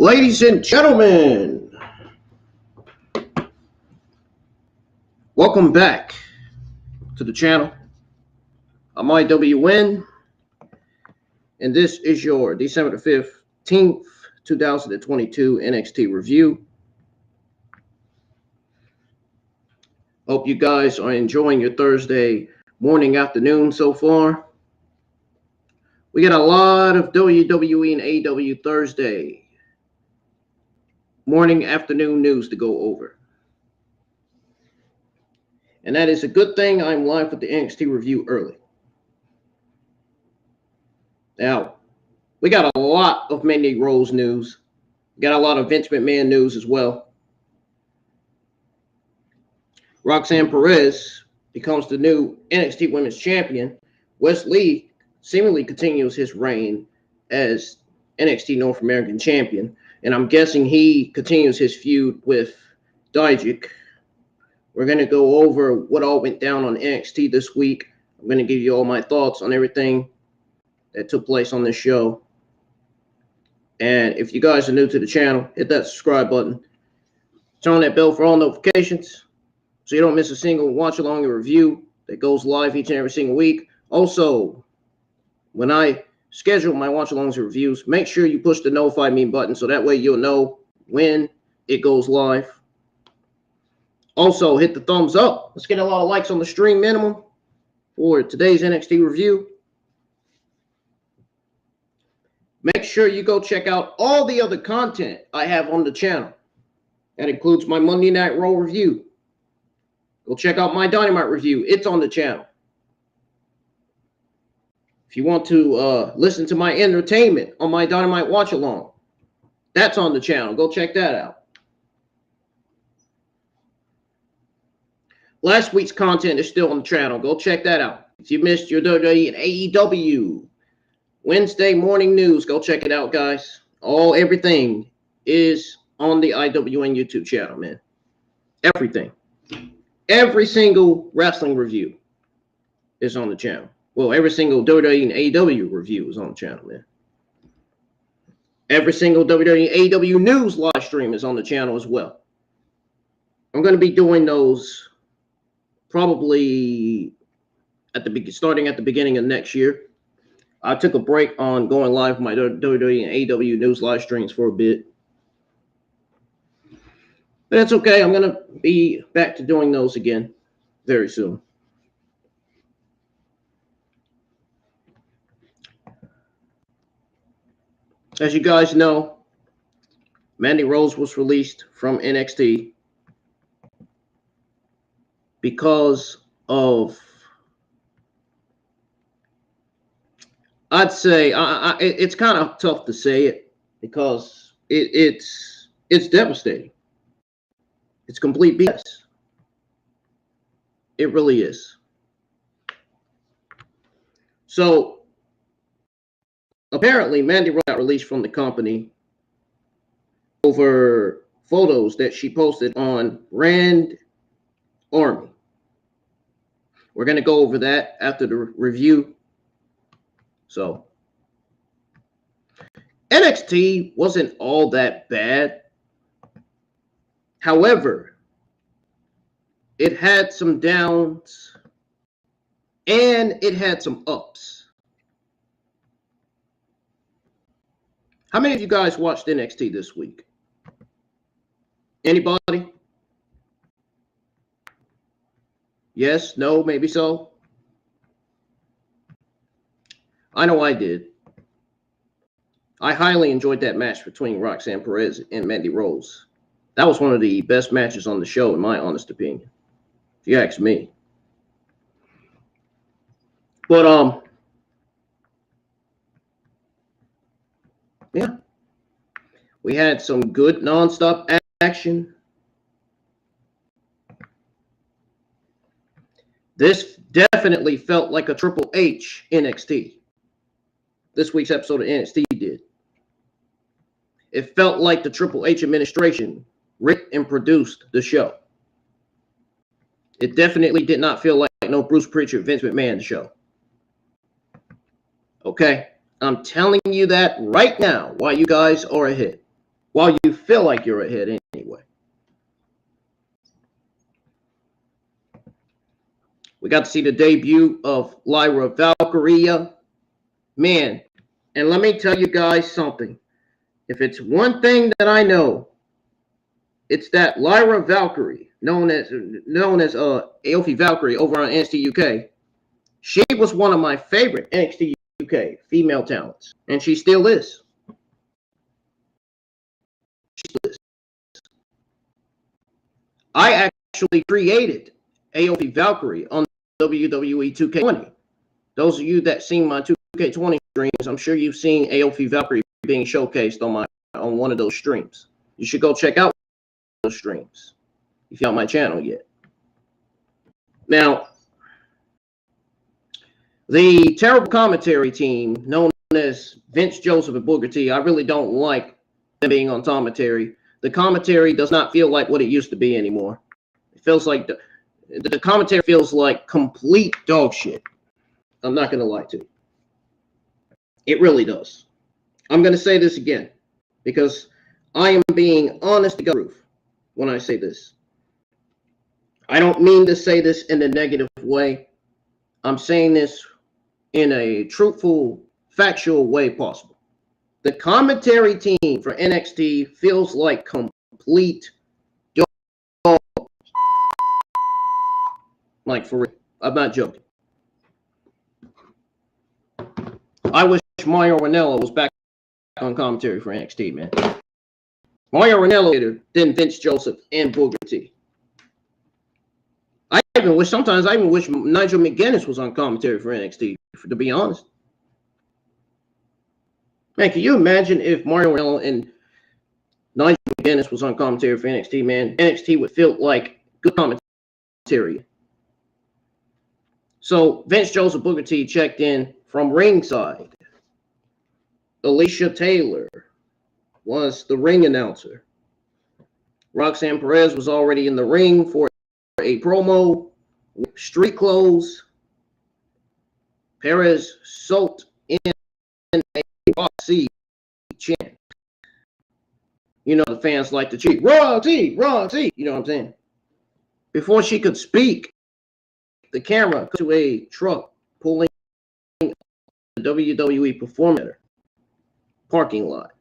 Ladies and gentlemen, welcome back to the channel. I'm IWN, and this is your December 15th, 2022 NXT review. Hope you guys are enjoying your Thursday morning, afternoon so far. We got a lot of WWE and AEW Thursday morning, afternoon news to go over. And that is a good thing I'm live with the NXT review early. Now, we got a lot of Mandy Rose news. We got a lot of Vince McMahon news as well. Roxanne Perez becomes the new NXT Women's Champion. Wes Lee seemingly continues his reign as NXT North American Champion. And I'm guessing he continues his feud with Dijak. We're going to go over what all went down on NXT this week. I'm going to give you all my thoughts on everything that took place on this show. And if you guys are new to the channel, hit that subscribe button. Turn on that bell for all notifications so you don't miss a single watch-along review that goes live each and every single week. Also, when I schedule my watch-alongs and reviews, make sure you push the notify me button so that way you'll know when it goes live. Also, hit the thumbs up. Let's get a lot of likes on the stream minimum for today's NXT review. Make sure you go check out all the other content I have on the channel. That includes my Monday Night Raw review. Go check out my Dynamite review. It's on the channel. If you want to listen to my entertainment on my Dynamite Watch Along, that's on the channel. Go check that out. Last week's content is still on the channel. Go check that out. If you missed your WWE and AEW Wednesday morning news, go check it out, guys. Everything is on the IWN YouTube channel, man. Everything. Every single wrestling review is on the channel. Well, every single WWE and AEW review is on the channel, man. Every single WWE and AEW news live stream is on the channel as well. I'm going to be doing those probably starting at the beginning of next year. I took a break on going live with my WWE and AEW news live streams for a bit. But that's okay. I'm going to be back to doing those again very soon. As you guys know, Mandy Rose was released from NXT because of, I'd say, it's kind of tough to say it because it's devastating. It's complete BS. It really is. So, apparently, Mandy Rose got released from the company over photos that she posted on BrandArmy. We're going to go over that after the review. So, NXT wasn't all that bad. However, it had some downs and it had some ups. How many of you guys watched NXT this week? Anybody? Yes, no, maybe so. I know I did. I highly enjoyed that match between Roxanne Perez and Mandy Rose. That was one of the best matches on the show, in my honest opinion, if you ask me. But, yeah. We had some good nonstop action. This definitely felt like a Triple H NXT. This week's episode of NXT did. It felt like the Triple H administration writ and produced the show. It definitely did not feel like no Bruce Prichard, Vince McMahon show. Okay? I'm telling you that right now while you guys are ahead. while you feel like you're ahead anyway. We got to see the debut of Lyra Valkyria. Man, and let me tell you guys something. If it's one thing that I know, it's that Lyra Valkyrie, known as Aoife Valkyrie over on NXT UK, she was one of my favorite NXT UK female talents, and she still is. She still is. I actually created Aoife Valkyrie on WWE 2K20. Those of you that seen my 2K20 streams, I'm sure you've seen Aoife Valkyrie being showcased on one of those streams. You should go check out those streams if you're on my channel yet. Now, the terrible commentary team known as Vince Joseph and Booker T, I really don't like them being on commentary. The commentary does not feel like what it used to be anymore. It feels like the commentary feels like complete dog shit. I'm not going to lie to you. It really does. I'm going to say this again because I am being honest to God when I say this. I don't mean to say this in a negative way. I'm saying this in a truthful, factual way possible. The commentary team for NXT feels like complete dog. Like, for real. I'm not joking. I wish Mario Ranallo was back on commentary for NXT, man. Mario Ranallo than Vince Joseph and Booker T. Sometimes I even wish Nigel McGuinness was on commentary for NXT, to be honest. Man, can you imagine if Mario Ranallo and Nigel McGuinness was on commentary for NXT, man? NXT would feel like good commentary. So Vince Joseph, Booker T checked in from ringside. Alicia Taylor was the ring announcer. Roxanne Perez was already in the ring for a promo with street clothes. Perez soaked in a Roxy chant. You know the fans like to cheat. Roxy, Roxy. You know what I'm saying? Before she could speak, the camera to a truck pulling the WWE Performance parking lot.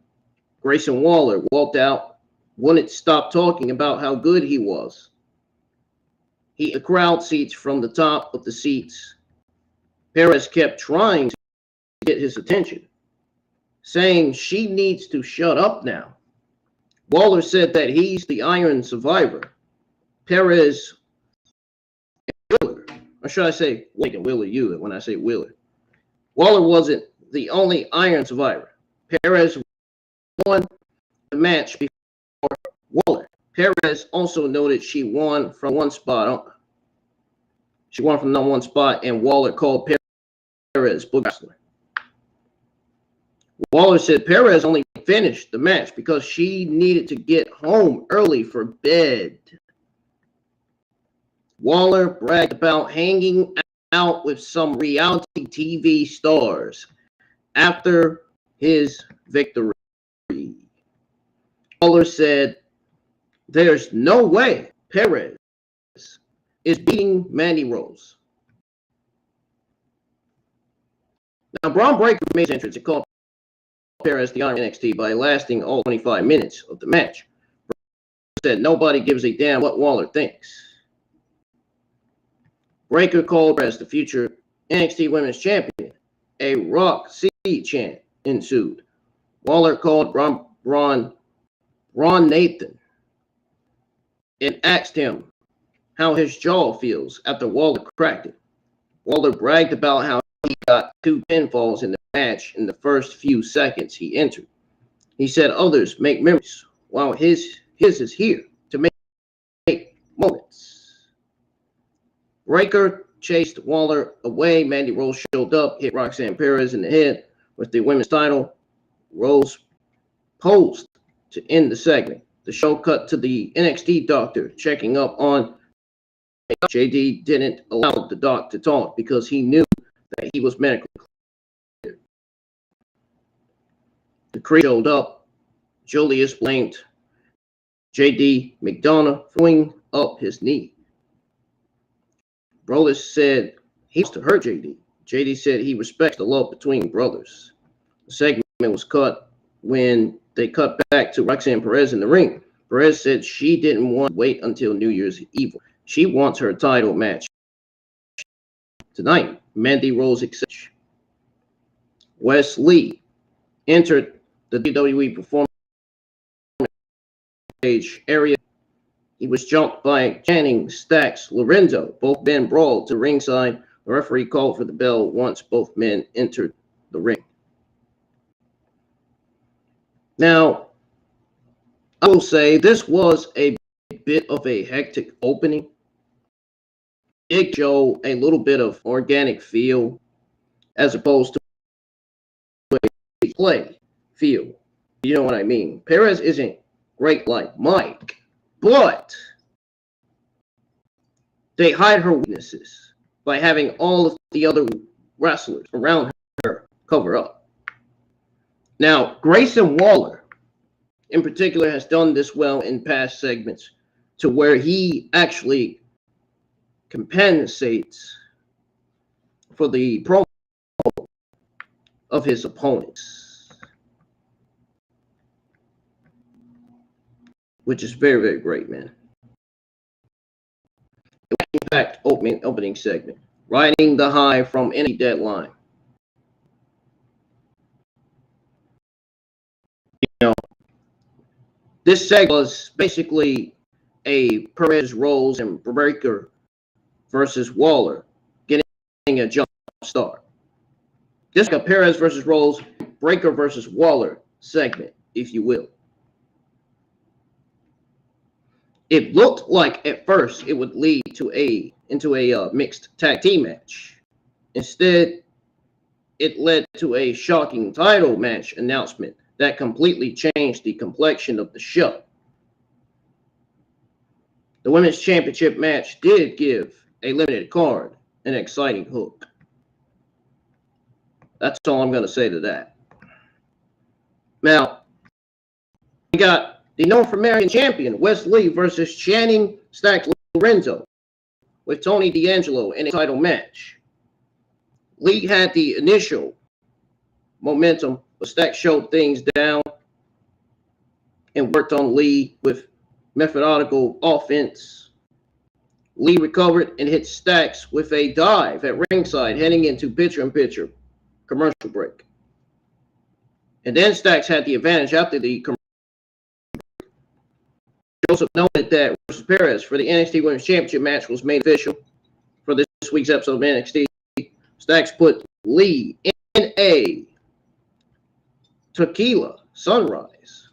Grayson Waller walked out, wouldn't stop talking about how good he was. The crowd seats from the top of the seats. Perez kept trying to get his attention, saying she needs to shut up now. Waller said that he's the Iron Survivor. Perez and Wheeler, or should I say, Wheeler, you when I say Wheeler. Waller wasn't the only Iron Survivor. Perez won the match before Waller. Perez also noted she won from one spot. She won from number one spot, and Waller called Perez Book Wrestler. Waller said Perez only finished the match because she needed to get home early for bed. Waller bragged about hanging out with some reality TV stars after his victory. Waller said, "There's no way Perez is beating Mandy Rose." Now, Bron Breakker made his entrance and called Perez the Honor NXT by lasting all 25 minutes of the match. Breakker said nobody gives a damn what Waller thinks. Breakker called Perez the future NXT Women's Champion. A Roxy chant ensued. Waller called Bron Nathan and asked him how his jaw feels after Waller cracked it. Waller bragged about how he got 2 pinfalls in the match in the first few seconds he entered. He said others make memories, while his is here to make moments. Breakker chased Waller away. Mandy Rose showed up, hit Roxanne Perez in the head with the women's title. Rose posed to end the segment. The show cut to the NXT doctor checking up on JD. Didn't allow the doc to talk because he knew that he was medically cleared. The crew showed up. Julius blamed J.D. McDonough throwing up his knee. Brodus said he wants to hurt J.D. J.D. said he respects the love between brothers. The segment was cut when they cut back to Roxanne Perez in the ring. Perez said she didn't want to wait until New Year's Eve. She wants her title match tonight. Mandy Rose accepted. Wes Lee entered the WWE Performance Stage area. He was jumped by Channing Stacks Lorenzo. Both men brawled to ringside. The referee called for the bell once both men entered the ring. Now, I will say this was a bit of a hectic opening. It showed a little bit of organic feel as opposed to a play feel. You know what I mean? Perez isn't great like Mike, but they hide her weaknesses by having all of the other wrestlers around her cover up. Now, Grayson Waller, in particular, has done this well in past segments to where he actually compensates for the promo of his opponents, which is very, very great, man. Impact opening segment, riding the high from NXT Deadline. You know, this segment was basically a Perez, Rose, and Breakker versus Waller getting a jump start. This is like a Perez versus Rose, Breakker versus Waller segment, if you will. It looked like at first it would lead into a mixed tag team match. Instead, it led to a shocking title match announcement that completely changed the complexion of the show. The Women's Championship match did give a limited card an exciting hook. That's all I'm going to say to that. Now, we got the North American champion, Wes Lee, versus Channing Stacks Lorenzo with Tony D'Angelo in a title match. Lee had the initial momentum, but Stacks showed things down and worked on Lee with methodical offense. Lee recovered and hit Stacks with a dive at ringside, heading into picture-in-picture commercial break. And then Stacks had the advantage after the commercial. Joseph noted that versus Perez for the NXT Women's Championship match was made official for this week's episode of NXT. Stacks put Lee in a tequila sunrise.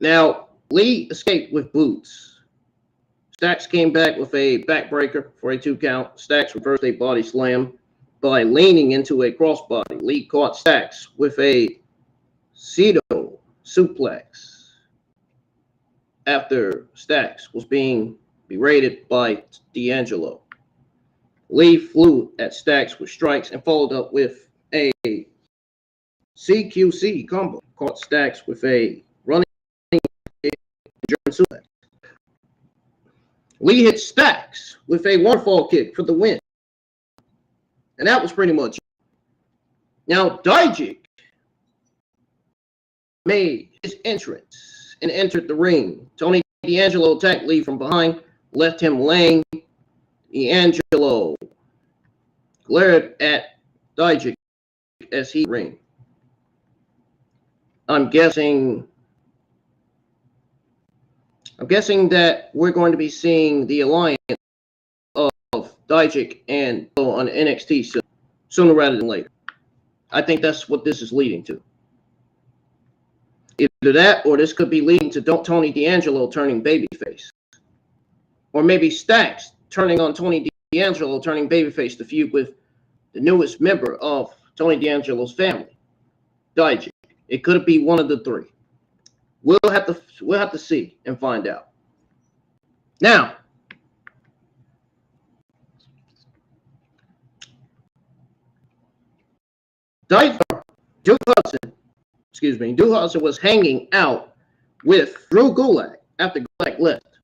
Now, Lee escaped with boots. Stacks came back with a backbreaker for a 2 count. Stacks reversed a body slam by leaning into a crossbody. Lee caught Stacks with a pseudo suplex after Stacks was being berated by D'Angelo. Lee flew at Stacks with strikes and followed up with a CQC combo. Caught Stacks with a running German suplex. Lee hit Stacks with a waterfall kick for the win. And that was pretty much it. Now, Dijak made his entrance and entered the ring. Tony D'Angelo attacked Lee from behind, left him laying. D'Angelo glared at Dijak as he ring. I'm guessing that we're going to be seeing the alliance of Dijak and on NXT sooner rather than later. I think that's what this is leading to. Either that, or this could be leading to Tony D'Angelo turning babyface. Or maybe Stacks turning on Tony D'Angelo, turning babyface to feud with the newest member of Tony D'Angelo's family, Dijak. It could be one of the three. We'll have to see and find out. Now, Duke Hudson Dewhauser was hanging out with Drew Gulak after Gulak left.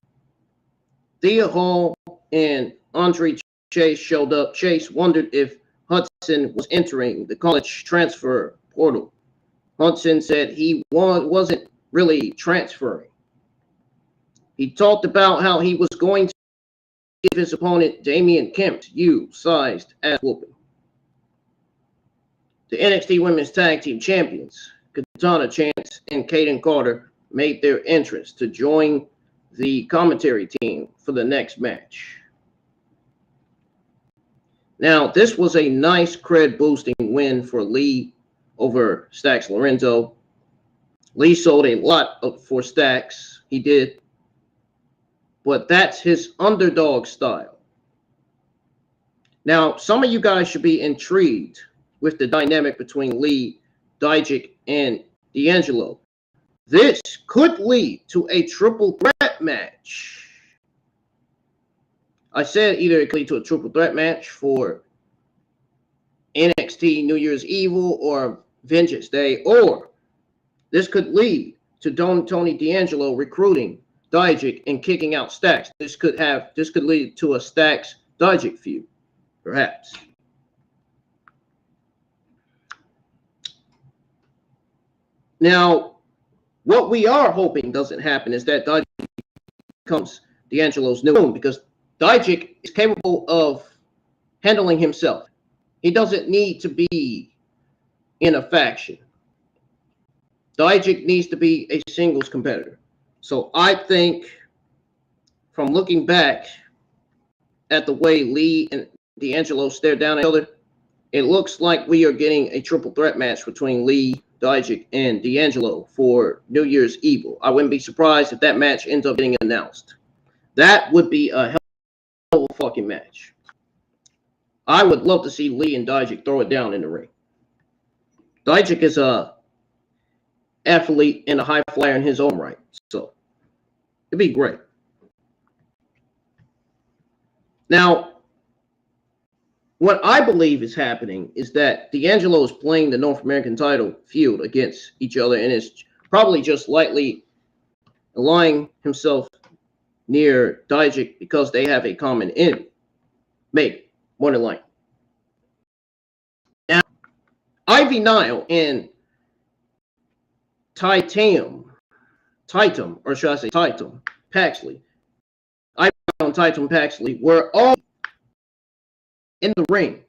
Thea Hall and Andre Chase showed up. Chase wondered if Hudson was entering the college transfer portal. Hudson said he wasn't really transferring. He talked about how he was going to give his opponent Damon Kemp U-sized ass whooping. The NXT Women's Tag Team Champions, Katana Chance and Kaden Carter, made their entrance to join the commentary team for the next match. Now, this was a nice cred-boosting win for Lee over Stax Lorenzo. Lee sold a lot for Stax. He did. But that's his underdog style. Now, some of you guys should be intrigued with the dynamic between Lee, Dijak, and D'Angelo. This could lead to a triple threat match. I said either it could lead to a triple threat match for NXT New Year's Evil or Vengeance Day, or this could lead to Tony D'Angelo recruiting Dijak and kicking out Stax. This could lead to a Stax Dijak feud, perhaps. Now, what we are hoping doesn't happen is that Dijak becomes D'Angelo's new own, because Dijak is capable of handling himself. He doesn't need to be in a faction. Dijak needs to be a singles competitor. So I think, from looking back at the way Lee and D'Angelo stare down at each other, it looks like we are getting a triple threat match between Lee, Dijak, and D'Angelo for New Year's Evil. I wouldn't be surprised if that match ends up getting announced. That would be a hell of a fucking match. I would love to see Lee and Dijak throw it down in the ring. Dijak is a athlete and a high flyer in his own right, so it'd be great. Now, what I believe is happening is that D'Angelo is playing the North American title feud against each other and is probably just lightly aligning himself near Dijak because they have a common enemy. Maybe, more than likely. Now, Ivy Nile and Tatum, or should I say Tatum Paxley. Ivy Nile and Tatum Paxley were all in the ring.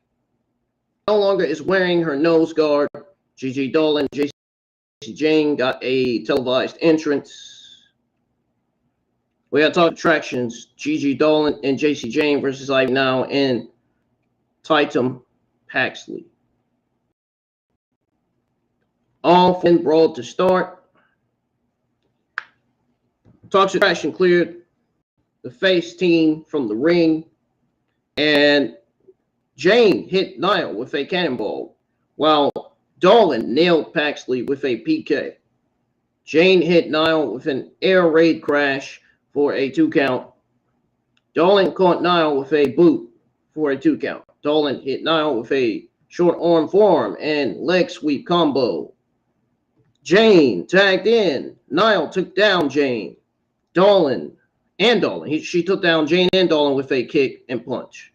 No longer is wearing her nose guard. Gigi Dolan, JC Jane got a televised entrance. We got to talk attractions. Gigi Dolan and JC Jane versus Ivy Nile and Tatum Paxley. All fin brawl to start. Toxic Attraction cleared the face team from the ring, and Jane hit Nile with a cannonball, while Dolan nailed Paxley with a PK. Jane hit Nile with an air raid crash for a 2 count. Dolan caught Nile with a boot for a 2 count. Dolan hit Nile with a short arm forearm and leg sweep combo. Jane tagged in. Nile took down Jane. She took down Jane and Dolan with a kick and punch.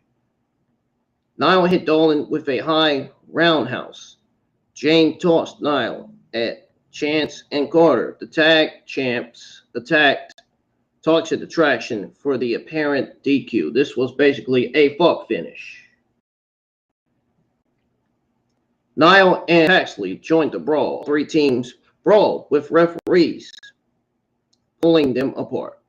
Nile hit Dolan with a high roundhouse. Jane tossed Nile at Chance and Carter. The tag champs attacked Toxic Attraction for the apparent DQ. This was basically a fuck finish. Nile and Paxley joined the brawl. 3 teams brawl with referees pulling them apart.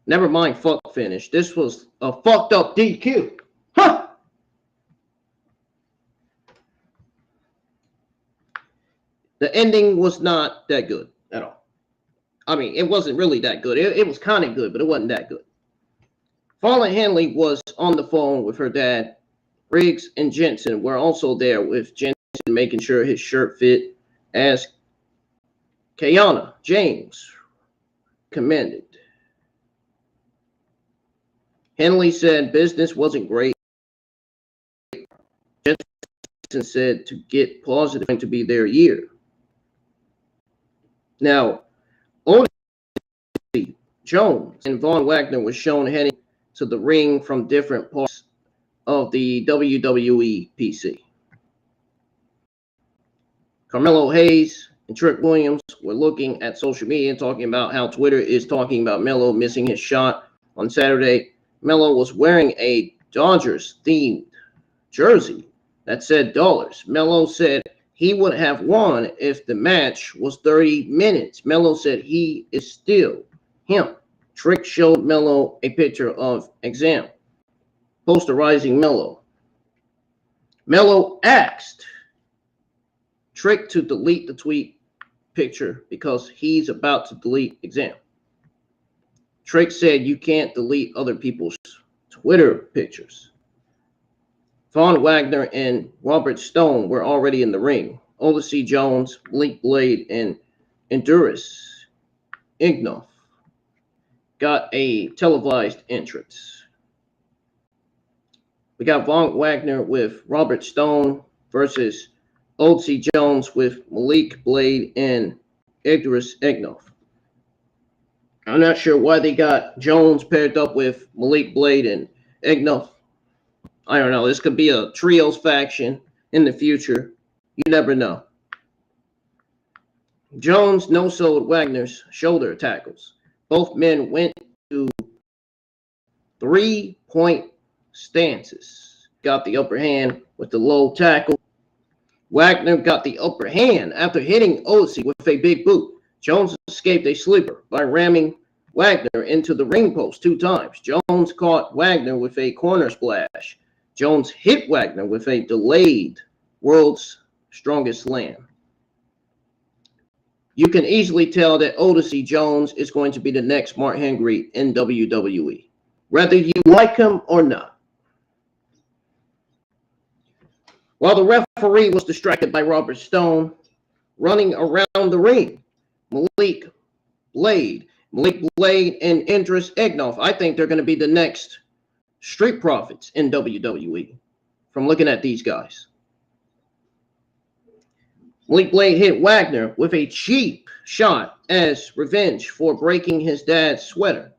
Never mind fuck finish. This was a fucked up DQ. Huh! The ending was not that good at all. I mean, it wasn't really that good. It was kind of good, but it wasn't that good. Fallon Henley was on the phone with her dad. Riggs and Jensen were also there, with Jensen making sure his shirt fit as Kiana James commended. Henley said business wasn't great. Grayson said to get positive going to be their year. Now, Odyssey Jones and Von Wagner was shown heading to the ring from different parts of the WWE PC. Carmelo Hayes and Trick Williams were looking at social media and talking about how Twitter is talking about Melo missing his shot on Saturday. Melo was wearing a Dodgers-themed jersey that said dollars. Melo said he would have won if the match was 30 minutes. Melo said he is still him. Trick showed Melo a picture of Exam, posterizing Melo. Melo asked Trick to delete the tweet picture because he's about to delete Exam. Trick said you can't delete other people's Twitter pictures. Von Wagner and Robert Stone were already in the ring. Odyssey Jones, Blink Blade, and Endurus Ignoff got a televised entrance. We got Von Wagner with Robert Stone versus Odyssey Jones with Malik Blade and Endurus Ignoff. I'm not sure why they got Jones paired up with Malik Blade and Ignoff. I don't know. This could be a trios faction in the future. You never know. Jones no-sold Wagner's shoulder tackles. Both men went to 3-point stances. Got the upper hand with the low tackle. Wagner got the upper hand after hitting Odyssey with a big boot. Jones escaped a sleeper by ramming Wagner into the ring post 2 times. Jones caught Wagner with a corner splash. Jones hit Wagner with a delayed World's Strongest Slam. You can easily tell that Odyssey Jones is going to be the next Mark Henry in WWE, whether you like him or not. While the referee was distracted by Robert Stone running around the ring, Malik Blade and Endurus Ignoff, I think they're going to be the next Street Profits in WWE from looking at these guys. Malik Blade hit Wagner with a cheap shot as revenge for breaking his dad's sweater.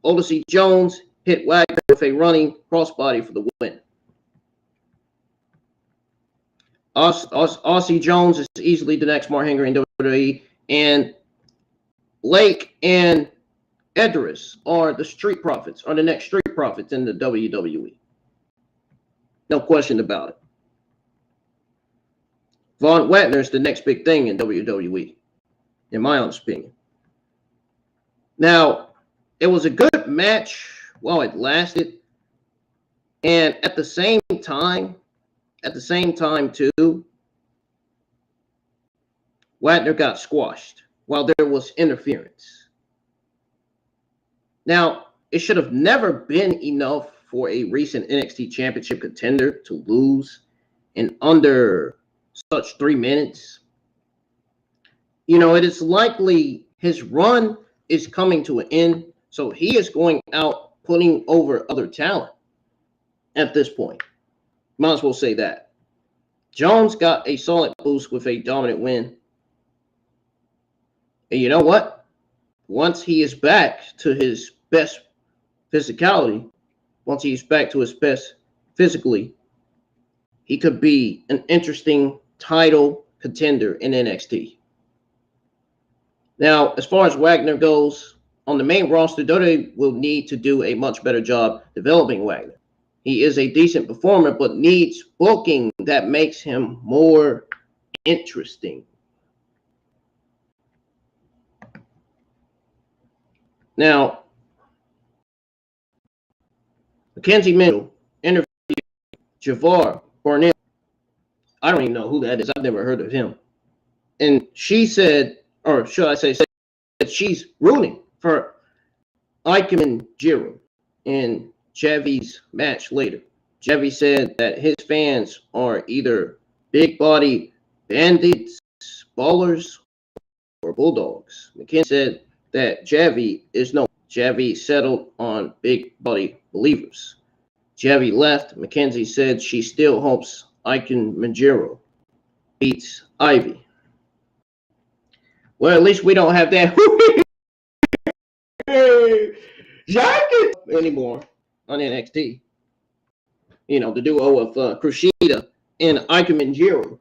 Odyssey Jones hit Wagner with a running crossbody for the win. Odyssey Jones is easily the next Mark Henry in WWE, and Blake and Endurus are the Street Profits, are the next Street Profits in the WWE. No question about it. Von Wagner is the next big thing in WWE, in my honest opinion. Now, it was a good match while it lasted, and at the same time too, Wagner got squashed while there was interference. Now, it should have never been enough for a recent NXT Championship contender to lose in under such 3 minutes. You know, it is likely his run is coming to an end, so he is going out putting over other talent at this point. Might as well say that. Jones got a solid boost with a dominant win. And you know what? Once he is back to his best physicality, once he's back to his best physically, he could be an interesting title contender in NXT. Now, as far as Wagner goes, on the main roster, WWE will need to do a much better job developing Wagner. He is a decent performer, but needs booking that makes him more interesting. Now, Mackenzie Mitchell interviewed Javar Barnett. I don't even know who that is. I've never heard of him. And she said, or should I say, that she's rooting for Ikemen and Jiro in Javi's match later. Javi said that his fans are either big body bandits, ballers, or bulldogs. Mackenzie said that Javi is no. Javi settled on big body believers. Javi left. Mackenzie said she still hopes Icon Manjiro beats Ivy. Well, at least we don't have that jacket anymore on NXT. You know, the duo of Kushida and Icon Manjiro.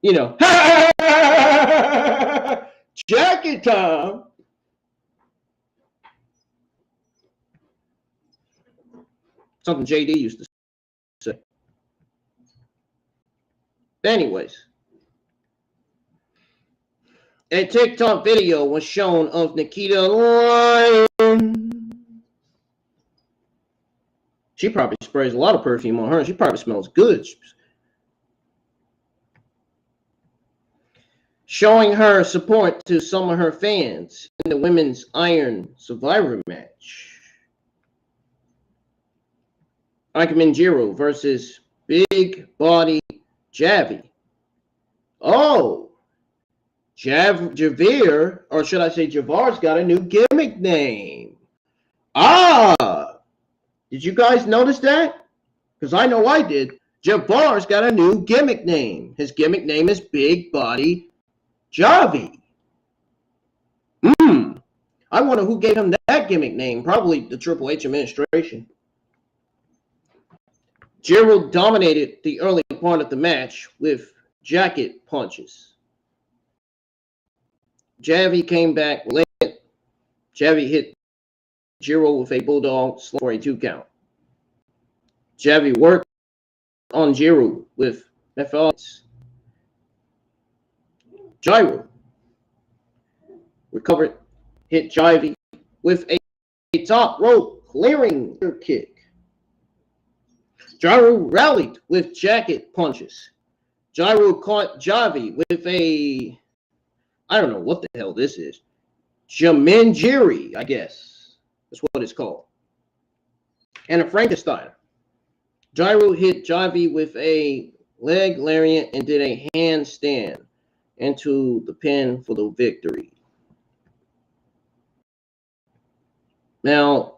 You know, jacket time. Something JD used to say. Anyways, a TikTok video was shown of Nikita lying. She probably sprays a lot of perfume on her. She probably smells good. Showing her support to some of her fans in the Women's Iron Survivor match. Icon Manjiro versus Big Body Javi. Oh, Xavier, or should I say Javar's got a new gimmick name. Ah, did you guys notice that? Because I know I did. Javar's got a new gimmick name. His gimmick name is Big Body Javi. I wonder who gave him that gimmick name. Probably the Triple H administration. Jiro dominated the early part of the match with jacket punches. Javi came back late. Javi hit Jiro with a bulldog for a 2 count. Javi worked on Jiro with FLS. Gyro recovered, hit Javi with a top rope clearing kick. Gyro rallied with jacket punches. Gyro caught Javi with a, I don't know what the hell this is. Jamanjiri, I guess. That's what it's called. And a Frankenstein. Gyro hit Javi with a leg lariat and did a handstand into the pin for the victory. Now,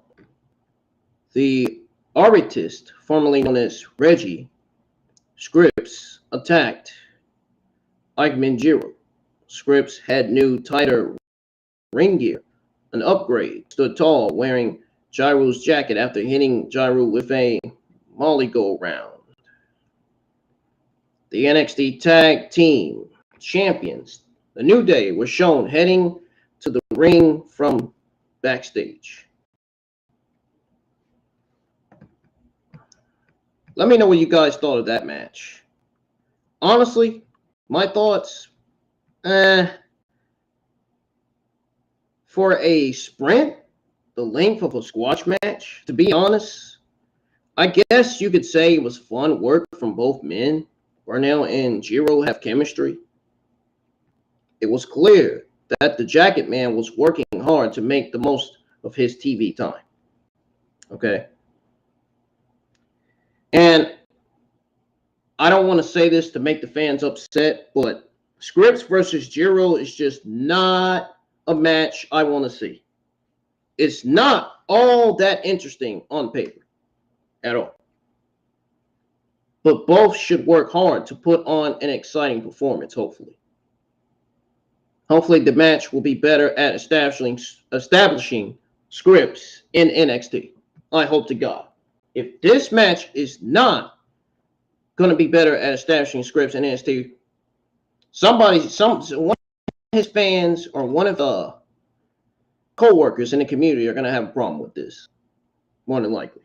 the artist, formerly known as Reggie Scripps, attacked Icon Manjiro. Scripps had new, tighter ring gear, an upgrade, stood tall, wearing Gyro's jacket after hitting Gyro with a Molly go round. The NXT Tag Team Champions, the New Day, were shown heading to the ring from backstage. Let me know what you guys thought of that match. Honestly, my thoughts, for a sprint, the length of a squash match, to be honest, I guess you could say it was fun work from both men. Darnell and Jiro have chemistry. It was clear that the Jacket Man was working hard to make the most of his TV time. Okay? And I don't want to say this to make the fans upset, but Scripps versus Jiro is just not a match I want to see. It's not all that interesting on paper at all. But both should work hard to put on an exciting performance, hopefully. Hopefully the match will be better at establishing Scripps in NXT. I hope to God. If this match is not going to be better at establishing Scripps in NXT, one of his fans or one of the co-workers in the community are going to have a problem with this, more than likely.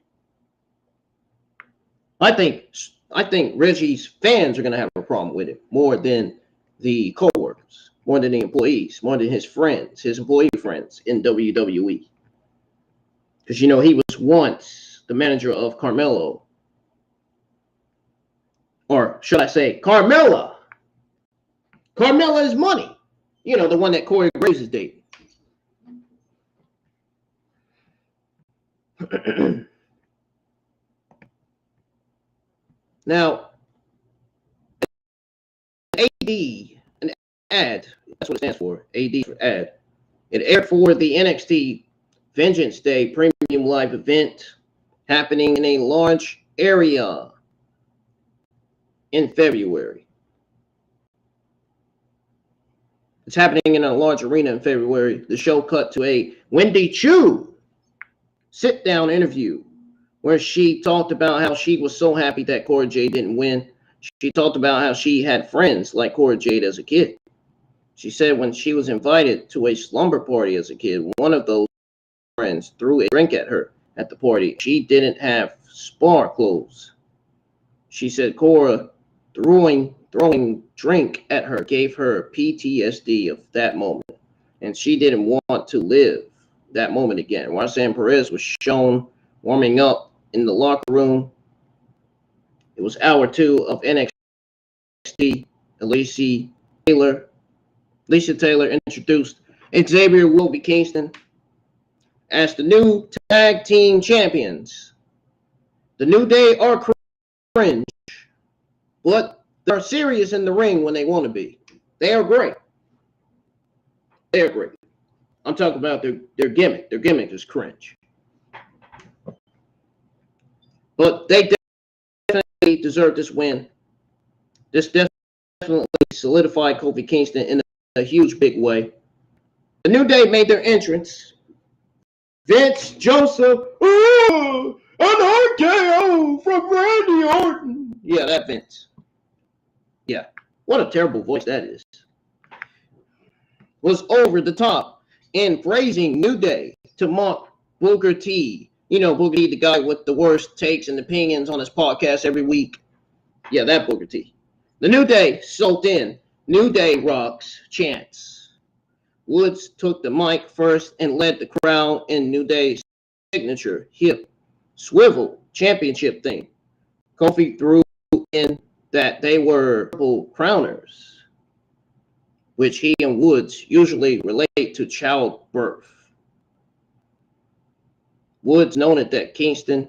I think Reggie's fans are going to have a problem with it more than the co-workers, more than the employees, more than his friends, his employee friends in WWE. Because, you know, he was once the manager of Carmelo. Or should I say Carmella? Carmella is money. You know, the one that Corey Graves is dating. Now, an ad, that's what it stands for, AD for ad. It aired for the NXT Vengeance Day Premium Live event happening in a large area in February. It's happening in a large arena in February. The show cut to a Wendy Chu sit-down interview where she talked about how she was so happy that Cora Jade didn't win. She talked about how she had friends like Cora Jade as a kid. She said when she was invited to a slumber party as a kid, one of those friends threw a drink at her at the party. She didn't have spar clothes. She said Cora throwing drink at her gave her PTSD of that moment, and she didn't want to live that moment again. Roxanne Perez was shown warming up in the locker room. It was hour 2 of NXT. Lisa Taylor introduced Xavier will be Kingston as the new tag team champions. The New Day are cringe, but they're serious in the ring when they want to be. They are great. They are great. I'm talking about their gimmick. Their gimmick is cringe. But they definitely deserve this win. This definitely solidified Kofi Kingston in a huge, big way. The New Day made their entrance. Vince Joseph, oh, an RKO from Randy Orton. Yeah, that Vince. Yeah, what a terrible voice that is. Was over the top in praising New Day to mock Booker T. You know, Booker T, the guy with the worst takes and opinions on his podcast every week. Yeah, that Booker T. The New Day soaked in New Day rocks chants. Woods took the mic first and led the crowd in New Day's signature hip swivel championship thing. Kofi threw in that they were triple crowners, which he and Woods usually relate to childbirth. Woods noted that Kingston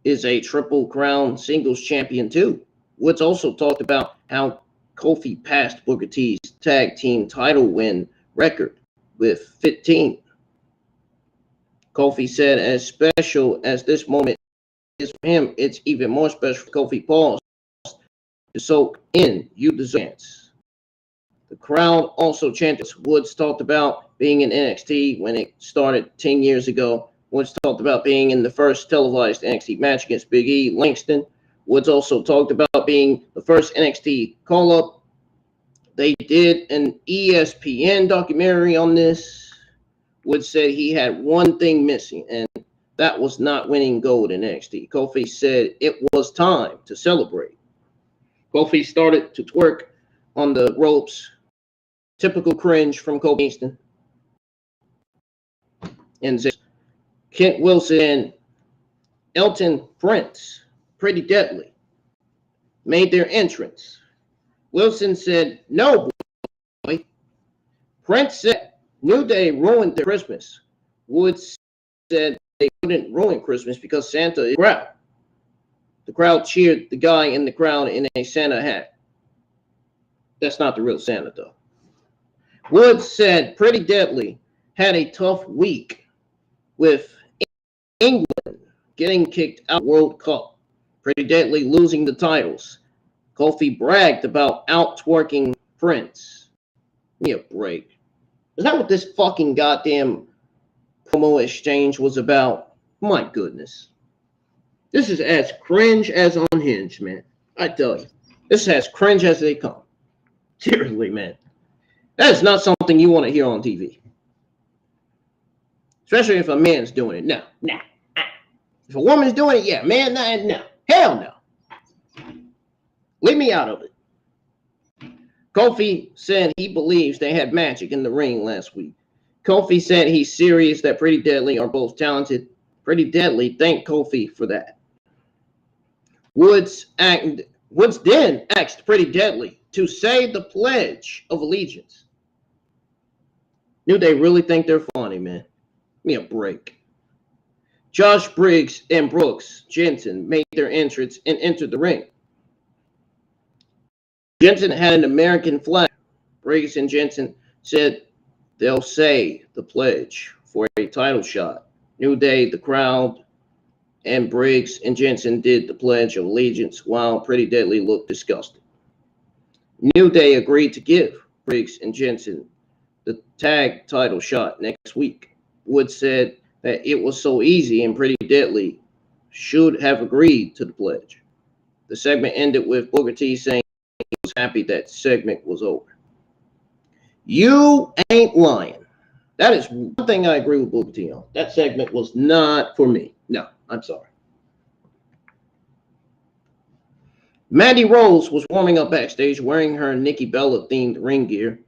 is a triple crown singles champion too. Woods also talked about how Kofi passed Booker T's tag team title win record with 15. Kofi said, as special as this moment is for him, it's even more special for Kofi Paul to soak in you deserve. The crowd also chanted. Woods talked about being in NXT when it started 10 years ago. Woods talked about being in the first televised NXT match against Big E Langston. Woods also talked about being the first NXT call-up. They did an ESPN documentary on this. Woods said he had one thing missing, and that was not winning gold in NXT. Kofi said it was time to celebrate. Kofi started to twerk on the ropes. Typical cringe from Kofi Kingston. And Kent Wilson and Elton Prince, Pretty Deadly, made their entrance. Wilson said, no, boy. Prince said, New Day ruined their Christmas. Woods said they wouldn't ruin Christmas because Santa is the crowd. The crowd cheered the guy in the crowd in a Santa hat. That's not the real Santa, though. Woods said Pretty Deadly had a tough week with England getting kicked out of the World Cup. Pretty Deadly losing the titles. Kofi bragged about out-twerking Prince. Give me a break. Is that what this fucking goddamn promo exchange was about? My goodness. This is as cringe as Unhinged, man. I tell you. This is as cringe as they come. Seriously, man. That is not something you want to hear on TV. Especially if a man's doing it. No. If a woman's doing it, yeah. Man, no. Hell no. Leave me out of it. Kofi said he believes they had magic in the ring last week. Kofi said he's serious that Pretty Deadly are both talented. Pretty Deadly thanked Kofi for that. Woods then asked Pretty Deadly to say the Pledge of Allegiance. New Day really think they're funny, man. Give me a break. Josh Briggs and Brooks Jensen made their entrance and entered the ring. Jensen had an American flag. Briggs and Jensen said they'll say the pledge for a title shot. New Day, the crowd, and Briggs and Jensen did the Pledge of Allegiance while Pretty Deadly looked disgusted. New Day agreed to give Briggs and Jensen the tag title shot next week. Wood said that it was so easy and Pretty Deadly should have agreed to the pledge. The segment ended with Booker T saying he was happy that segment was over. You ain't lying. That is one thing I agree with Booker T on. That segment was not for me. No, I'm sorry. Mandy Rose was warming up backstage wearing her Nikki Bella themed ring gear.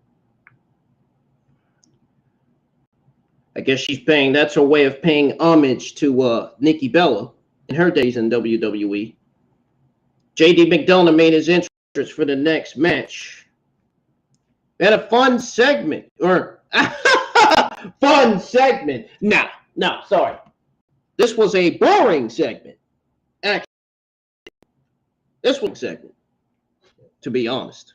I guess that's her way of paying homage to Nikki Bella in her days in WWE. JD McDonough made his entrance for the next match. We had a fun segment, fun segment. No, sorry. This was a boring segment. Actually, this was a segment, to be honest.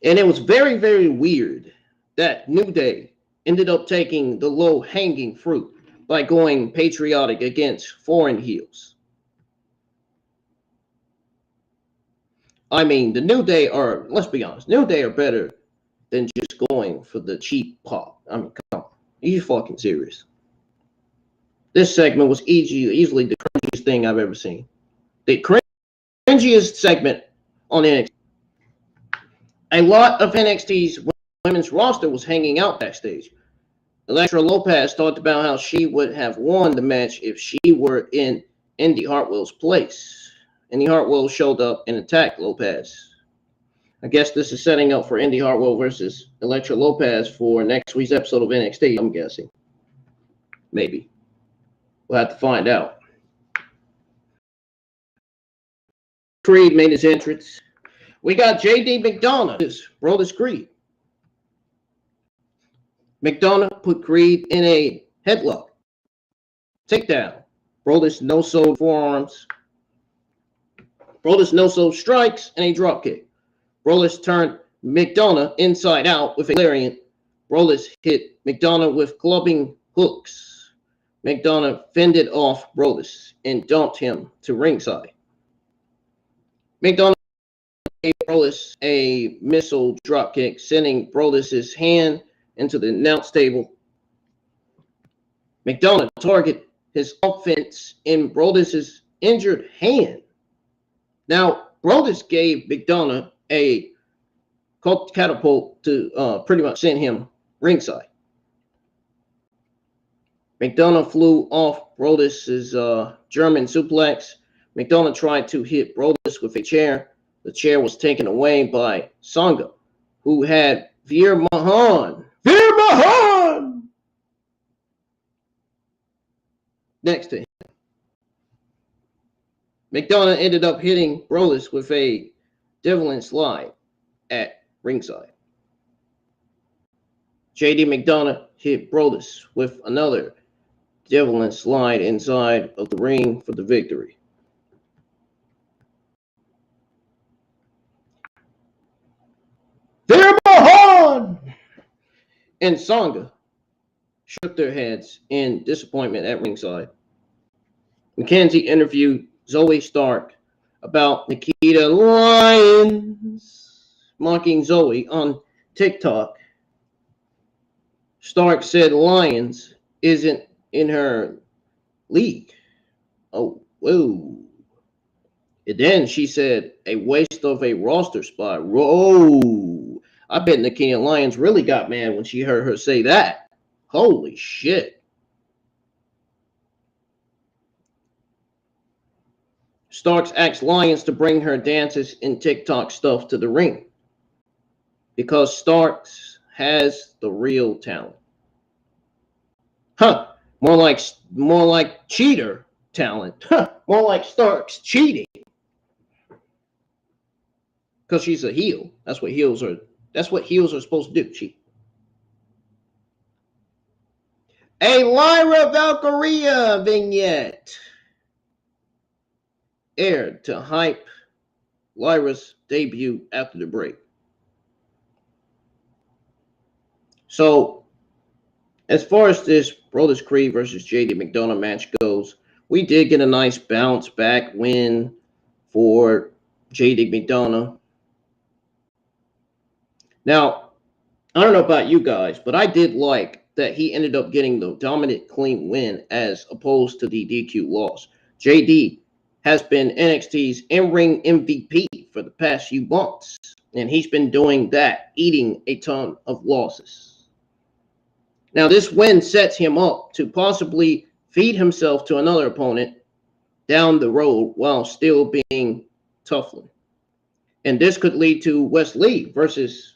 And it was very, very weird that New Day ended up taking the low-hanging fruit by going patriotic against foreign heels. I mean, the New Day are, let's be honest, New Day are better than just going for the cheap pop. I mean, come on. Are you fucking serious? This segment was easily the cringiest thing I've ever seen. The cringiest segment on NXT. A lot of NXT's women's roster was hanging out backstage. Elektra Lopez talked about how she would have won the match if she were in Indy Hartwell's place. Indy Hartwell showed up and attacked Lopez. I guess this is setting up for Indy Hartwell versus Elektra Lopez for next week's episode of NXT, I'm guessing. Maybe. We'll have to find out. Creed made his entrance. We got JD McDonough, his brother's Creed. McDonough put Creed in a headlock. Takedown. Brodus no-sold forearms. Brodus no-sold strikes and a dropkick. Brodus turned McDonough inside out with a lariat. Brodus hit McDonough with clubbing hooks. McDonough fended off Brodus and dumped him to ringside. McDonough gave Brodus a missile dropkick, sending Brodus' hand into the announce table. McDonough targeted his offense in Brodus' injured hand. Now, Brodus gave McDonough a catapult to pretty much send him ringside. McDonough flew off Brodus' German suplex. McDonough tried to hit Brodus with a chair. The chair was taken away by Sangha, who had Veer Mahan next to him. McDonough ended up hitting Brodus with a Devlin slide at ringside. JD McDonough hit Brodus with another Devlin slide inside of the ring for the victory. Veer Mahan and Sangha shook their heads in disappointment at ringside. McKenzie interviewed Zoe Stark about Nikita Lyons mocking Zoe on TikTok. Stark said Lyons isn't in her league. Oh, whoa. And then she said a waste of a roster spot. Whoa. I bet Nikita Lyons really got mad when she heard her say that. Holy shit. Starks asked Lyons to bring her dances and TikTok stuff to the ring because Starks has the real talent. Huh. More like cheater talent. Huh. More like Starks cheating. Because she's a heel. That's what heels are supposed to do. Cheat. A Lyra Valkyria vignette aired to hype Lyra's debut after the break. So, As far as this Brodus Creed versus JD McDonough match goes, we did get a nice bounce back win for JD McDonough. Now, I don't know about you guys, but I did like that he ended up getting the dominant clean win as opposed to the DQ loss. JD has been NXT's in-ring MVP for the past few months, and he's been doing that, eating a ton of losses. Now, this win sets him up to possibly feed himself to another opponent down the road while still being Toughlin. And this could lead to Wes Lee versus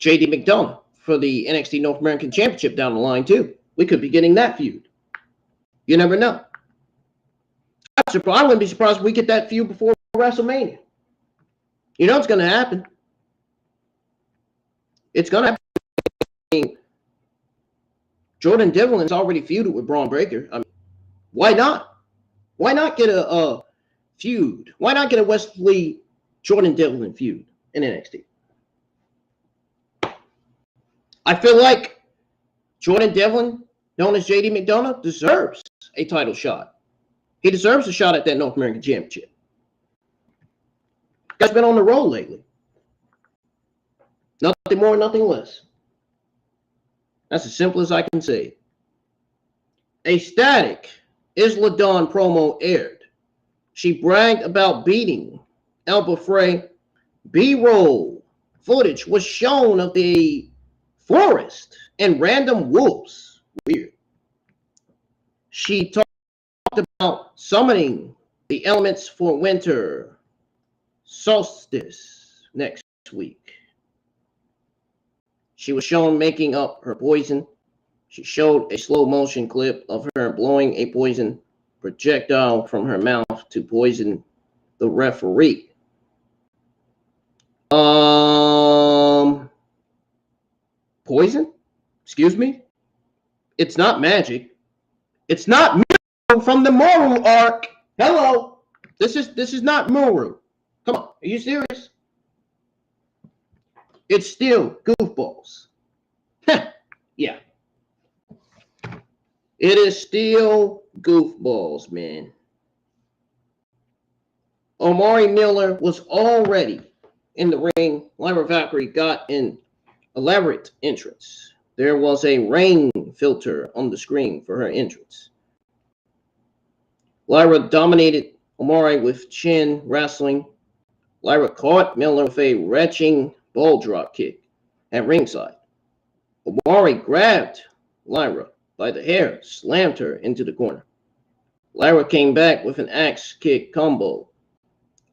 JD McDonough for the NXT North American Championship down the line, too. We could be getting that feud. You never know. I wouldn't be surprised if we get that feud before WrestleMania. You know it's going to happen. It's going to happen. Jordan Devlin's already feuded with Braun Breaker. I mean, why not? Why not get a feud? Why not get a Wesley Jordan Devlin feud in NXT? I feel like Jordan Devlin, known as JD McDonough, deserves a title shot. He deserves a shot at that North American Championship. Guy's been on the roll lately. Nothing more, nothing less. That's as simple as I can say. A static Isla Dawn promo aired. She bragged about beating Alba Frey. B-roll footage was shown of the forest and random wolves. Weird. She talked about summoning the elements for winter solstice next week. She was shown making up her poison. She showed a slow motion clip of her blowing a poison projectile from her mouth to poison the referee. Poison? Excuse me? It's not magic. It's not Muru from the Moru arc. Hello. This is not Moru. Come on. Are you serious? It's still goofballs. Yeah. It is still goofballs, man. Omari Miller was already in the ring. Lyra Valkyria got an elaborate entrance. There was a rain filter on the screen for her entrance. Lyra dominated Omari with chin wrestling. Lyra caught Miller with a retching ball drop kick at ringside. Omari grabbed Lyra by the hair, slammed her into the corner. Lyra came back with an axe kick combo.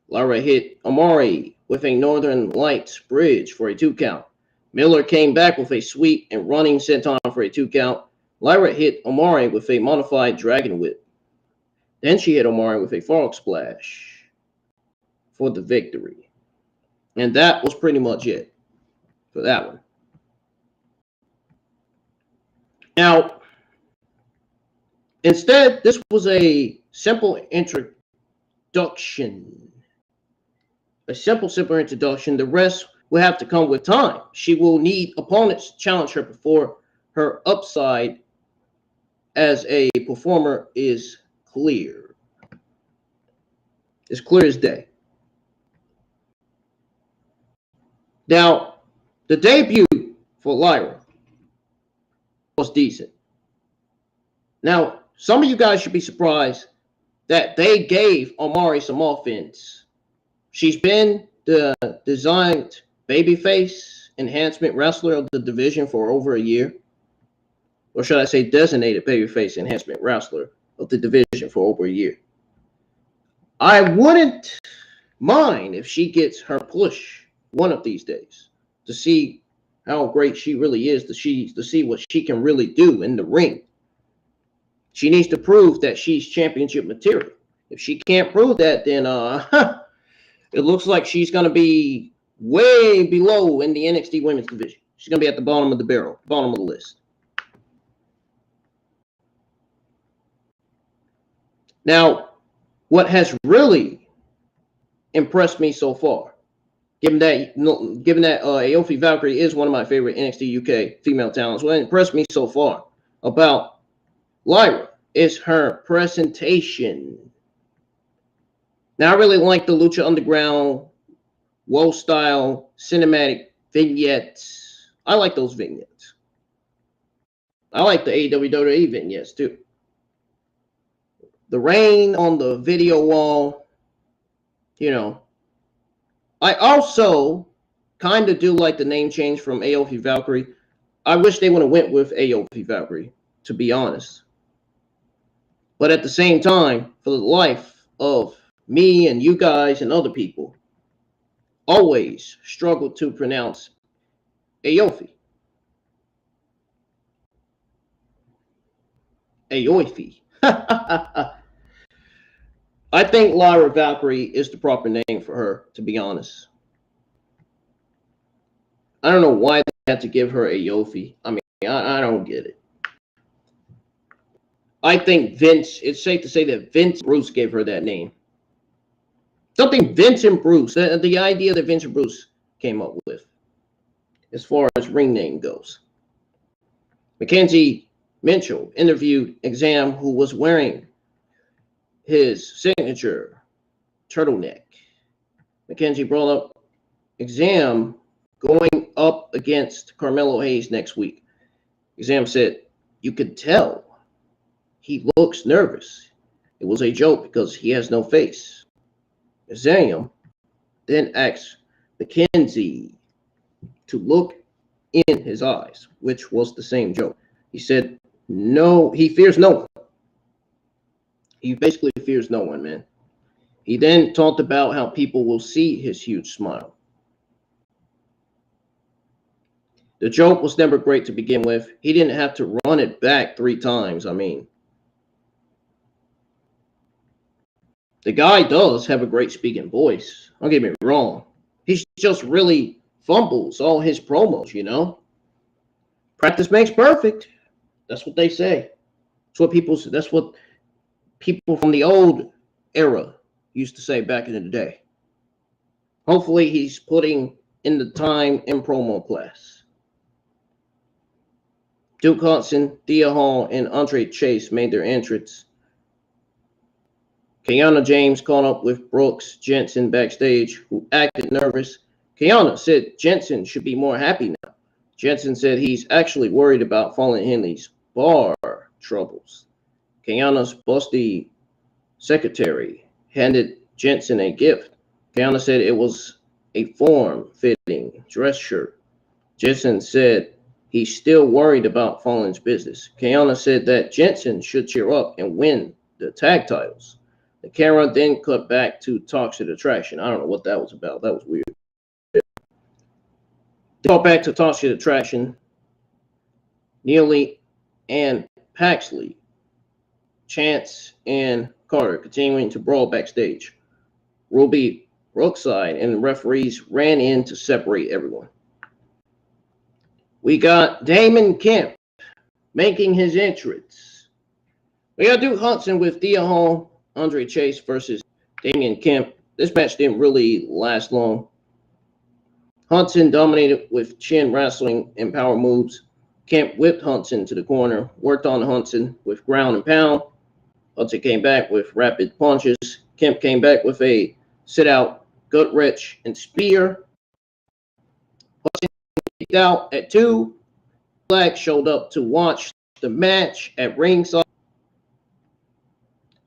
Lyra hit Omari with a Northern Lights bridge for a 2 count. Miller came back with a sweep and running senton for a 2 count. Lyra hit Omari with a modified dragon whip. Then she hit Omari with a frog splash for the victory. And that was pretty much it for that one. Now, instead, this was a simple introduction. A simple introduction. The rest will have to come with time. She will need opponents to challenge her before her upside as a performer is clear. It's clear as day. Now, the debut for Lyra was decent. Now, some of you guys should be surprised that they gave Omari some offense. She's been the designed babyface enhancement wrestler of the division for over a year. Or should I say designated babyface enhancement wrestler of the division for over a year. I wouldn't mind if she gets her push one of these days to see how great she really is, to see what she can really do in the ring. She needs to prove that she's championship material. If she can't prove that, then it looks like she's going to be way below in the NXT women's division. She's going to be at the bottom of the barrel, bottom of the list. Now, what has really impressed me so far Given that Aofi Valkyrie is one of my favorite NXT UK female talents, what impressed me so far about Lyra is her presentation. Now, I really like the Lucha Underground, Woe style, cinematic vignettes. I like those vignettes. I like the WWE vignettes too. The rain on the video wall, you know. I also kind of do like the name change from Aofi Valkyrie. I wish they would have went with Aofi Valkyrie, to be honest. But at the same time, for the life of me and you guys and other people, always struggle to pronounce Aofi. Aofi. I think Lyra Valkyrie is the proper name for her, to be honest. I don't know why they had to give her Aofi. I mean, I don't get it. I think it's safe to say that Vince Bruce gave her that name. Something Vince and Bruce, the idea that Vince and Bruce came up with as far as ring name goes. Mackenzie Mitchell interviewed Exam, who was wearing his signature turtleneck. Mackenzie brought up Exam going up against Carmelo Hayes next week. Exam said, "You could tell he looks nervous. It was a joke because he has no face." Exam then asked Mackenzie to look in his eyes, which was the same joke. He said, "No, he fears no one." He basically fears no one, man. He then talked about how people will see his huge smile. The joke was never great to begin with. He didn't have to run it back 3 times. I mean, the guy does have a great speaking voice. Don't get me wrong. He just really fumbles all his promos, you know? Practice makes perfect. That's what they say. That's what people from the old era used to say back in the day. Hopefully he's putting in the time in promo class. Duke Hudson, Thea Hall, and Andre Chase made their entrance. Kiana James caught up with Brooks Jensen backstage, who acted nervous. Kiana said Jensen should be more happy now. Jensen said he's actually worried about Fallen Henley's bar troubles. Kiana's busty secretary handed Jensen a gift. Kiana said it was a form-fitting dress shirt. Jensen said he's still worried about Fallen's business. Kiana said that Jensen should cheer up and win the tag titles. The camera then cut back to Toxic Attraction. I don't know what that was about. That was weird. Cut back to Toxic Attraction. Neely and Paxley, Chance and Carter continuing to brawl backstage. Ruby Brookside and the referees ran in to separate everyone. We got Damon Kemp making his entrance. We got Duke Hudson with Thea Hall, Andre Chase versus Damon Kemp. This match didn't really last long. Hudson dominated with chin wrestling and power moves. Kemp whipped Hudson to the corner, worked on Hudson with ground and pound. Hudson came back with rapid punches. Kemp came back with a sit-out, gut-wrench, and spear. Hudson kicked out at 2. Gulak showed up to watch the match at ringside.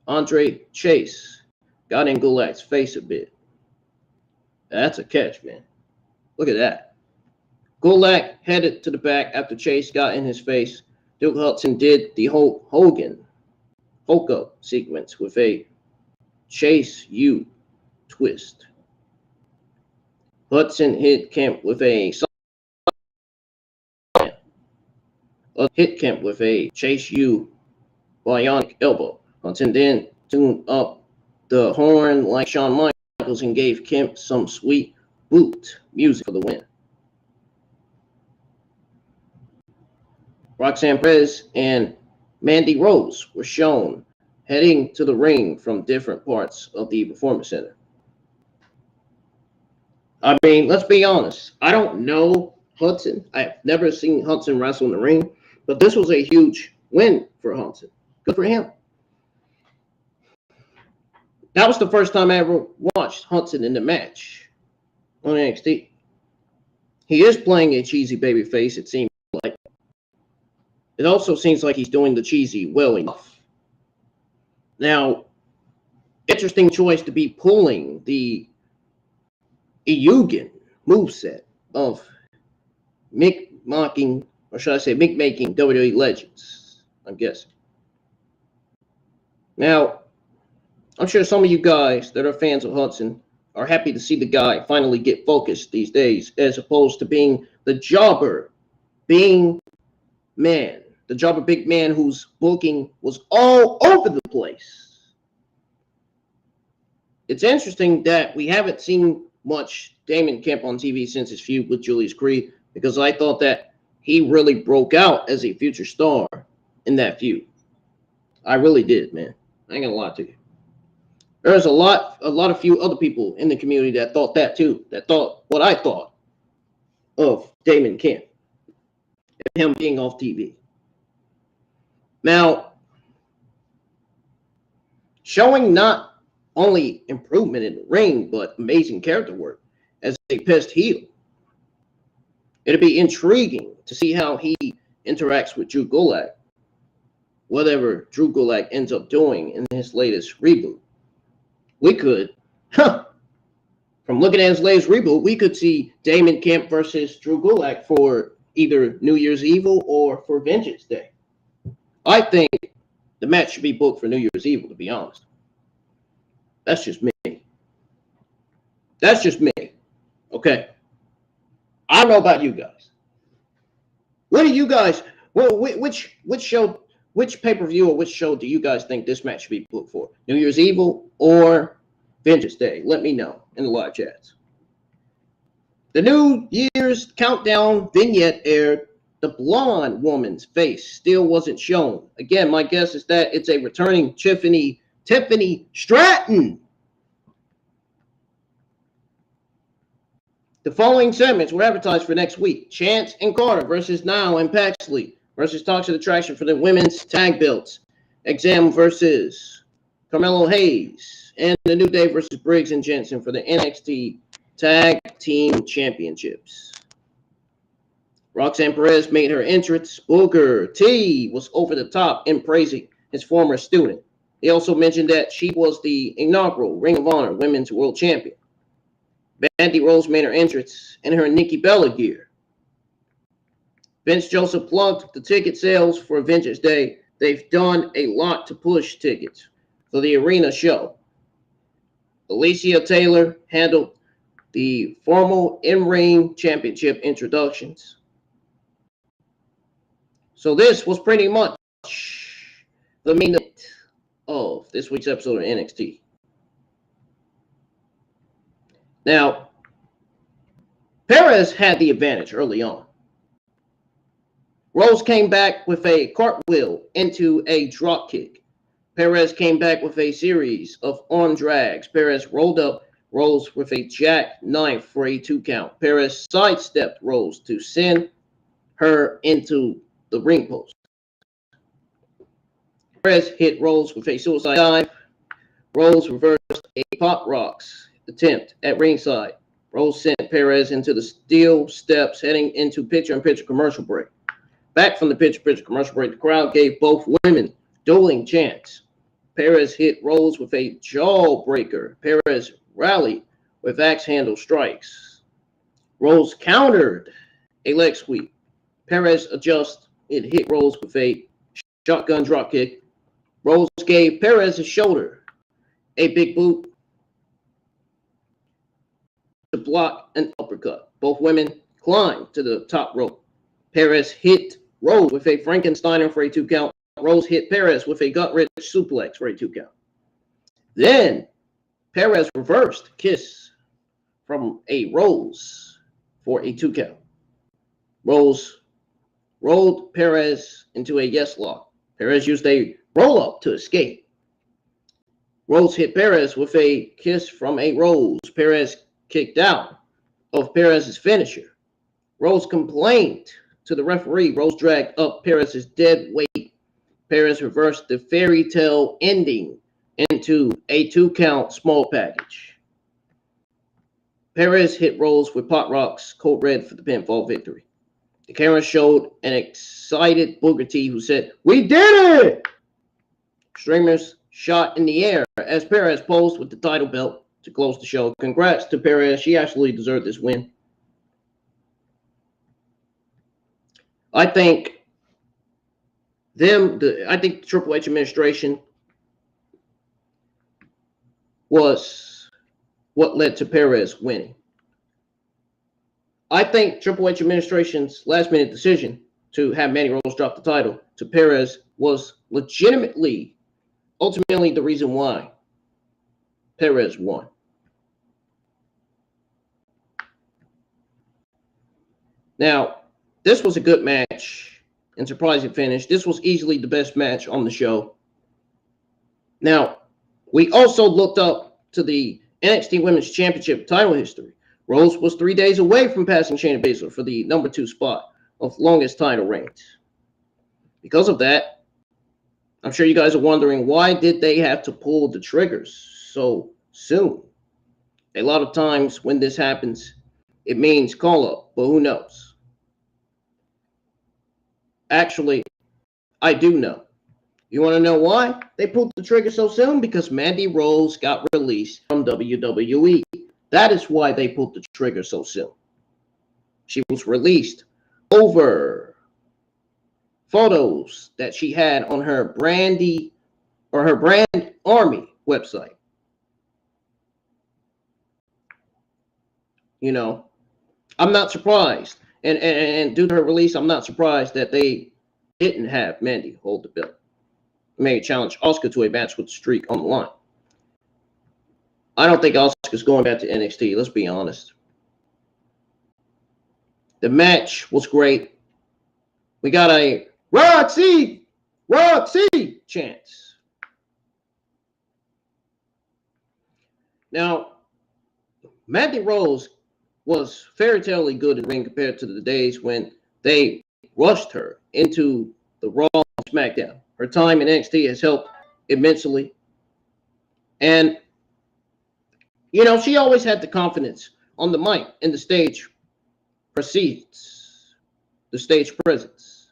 Andre Chase got in Gulak's face a bit. That's a catch, man. Look at that. Gulak headed to the back after Chase got in his face. Duke Hudson did the Hulk Hogan Hulk-up sequence with a Chase U twist. Hudson hit Kemp with a Chase U bionic elbow. Hudson then tuned up the horn like Shawn Michaels and gave Kemp some sweet boot music for the win. Roxanne Perez and Mandy Rose were shown heading to the ring from different parts of the Performance Center. I mean, let's be honest. I don't know Hudson. I've never seen Hudson wrestle in the ring, but this was a huge win for Hudson. Good for him. That was the first time I ever watched Hudson in the match on NXT. He is playing a cheesy babyface, it seems like. It also seems like he's doing the cheesy well enough. Now, interesting choice to be pulling the Eugen moveset of mocking, or should I say, making WWE legends, I'm guessing. Now, I'm sure some of you guys that are fans of Hudson are happy to see the guy finally get focused these days, as opposed to being the jobber, being man, the jobber big man whose booking was all over the place. It's interesting that we haven't seen much Damon Kemp on TV since his feud with Julius Creed, because I thought that he really broke out as a future star in that feud. I really did, man. I ain't gonna lie to you. There's a few other people in the community that thought that too, that thought what I thought of Damon Kemp and him being off TV. Now, showing not only improvement in the ring, but amazing character work as a pissed heel. It'll be intriguing to see how he interacts with Drew Gulak, whatever Drew Gulak ends up doing in his latest reboot. We could, from looking at his latest reboot, we could see Damon Kemp versus Drew Gulak for either New Year's Evil or for Vengeance Day. I think the match should be booked for New Year's Evil, to be honest. That's just me. That's just me. Okay. I don't know about you guys. What do you guys, which show, which pay-per-view or which show do you guys think this match should be booked for? New Year's Evil or Vengeance Day? Let me know in the live chats. The New Year's countdown vignette aired. The blonde woman's face still wasn't shown. Again, my guess is that it's a returning Tiffany Stratton. The following segments were advertised for next week. Chance and Carter versus Nile and Paxley versus Toxic Attraction for the women's tag belts. Exam versus Carmelo Hayes. And the New Day versus Briggs and Jensen for the NXT Tag Team Championships. Roxanne Perez made her entrance. Booker T was over the top in praising his former student. He also mentioned that she was the inaugural Ring of Honor Women's World Champion. Mandy Rose made her entrance in her Nikki Bella gear. Vince Joseph plugged the ticket sales for Vengeance Day. They've done a lot to push tickets for the arena show. Alicia Taylor handled the formal in-ring championship introductions. So this was pretty much the main event of this week's episode of NXT. Now, Perez had the advantage early on. Rose came back with a cartwheel into a drop kick. Perez came back with a series of arm drags. Perez rolled up Rose with a jackknife for a 2 count. Perez sidestepped Rose to send her into the ring post. Perez hit Rose with a suicide dive. Rose reversed a pop rocks attempt at ringside. Rose sent Perez into the steel steps heading into picture-in-picture commercial break. Back from the picture-in-picture commercial break, the crowd gave both women dueling chants. Perez hit Rose with a jawbreaker. Perez rallied with axe handle strikes. Rose countered a leg sweep. Perez adjusted and hit Rose with a shotgun dropkick. Rose gave Perez a shoulder, a big boot to block an uppercut. Both women climbed to the top rope. Perez hit Rose with a Frankensteiner for a 2 count. Rose hit Perez with a gut-wrench suplex for a 2 count. Then Perez reversed kiss from a Rose for a 2 count. Rose rolled Perez into a yes lock. Perez used a roll-up to escape. Rose hit Perez with a kiss from a Rose. Perez kicked out. of Perez's finisher. Rose complained to the referee. Rose dragged up Perez's dead weight. Perez reversed the fairy tale ending into a 2-count small package. Perez hit Rose with Pot Rock's Code Red for the pinfall victory. The camera showed an excited Booker T who said, "We did it!" Streamers shot in the air as Perez posed with the title belt to close the show. Congrats to Perez. She actually deserved this win. I think the Triple H administration was what led to Perez winning. I think Triple H administration's last-minute decision to have Mandy Rose drop the title to Perez was ultimately the reason why Perez won. Now, this was a good match and surprising finish. This was easily the best match on the show. Now, we also looked up to the NXT Women's Championship title history. Rose was 3 days away from passing Shayna Baszler for the number 2 spot of longest title reigns. Because of that, I'm sure you guys are wondering, why did they have to pull the triggers so soon? A lot of times when this happens, it means call up, but who knows? Actually, I do know. You want to know why they pulled the trigger so soon? Because Mandy Rose got released from WWE. That is why they pulled the trigger so soon. She was released over photos that she had on her BrandArmy website. You know, I'm not surprised. And due to her release, I'm not surprised that they didn't have Mandy hold the belt. May challenge Asuka to a match with the streak on the line. I don't think Asuka's going back to NXT. Let's be honest. The match was great. We got a Roxy chance. Now, Mandy Rose was fairy tale-y good in ring compared to the days when they rushed her into the Raw and SmackDown. Her time in NXT has helped immensely. And, you know, she always had the confidence on the mic, and the stage precedes the stage presence.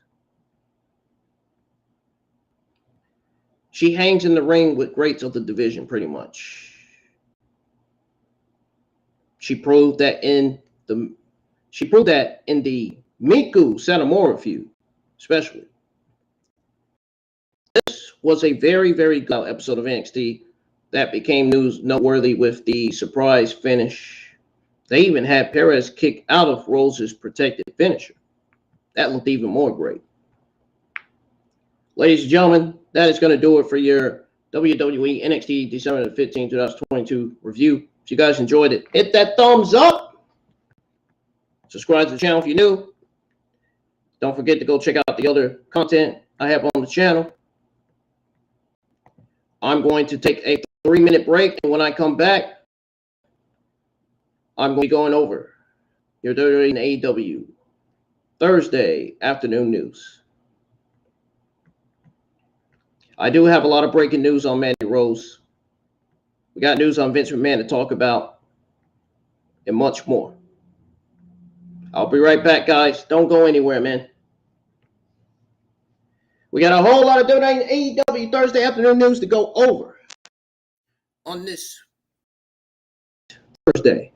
She hangs in the ring with greats of the division, pretty much. She proved that in the Miku Satomura feud, especially. This was a very, very good episode of NXT that became noteworthy with the surprise finish. They even had Perez kick out of Rose's protected finisher. That looked even more great. Ladies and gentlemen, that is going to do it for your WWE NXT December 15, 2022 review. If you guys enjoyed it, hit that thumbs up. Subscribe to the channel if you're new. Don't forget to go check out the other content I have on the channel. I'm going to take a 3-minute break, and when I come back, I'm going to be going over your WWE and AEW Thursday afternoon news. I do have a lot of breaking news on Mandy Rose. We got news on Vince McMahon to talk about and much more. I'll be right back, guys. Don't go anywhere, man. We got a whole lot of WWE and AEW Thursday afternoon news to go over on this Thursday.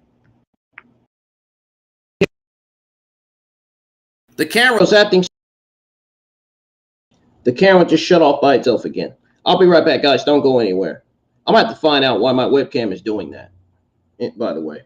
The camera's acting. The camera just shut off by itself again. I'll be right back, guys. Don't go anywhere. I'm going to have to find out why my webcam is doing that, by the way.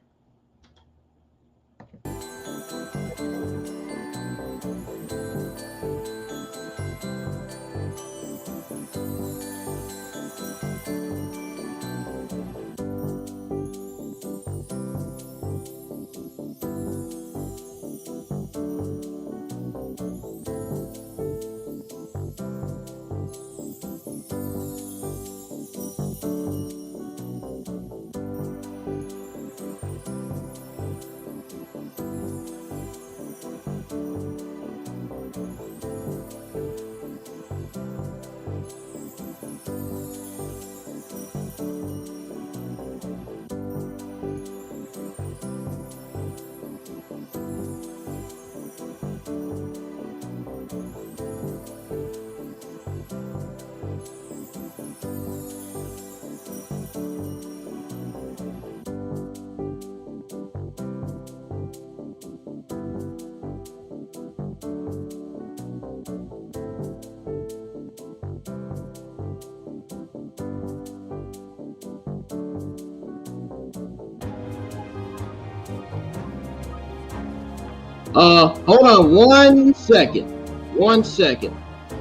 Hold on 1 second. 1 second.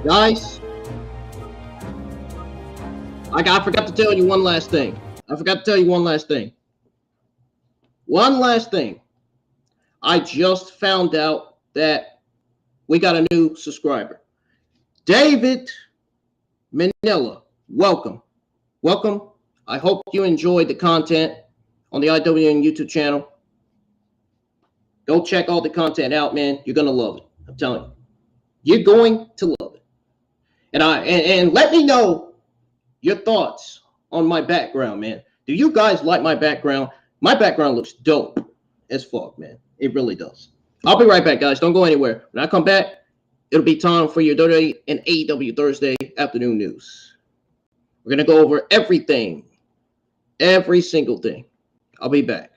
Guys, I forgot to tell you one last thing. One last thing. I just found out that we got a new subscriber. David Manila, welcome. Welcome. I hope you enjoyed the content on the IWN YouTube channel. Go check all the content out, man. You're gonna love it. I'm telling you. You're going to love it. And let me know your thoughts on my background, man. Do you guys like my background? My background looks dope as fuck, man. It really does. I'll be right back, guys. Don't go anywhere. When I come back, it'll be time for your WWE and AEW Thursday afternoon news. We're gonna go over everything, every single thing. I'll be back.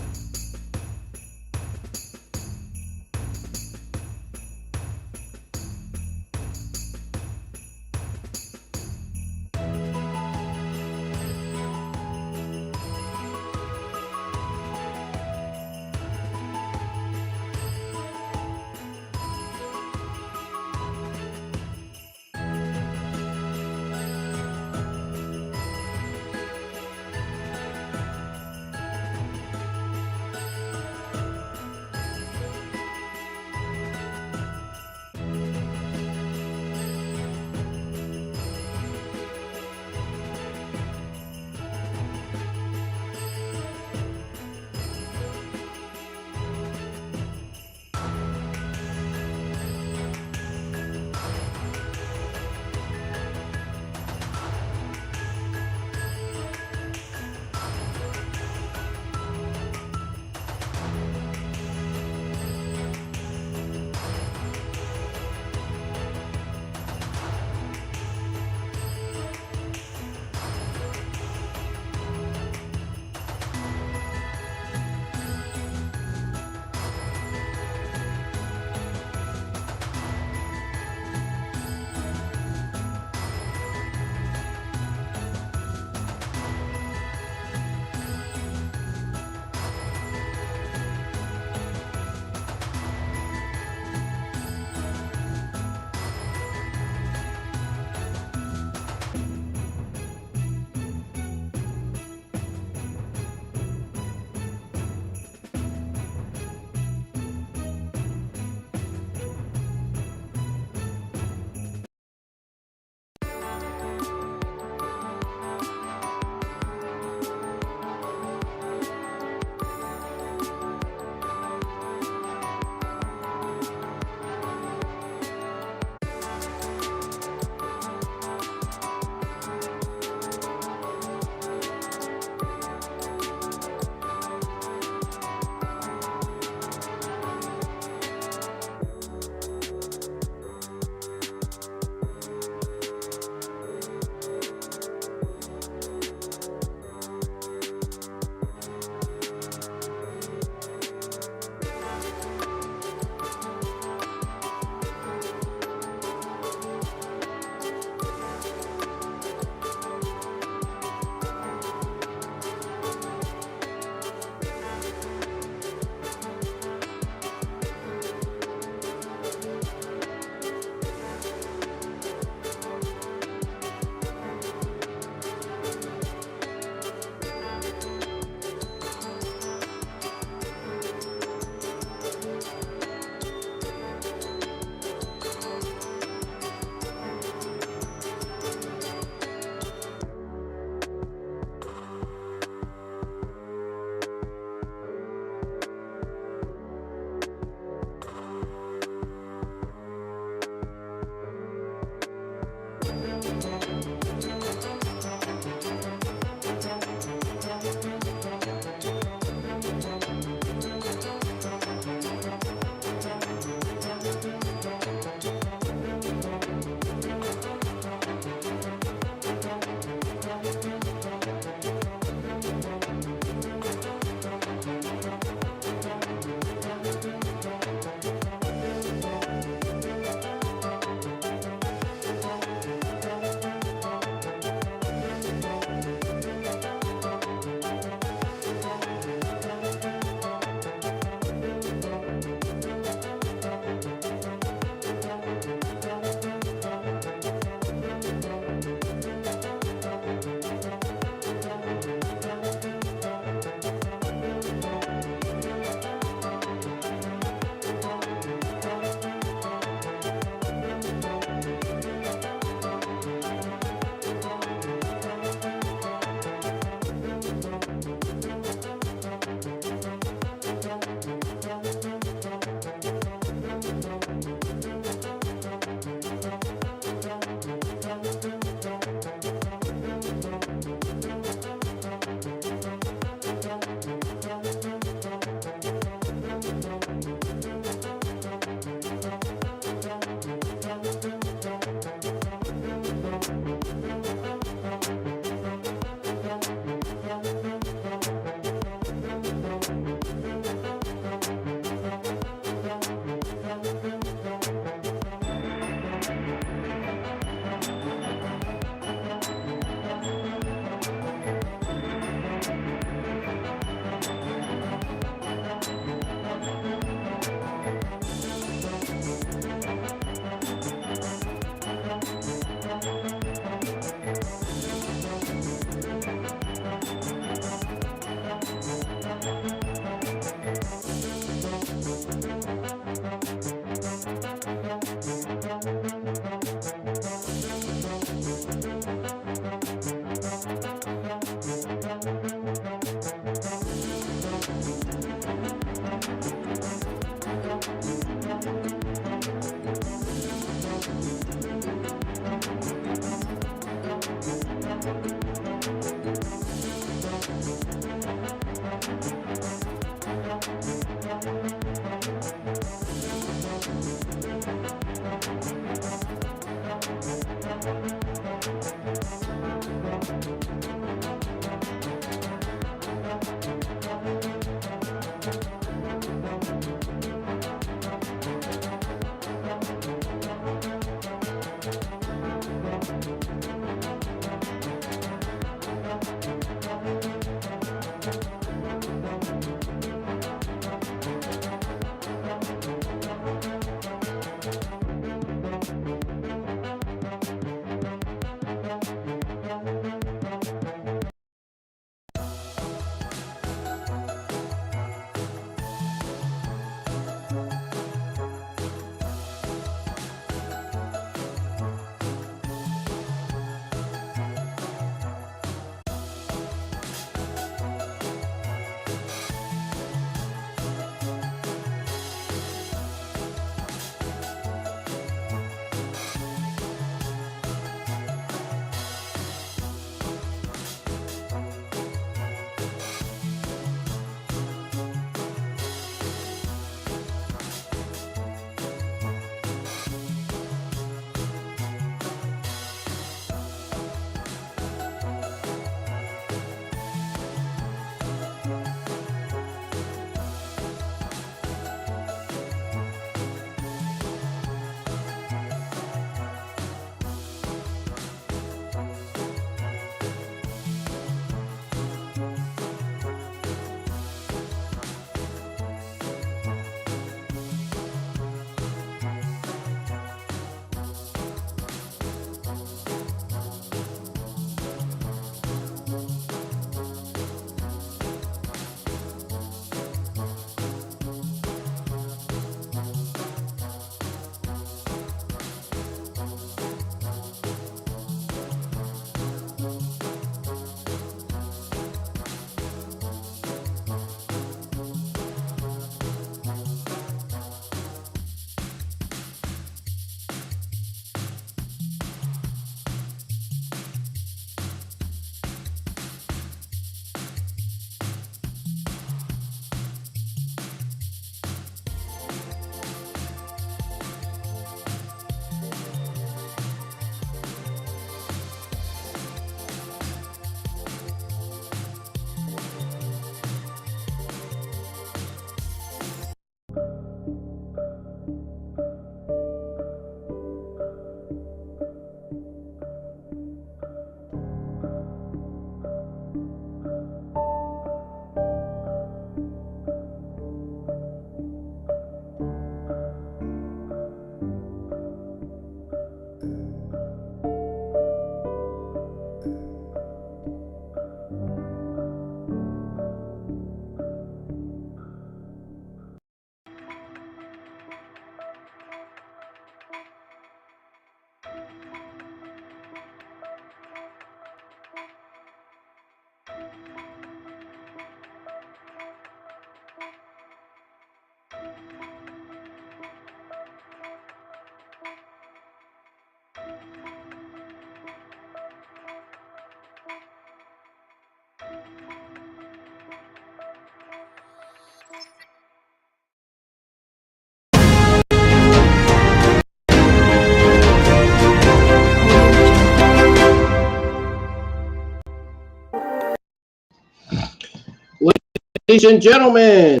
Ladies and gentlemen,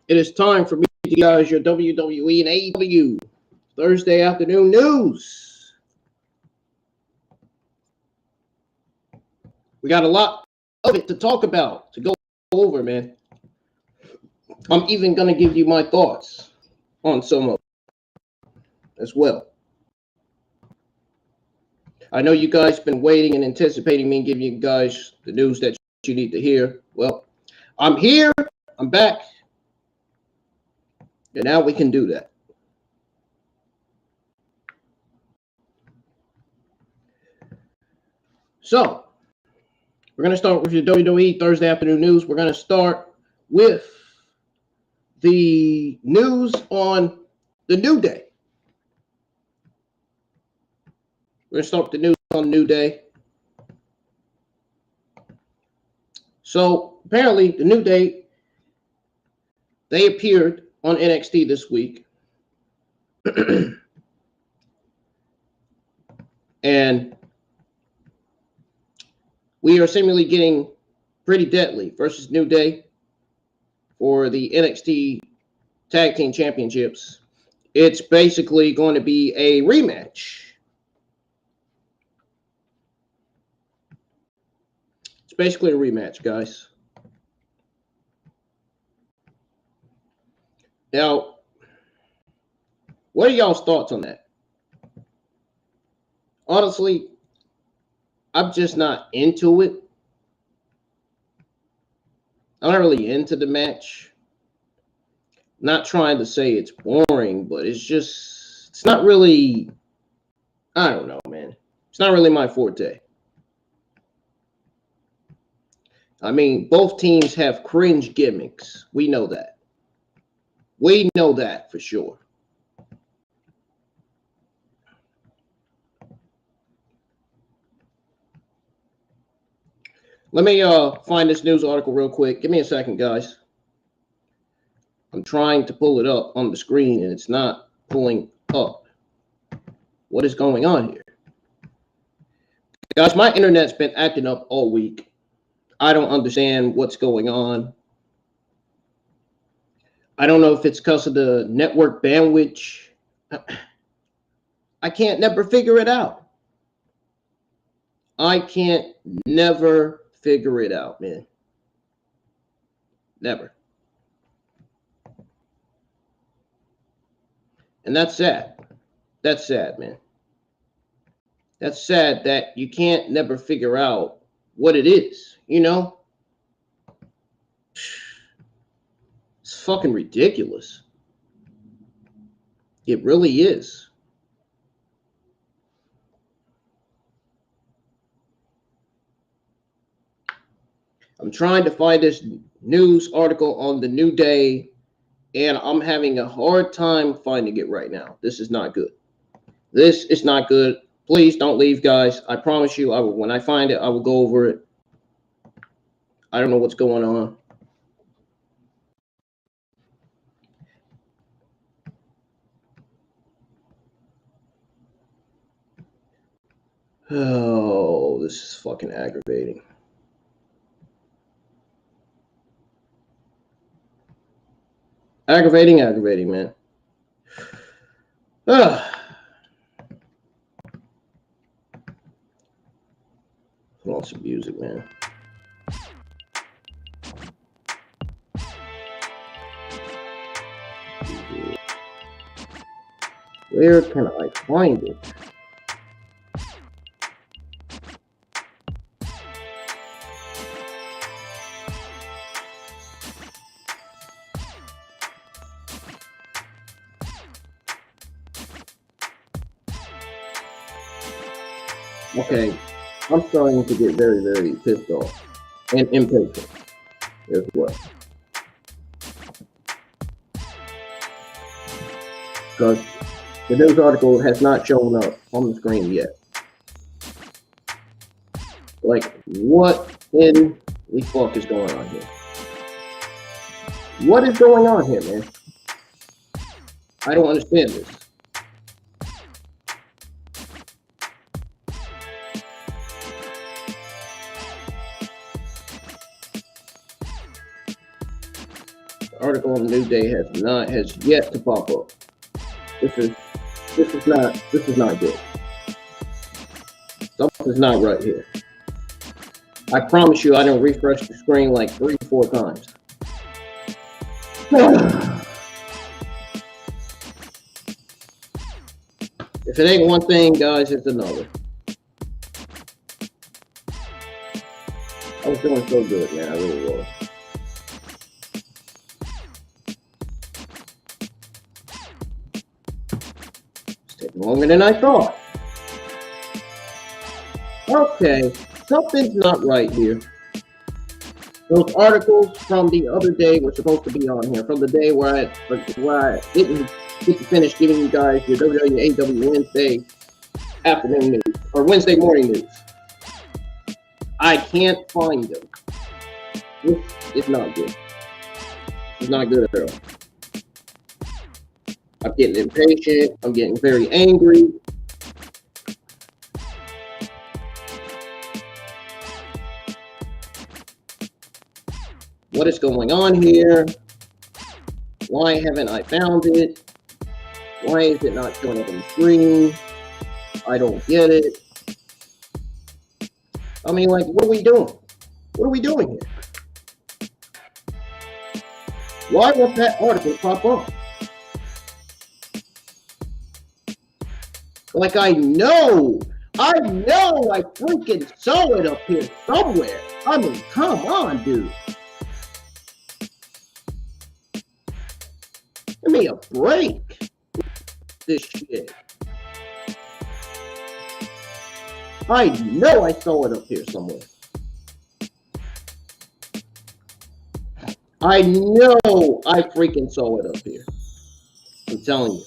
it is time for me to give you guys your WWE and AEW Thursday afternoon news. We got a lot of it to talk about, to go over, man. I'm even going to give you my thoughts on some of it as well. I know you guys have been waiting and anticipating me giving you guys the news that you need to hear. Well, I'm here. I'm back. And now we can do that. So, we're going to start with your WWE Thursday afternoon news. We're going to start with the news on the New Day. We're going to start with the news on New Day. So, apparently, the New Day, they appeared on NXT this week. And we are seemingly getting Pretty Deadly versus New Day for the NXT Tag Team Championships. It's basically going to be a rematch. It's basically a rematch, guys. Now, what are y'all's thoughts on that? Honestly, I'm just not into it. I'm not really into the match. Not trying to say it's boring, but it's not really, I don't know, man. It's not really my forte. I mean, both teams have cringe gimmicks. We know that. We know that for sure. Let me find this news article real quick. Give me a second, guys. I'm trying to pull it up on the screen, and it's not pulling up. What is going on here? Guys, my internet's been acting up all week. I don't understand what's going on. I don't know if it's because of the network bandwidth. I can't never figure it out. I can't never figure it out, man. Never. And that's sad. That's sad, man. That's sad that you can't never figure out what it is, you know? It's fucking ridiculous. It really is. I'm trying to find this news article on the New Day, and I'm having a hard time finding it right now. This is not good. This is not good. Please don't leave, guys. I promise you, when I find it, I will go over it. I don't know what's going on. Oh, this is fucking aggravating. Aggravating, man. Ugh. Put on some music, man. Where can I find it? Okay, I'm starting to get very, very pissed off and impatient as well. Because the news article has not shown up on the screen yet. Like, what in the fuck is going on here? What is going on here, man? I don't understand this. article on the New Day has yet to pop up. This is not good. Something's not right here. I promise you, I didn't refresh the screen like 3-4 times. If it ain't one thing, guys, it's another. I was doing so good, man. I really was. It's taking longer than I thought. Okay, something's not right here. Those articles from the other day were supposed to be on here. From the day where I didn't get to finish giving you guys your WWE Wednesday afternoon news or Wednesday morning news. I can't find them. This is not good. It's not good at all. I'm getting impatient. I'm getting very angry. What is going on here? Why haven't I found it? Why is it not showing up on the screen? I don't get it. I mean, like, what are we doing? What are we doing here? Why won't that article pop up? Like, I know I freaking saw it up here somewhere. I mean, come on, dude. Give me a break. This shit. I know I saw it up here somewhere. I know I freaking saw it up here. I'm telling you.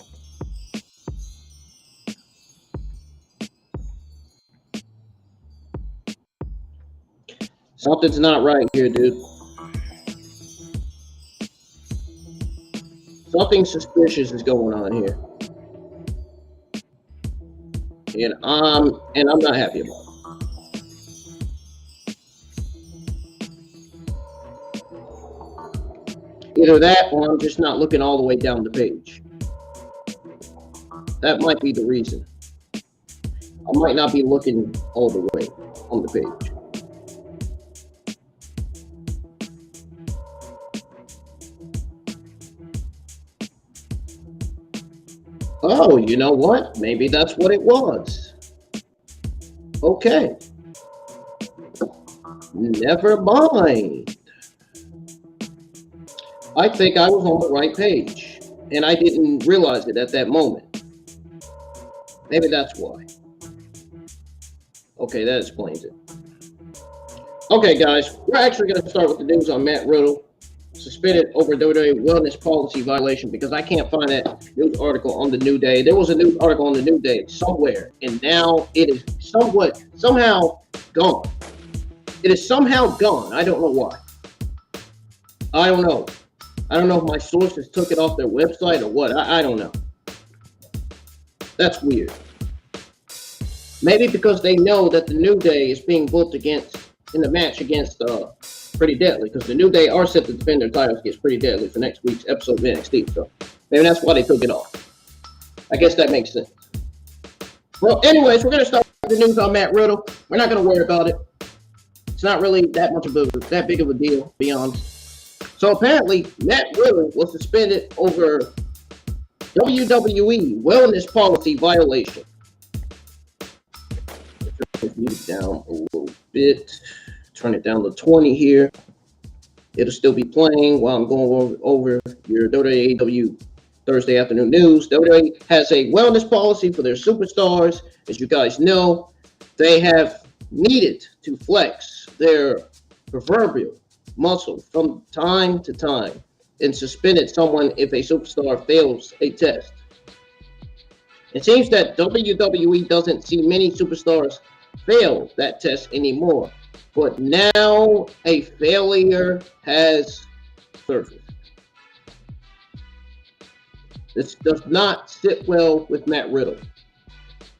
Something's not right here, dude. Something suspicious is going on here. And I'm not happy about it. Either that or I'm just not looking all the way down the page. That might be the reason. I might not be looking all the way on the page. Oh, you know what? Maybe that's what it was. Okay. Never mind. I think I was on the right page, and I didn't realize it at that moment. Maybe that's why. Okay, that explains it. Okay, guys, we're actually going to start with the news on Matt Riddle. Suspended over WWE wellness policy violation because I can't find that news article on the New Day. There was a news article on the New Day somewhere, and now it is somehow gone. It is somehow gone. I don't know why. I don't know. I don't know if my sources took it off their website or what. I don't know. That's weird. Maybe because they know that the New Day is being booked in the match against Pretty Deadly, because the New Day are set to defend their titles against Pretty Deadly for next week's episode of NXT. So maybe that's why they took it off. I guess that makes sense. Well, anyways, we're going to start with the news on Matt Riddle. We're not going to worry about it. It's not really that big of a deal, to be honest. So apparently, Matt Riddle was suspended over WWE wellness policy violation. Turn this music down a little bit. Turn it down to 20 here. It'll still be playing while I'm going over your WWE Thursday afternoon news. WWE has a wellness policy for their superstars. As you guys know, they have needed to flex their proverbial muscle from time to time and suspended someone if a superstar fails a test. It seems that WWE doesn't see many superstars fail that test anymore. But now a failure has surfaced. This does not sit well with Matt Riddle.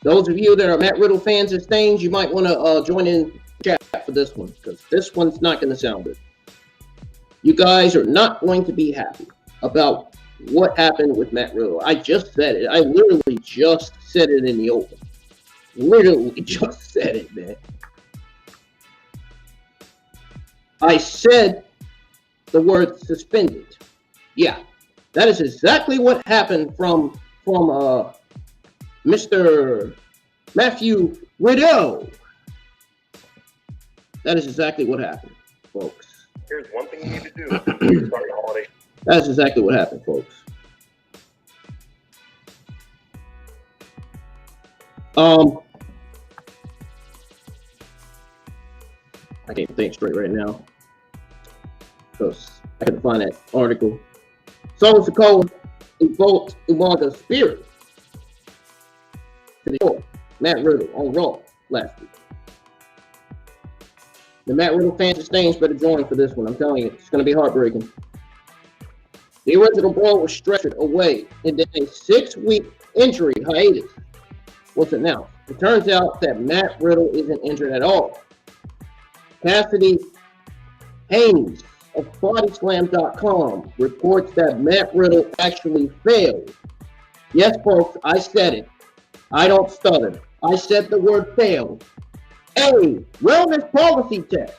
Those of you that are Matt Riddle fans and stains, you might want to join in chat for this one, because this one's not going to sound good. You guys are not going to be happy about what happened with Matt Riddle. I just said it. I literally just said it in the open. Literally just said it, man. I said the word suspended. Yeah, that is exactly what happened from Mr. Matthew Riddle. That is exactly what happened, folks. Here's one thing you need to do to start your holiday. That's exactly what happened, folks. I can't think straight right now because I couldn't find that article. So Sokoa evoked Umaga spirit to the show. Matt Riddle on Raw last week. The Matt Riddle fans and stains better join for this one. I'm telling you, it's going to be heartbreaking. The original Brawl was stretchered away, and then a 6-week injury hiatus was announced. It turns out that Matt Riddle isn't injured at all. Cassidy Haynes of BodySlam.com reports that Matt Riddle actually failed. Yes, folks, I said it. I don't stutter. I said the word failed. A wellness policy test.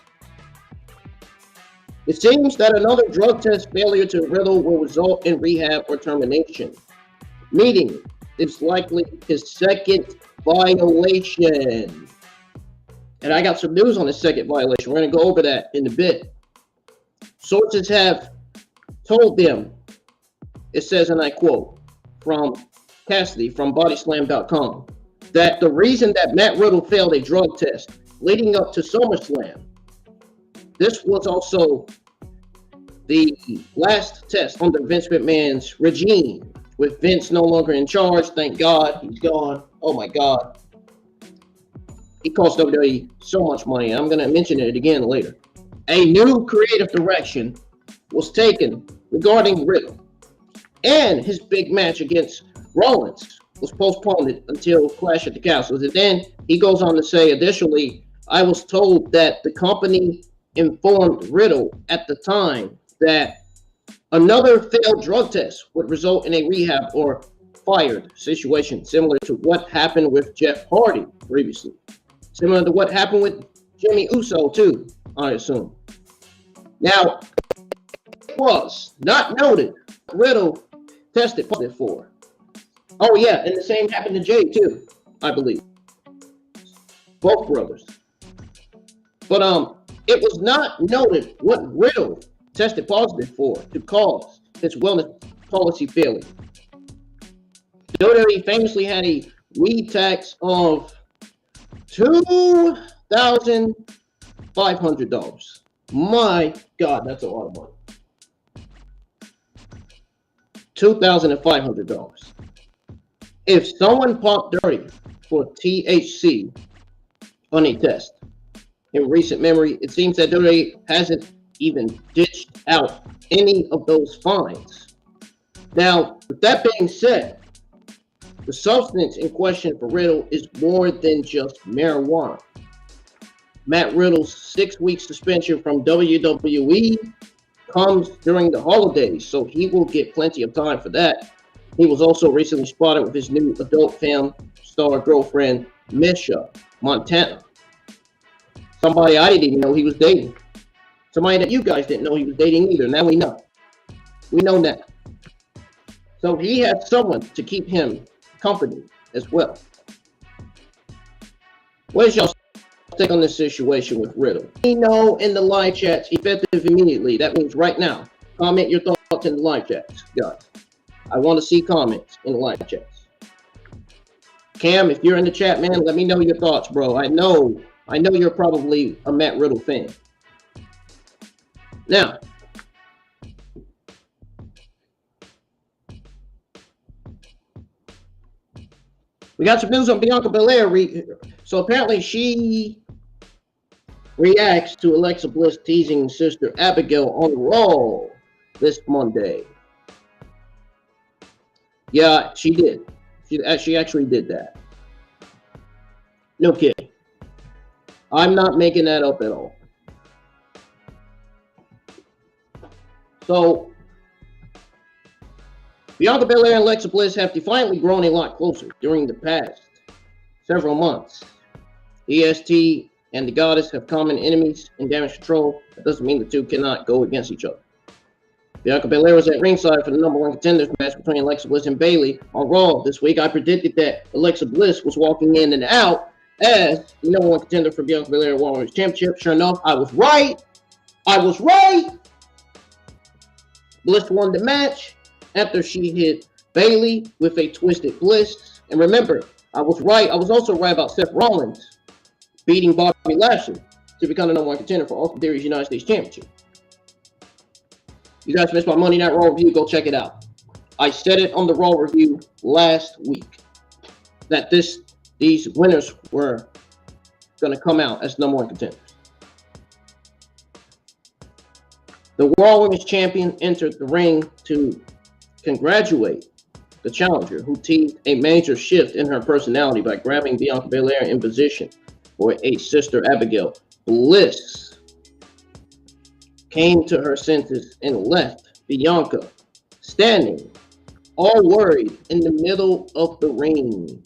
It seems that another drug test failure to Riddle will result in rehab or termination, meaning it's likely his second violation. And I got some news on the second violation. We're going to go over that in a bit. Sources have told them, it says, and I quote, from Cassidy from BodySlam.com, that the reason that Matt Riddle failed a drug test leading up to SummerSlam, this was also the last test under Vince McMahon's regime, with Vince no longer in charge. Thank God, he's gone. Oh my God. He cost WWE so much money. I'm going to mention it again later. A new creative direction was taken regarding Riddle, and his big match against Rollins was postponed until Clash at the Castle. And then he goes on to say, additionally, I was told that the company informed Riddle at the time that another failed drug test would result in a rehab or fired situation, similar to what happened with Jeff Hardy previously. Similar to what happened with Jimmy Uso, too, I assume. Now, it was not noted Riddle tested positive for. Oh, yeah, and the same happened to Jay, too, I believe. Both brothers. But it was not noted what Riddle tested positive for to cause his wellness policy failing. WWE famously had a weed tax of $2,500. My God, that's a lot of money. $2,500. If someone popped dirty for THC on a test in recent memory, it seems that WWE hasn't even dished out any of those fines. Now, with that being said, the substance in question for Riddle is more than just marijuana. Matt Riddle's 6-week suspension from WWE comes during the holidays, so he will get plenty of time for that. He was also recently spotted with his new adult film star girlfriend, Misha Montana. Somebody I didn't even know he was dating. Somebody that you guys didn't know he was dating either. Now we know. We know now. So he had someone to keep him company as well. What is y'all take on this situation with Riddle? Let me know in the live chats, effective immediately. That means right now. Comment your thoughts in the live chats, guys. I want to see comments in the live chats. Cam, if you're in the chat, man, let me know your thoughts, bro. I know you're probably a Matt Riddle fan. Now, we got some news on Bianca Belair. So apparently she reacts to Alexa Bliss teasing sister Abigail on Raw this Monday. Yeah, she did. She actually did that. No kidding. I'm not making that up at all. So Bianca Belair and Alexa Bliss have defiantly grown a lot closer during the past several months. EST and the Goddess have common enemies in Damage Control. That doesn't mean the two cannot go against each other. Bianca Belair was at ringside for the number one contenders match between Alexa Bliss and Bayley on Raw this week. I predicted that Alexa Bliss was walking in and out as the number one contender for Bianca Belair Women's Championship. Sure enough, I was right. Bliss won the match after she hit Bayley with a twisted Bliss. And remember, I was right. I was also right about Seth Rollins beating Bobby Lashley to become the number one contender for Austin Theory's United States Championship. You guys missed my Monday Night Raw review. Go check it out. I said it on the Raw review last week that these winners were going to come out as number one contenders. The Raw Women's Champion entered the ring to congratulate the challenger, who teased a major shift in her personality by grabbing Bianca Belair in position for a Sister Abigail. Bliss came to her senses and left Bianca standing, all worried, in the middle of the ring.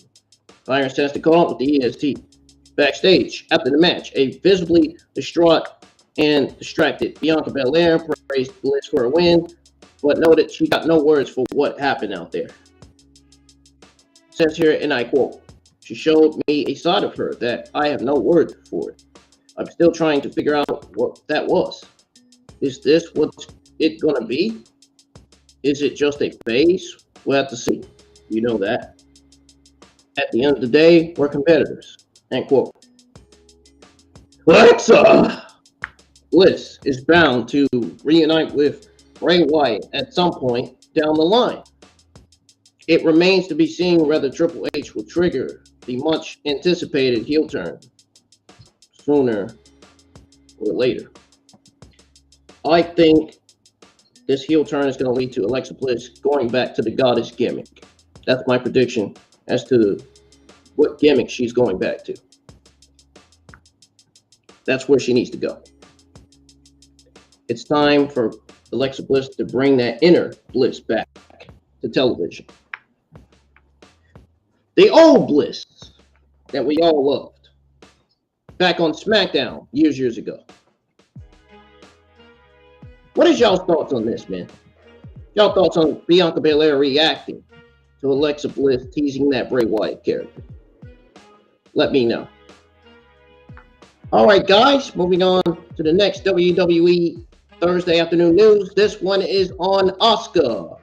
Byron stands to call with the EST. Backstage, after the match, a visibly distraught and distracted Bianca Belair praised Bliss for a win, but noted she got no words for what happened out there. It says here, and I quote, "She showed me a side of her that I have no word for it. I'm still trying to figure out what that was. Is this what it's going to be? Is it just a phase? We'll have to see. You know that. At the end of the day, we're competitors." End quote. Alexa Bliss is bound to reunite with Bray Wyatt at some point down the line. It remains to be seen whether Triple H will trigger the much anticipated heel turn sooner or later. I think this heel turn is going to lead to Alexa Bliss going back to the Goddess gimmick. That's my prediction as to what gimmick she's going back to. That's where she needs to go. It's time for Alexa Bliss to bring that inner Bliss back to television. The old Bliss that we all loved back on SmackDown years ago. What is y'all's thoughts on this, man? Y'all thoughts on Bianca Belair reacting to Alexa Bliss teasing that Bray Wyatt character? Let me know. All right, guys, moving on to the next WWE Thursday afternoon news. This one is on Asuka.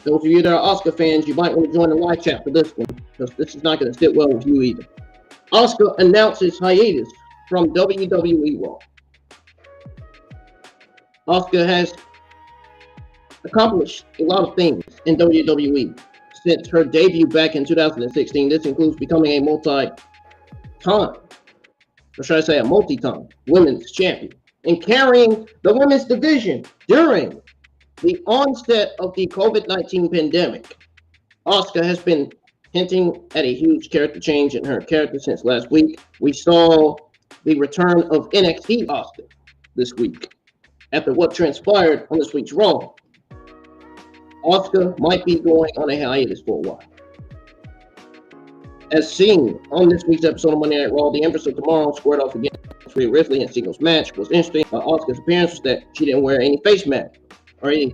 Those of you that are Asuka fans, you might want to join the live chat for this one, because this is not going to sit well with you either. Asuka announces hiatus from WWE Raw. Asuka has accomplished a lot of things in WWE since her debut back in 2016. This includes becoming a multi-time women's champion and carrying the women's division during the onset of the COVID-19 pandemic. Asuka has been hinting at a huge character change in her character since last week. We saw the return of NXT Asuka this week after what transpired on this week's Raw. Asuka might be going on a hiatus for a while. As seen on this week's episode of Monday Night Raw, the Empress of Tomorrow squared off against Rhea Ripley in a singles match. What's interesting about Asuka's appearance was that she didn't wear any face mask, she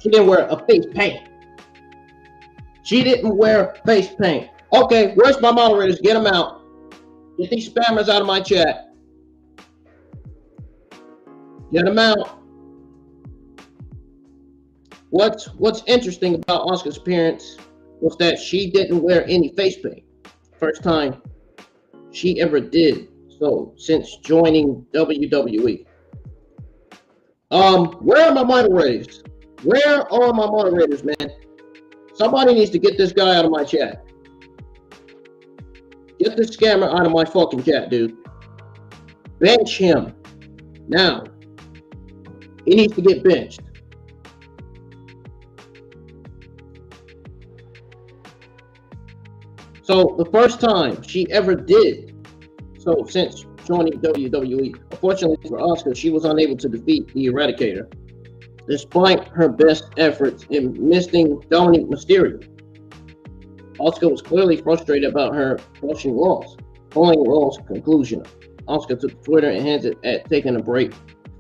didn't wear a face paint. She didn't wear face paint. Okay, where's my moderators? Get them out. Get these spammers out of my chat. Get them out. What's interesting about Asuka's appearance was that she didn't wear any face paint. First time she ever did so since joining WWE. Where are my moderators? Where are my moderators, man? Somebody needs to get this guy out of my chat. Get this scammer out of my fucking chat, dude. Bench him. Now. He needs to get benched. So, the first time she ever did so since joining WWE, unfortunately for Asuka, she was unable to defeat the Eradicator despite her best efforts in missing Dominic Mysterio. Asuka was clearly frustrated about her crushing loss. Following Raw's conclusion, Asuka took to Twitter and hinted at taking a break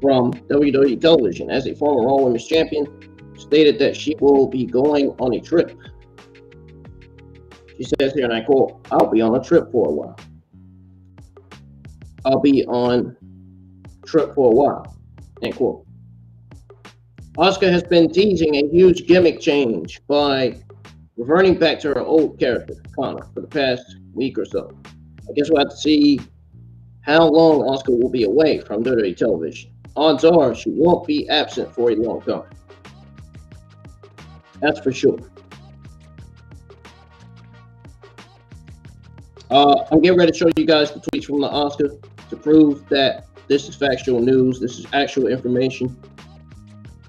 from WWE television. As a former Raw Women's Champion, stated that she will be going on a trip. She says here, and I quote, "I'll be on a trip for a while. I'll be on trip for a while," end quote. Asuka has been teasing a huge gimmick change by reverting back to her old character, Connor, for the past week or so. I guess we'll have to see how long Asuka will be away from WWE television. Odds are she won't be absent for a long time. That's for sure. I'm getting ready to show you guys the tweets from the Asuka to prove that this is factual news. This is actual information.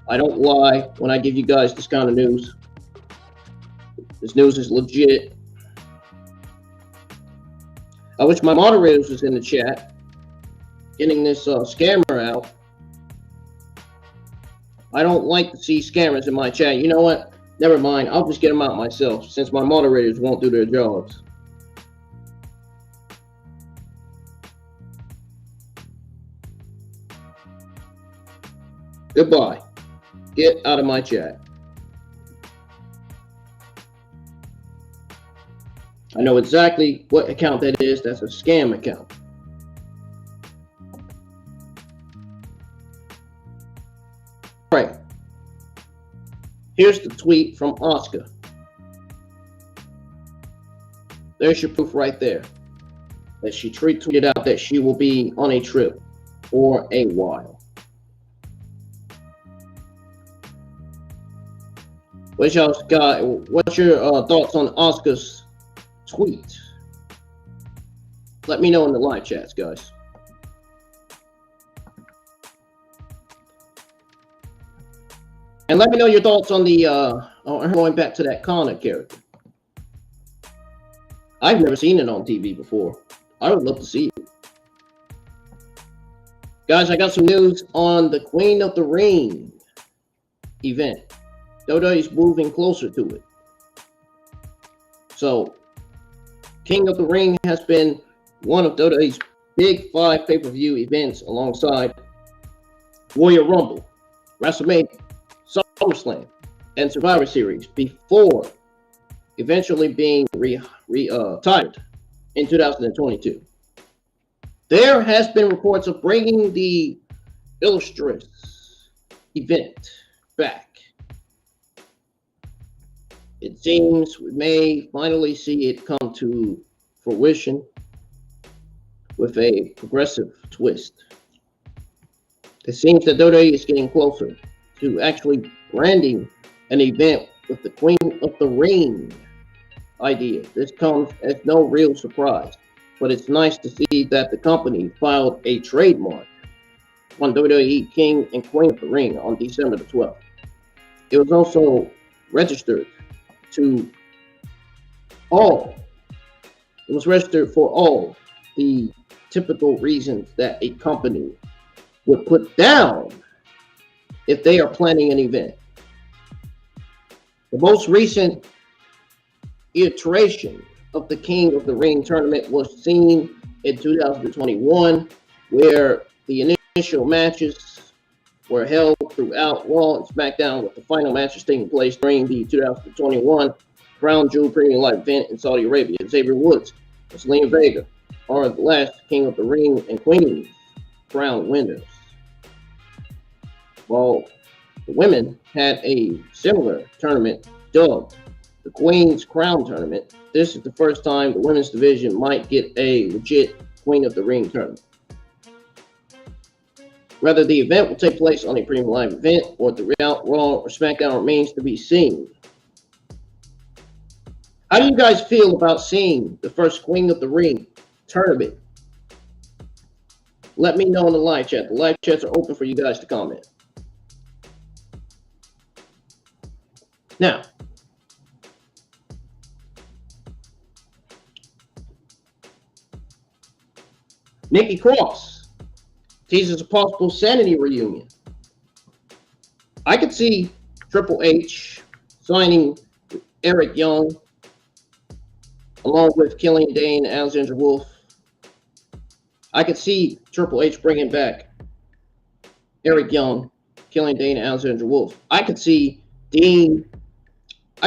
I don't lie when I give you guys this kind of news. This news is legit. I wish my moderators was in the chat getting this scammer out. I don't like to see scammers in my chat. You know what? Never mind. I'll just get them out myself since my moderators won't do their jobs. Goodbye. Get out of my chat. I know exactly what account that is. That's a scam account. All right. Here's the tweet from Asuka. There's your proof right there. That she tweeted out that she will be on a trip for a while. What's your thoughts on Asuka's tweet? Let me know in the live chats, guys. And let me know your thoughts on the going back to that Connor character. I've never seen it on TV before. I would love to see it. Guys, I got some news on the Queen of the Ring event. WWE's moving closer to it. So, King of the Ring has been one of WWE's big 5 pay-per-view events alongside Royal Rumble, WrestleMania, SummerSlam, and Survivor Series before eventually being retired in 2022. There has been reports of bringing the Illustrious event back. It seems we may finally see it come to fruition with a progressive twist. It seems that WWE is getting closer to actually branding an event with the Queen of the Ring idea. This comes as no real surprise, but it's nice to see that the company filed a trademark on WWE King and Queen of the Ring on December the 12th. It was also registered to all. It was registered for all the typical reasons that a company would put down if they are planning an event. The most recent iteration of the King of the Ring tournament was seen in 2021, where the initial matches were held throughout Raw and SmackDown, with the final matches taking place during the 2021 Crown Jewel Premium Live event in Saudi Arabia. Xavier Woods and Zelina Vega are the last King of the Ring and Queen crown winners. While the women had a similar tournament dubbed the Queen's Crown Tournament, this is the first time the women's division might get a legit Queen of the Ring tournament. Whether the event will take place on a premium live event or throughout Raw or SmackDown remains to be seen. How do you guys feel about seeing the first Queen of the Ring tournament? Let me know in the live chat. The live chats are open for you guys to comment. Now, Nikki Cross teases a possible Sanity reunion. I could see Triple H signing Eric Young along with Killian Dane and Alexander Wolf. I could see Triple H bringing back Eric Young, Killian Dane, and Alexander Wolf. I could see Cody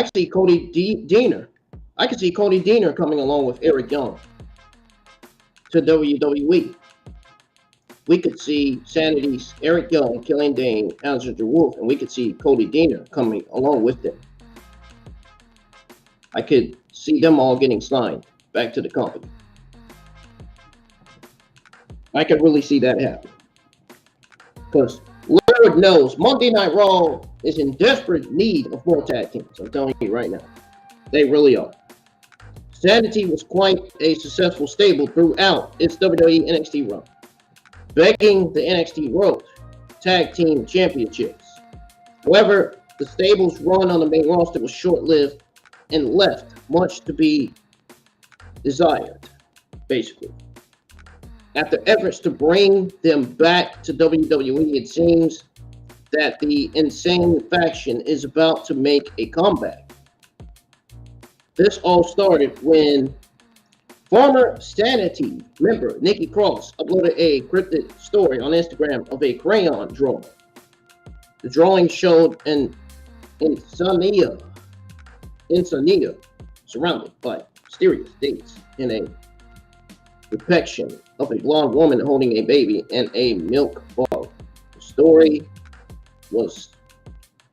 Deaner. I could see Cody Deaner coming along with Eric Young to WWE. We could see Sanity's Eric Young, Killian Dane, Alexander Wolf, and we could see Cody Deaner coming along with them. I could see them all getting signed back to the company. I could really see that happen. Because Lord knows Monday Night Raw is in desperate need of more tag teams. I'm telling you right now. They really are. Sanity was quite a successful stable throughout its WWE NXT run, begging the NXT World Tag Team Championships. However, the stable's run on the main roster was short-lived and left much to be desired, basically. After efforts to bring them back to WWE, it seems that the insane faction is about to make a comeback. This all started when former Sanity member Nikki Cross uploaded a cryptic story on Instagram of a crayon drawing. The drawing showed an insomnia surrounded by mysterious dates in a depiction of a blonde woman holding a baby and a milk bottle. The story was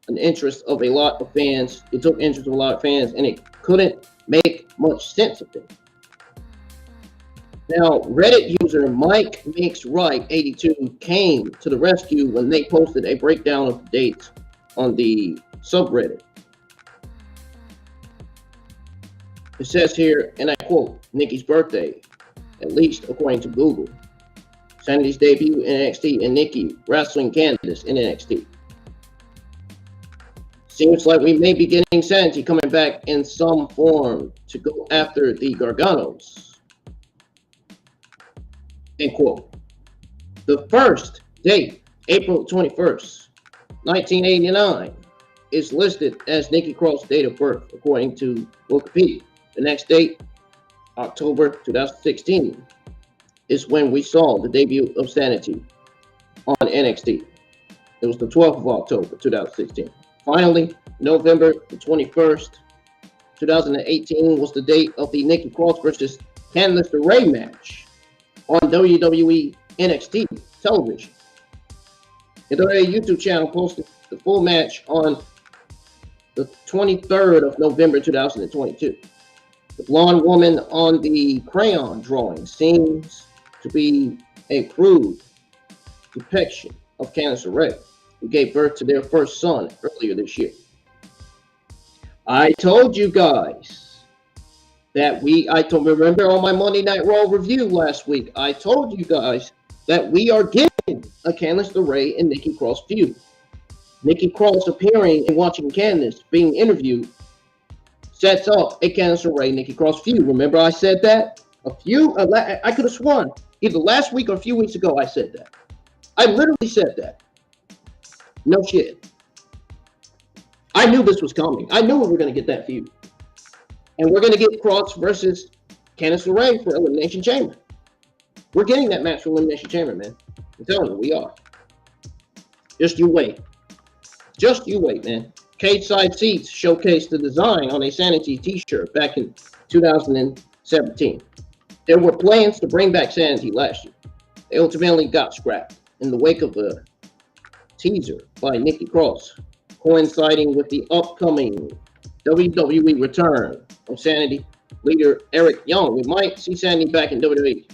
an interest of a lot of fans. It took interest of a lot of fans, and it couldn't make much sense of it. Now, Reddit user Mike Makes Right 82 came to the rescue when they posted a breakdown of the dates on the subreddit. It says here, and I quote, Nikki's birthday, at least according to Google. Sanity's debut in NXT, and Nikki wrestling Candice in NXT. Seems like we may be getting Sanity coming back in some form to go after the Garganos. End quote. The first date, April 21st, 1989, is listed as Nikki Cross' date of birth, according to Wikipedia. The next date, October 2016, is when we saw the debut of Sanity on NXT. It was the 12th of October 2016. Finally, November the 21st, 2018 was the date of the Nikki Cross versus Candice LeRae match on WWE NXT television. The WWE YouTube channel posted the full match on the 23rd of November 2022. The blonde woman on the crayon drawing seems to be a crude depiction of Candice LeRae, who gave birth to their first son earlier this year. I told you guys that remember on my Monday Night Raw review last week, I told you guys that we are getting a Candice LeRae and Nikki Cross feud. Nikki Cross appearing and watching Candice being interviewed sets up a Candice LeRae Nikki Cross feud. Remember I said that? I could have sworn either last week or a few weeks ago I said that. I literally said that. No shit. I knew this was coming. I knew we were going to get that feud. And we're going to get Cross versus Candice LeRae for Elimination Chamber. We're getting that match for Elimination Chamber, man. I'm telling you, we are. Just you wait. Just you wait, man. Cage Side Seats showcased the design on a Sanity t-shirt back in 2017. There were plans to bring back Sanity last year. They ultimately got scrapped in the wake of a teaser by Nikki Cross, coinciding with the upcoming WWE return of Sanity leader Eric Young. We might see Sanity back in WWE.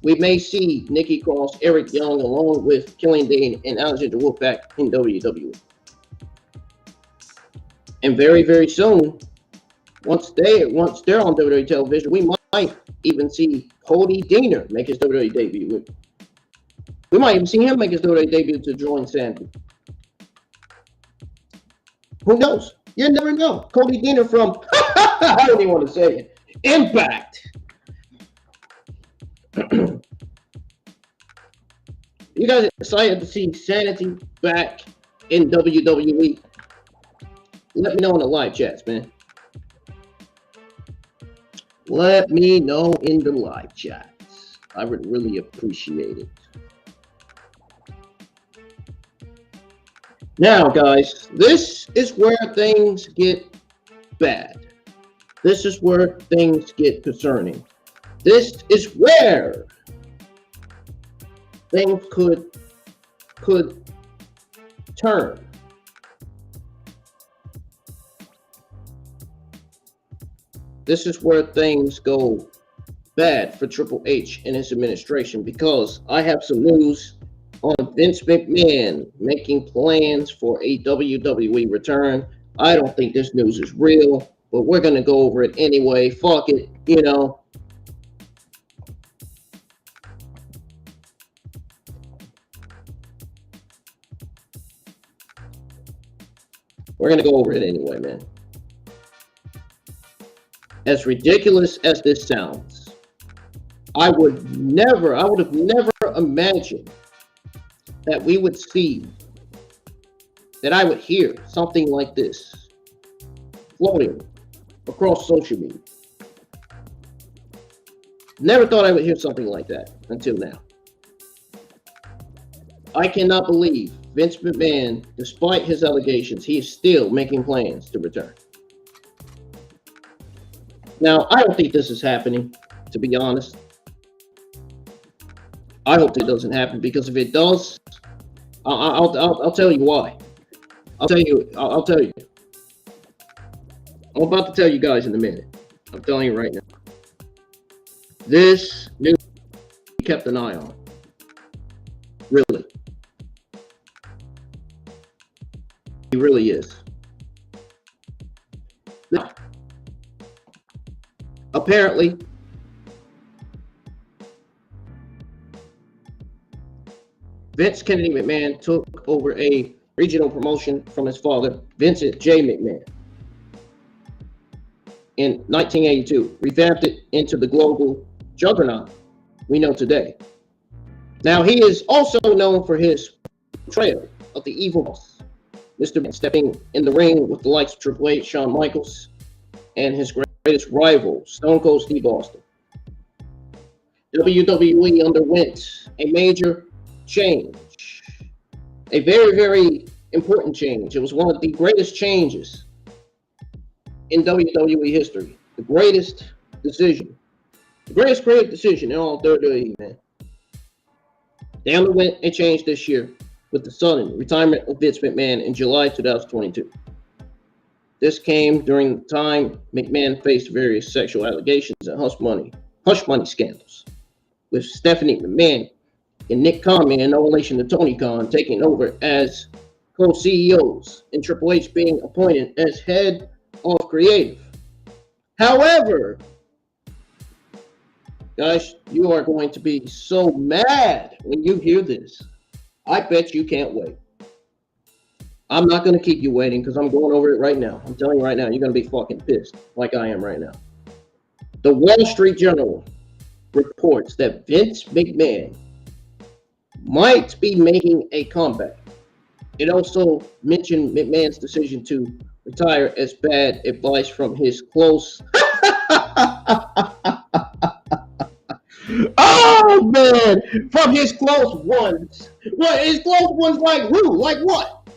We may see Nikki Cross, Eric Young, along with Killian Dane and Alexander Wolf back in WWE. And very, very soon, once they're on WWE television, we might even see Cody Deaner make his WWE debut. We might even see him make his WWE debut to join Sanity. Who knows? You never know. Cody Deaner from, I don't even want to say it, Impact. You guys excited to see Sanity back in WWE? Let me know in the live chats, man. Let me know in the live chats. I would really appreciate it. Now, guys, this is where things get bad. This is where things get concerning. This is where things could turn. This is where things go bad for Triple H and his administration, because I have some news on Vince McMahon making plans for a WWE return. I don't think this news is real, but we're going to go over it anyway. Fuck it, you know. We're going to go over it anyway, man. As ridiculous as this sounds, I would have never imagined that we would see, that I would hear something like this floating across social media. Never thought I would hear something like that until now. I cannot believe Vince McMahon, despite his allegations, he is still making plans to return. Now, I don't think this is happening, to be honest. I hope it doesn't happen, because if it does, I'll tell you why. I'll tell you. I'm about to tell you guys in a minute. I'm telling you right now. This news kept an eye on. Really. He really is. Now, apparently, Vince Kennedy McMahon took over a regional promotion from his father, Vincent J. McMahon, in 1982, revamped it into the global juggernaut we know today. Now, he is also known for his portrayal of the evil boss, Mr. McMahon, stepping in the ring with the likes of Triple H, Shawn Michaels, and his greatest rival, Stone Cold Steve Austin. WWE underwent a major change, a very, very important change. It was one of the greatest changes in WWE history, the greatest decision, the greatest creative decision in all WWE, man. They underwent a change this year with the sudden retirement of Vince McMahon in July 2022. This came during the time McMahon faced various sexual allegations and hush money scandals, with Stephanie McMahon and Nick Khan, in no relation to Tony Khan, taking over as co-CEOs, and Triple H being appointed as head of creative. However, guys, you are going to be so mad when you hear this. I bet you can't wait. I'm not going to keep you waiting, because I'm going over it right now. I'm telling you right now, you're going to be fucking pissed like I am right now. The Wall Street Journal reports that Vince McMahon might be making a comeback. It also mentioned McMahon's decision to retire as bad advice from his close... Oh, man! From his close ones. What? His close ones like who? Like what?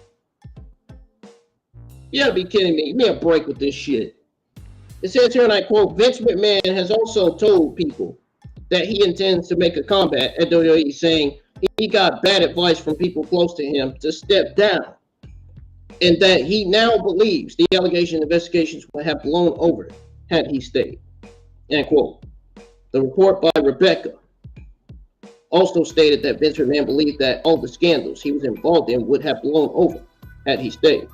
You gotta be kidding me. Give me a break with this shit. It says here, and I quote, Vince McMahon has also told people that he intends to make a comeback at WWE, saying he got bad advice from people close to him to step down, and that he now believes the allegation investigations would have blown over had he stayed. End quote. The report by Rebecca also stated that Vince McMahon believed that all the scandals he was involved in would have blown over had he stayed.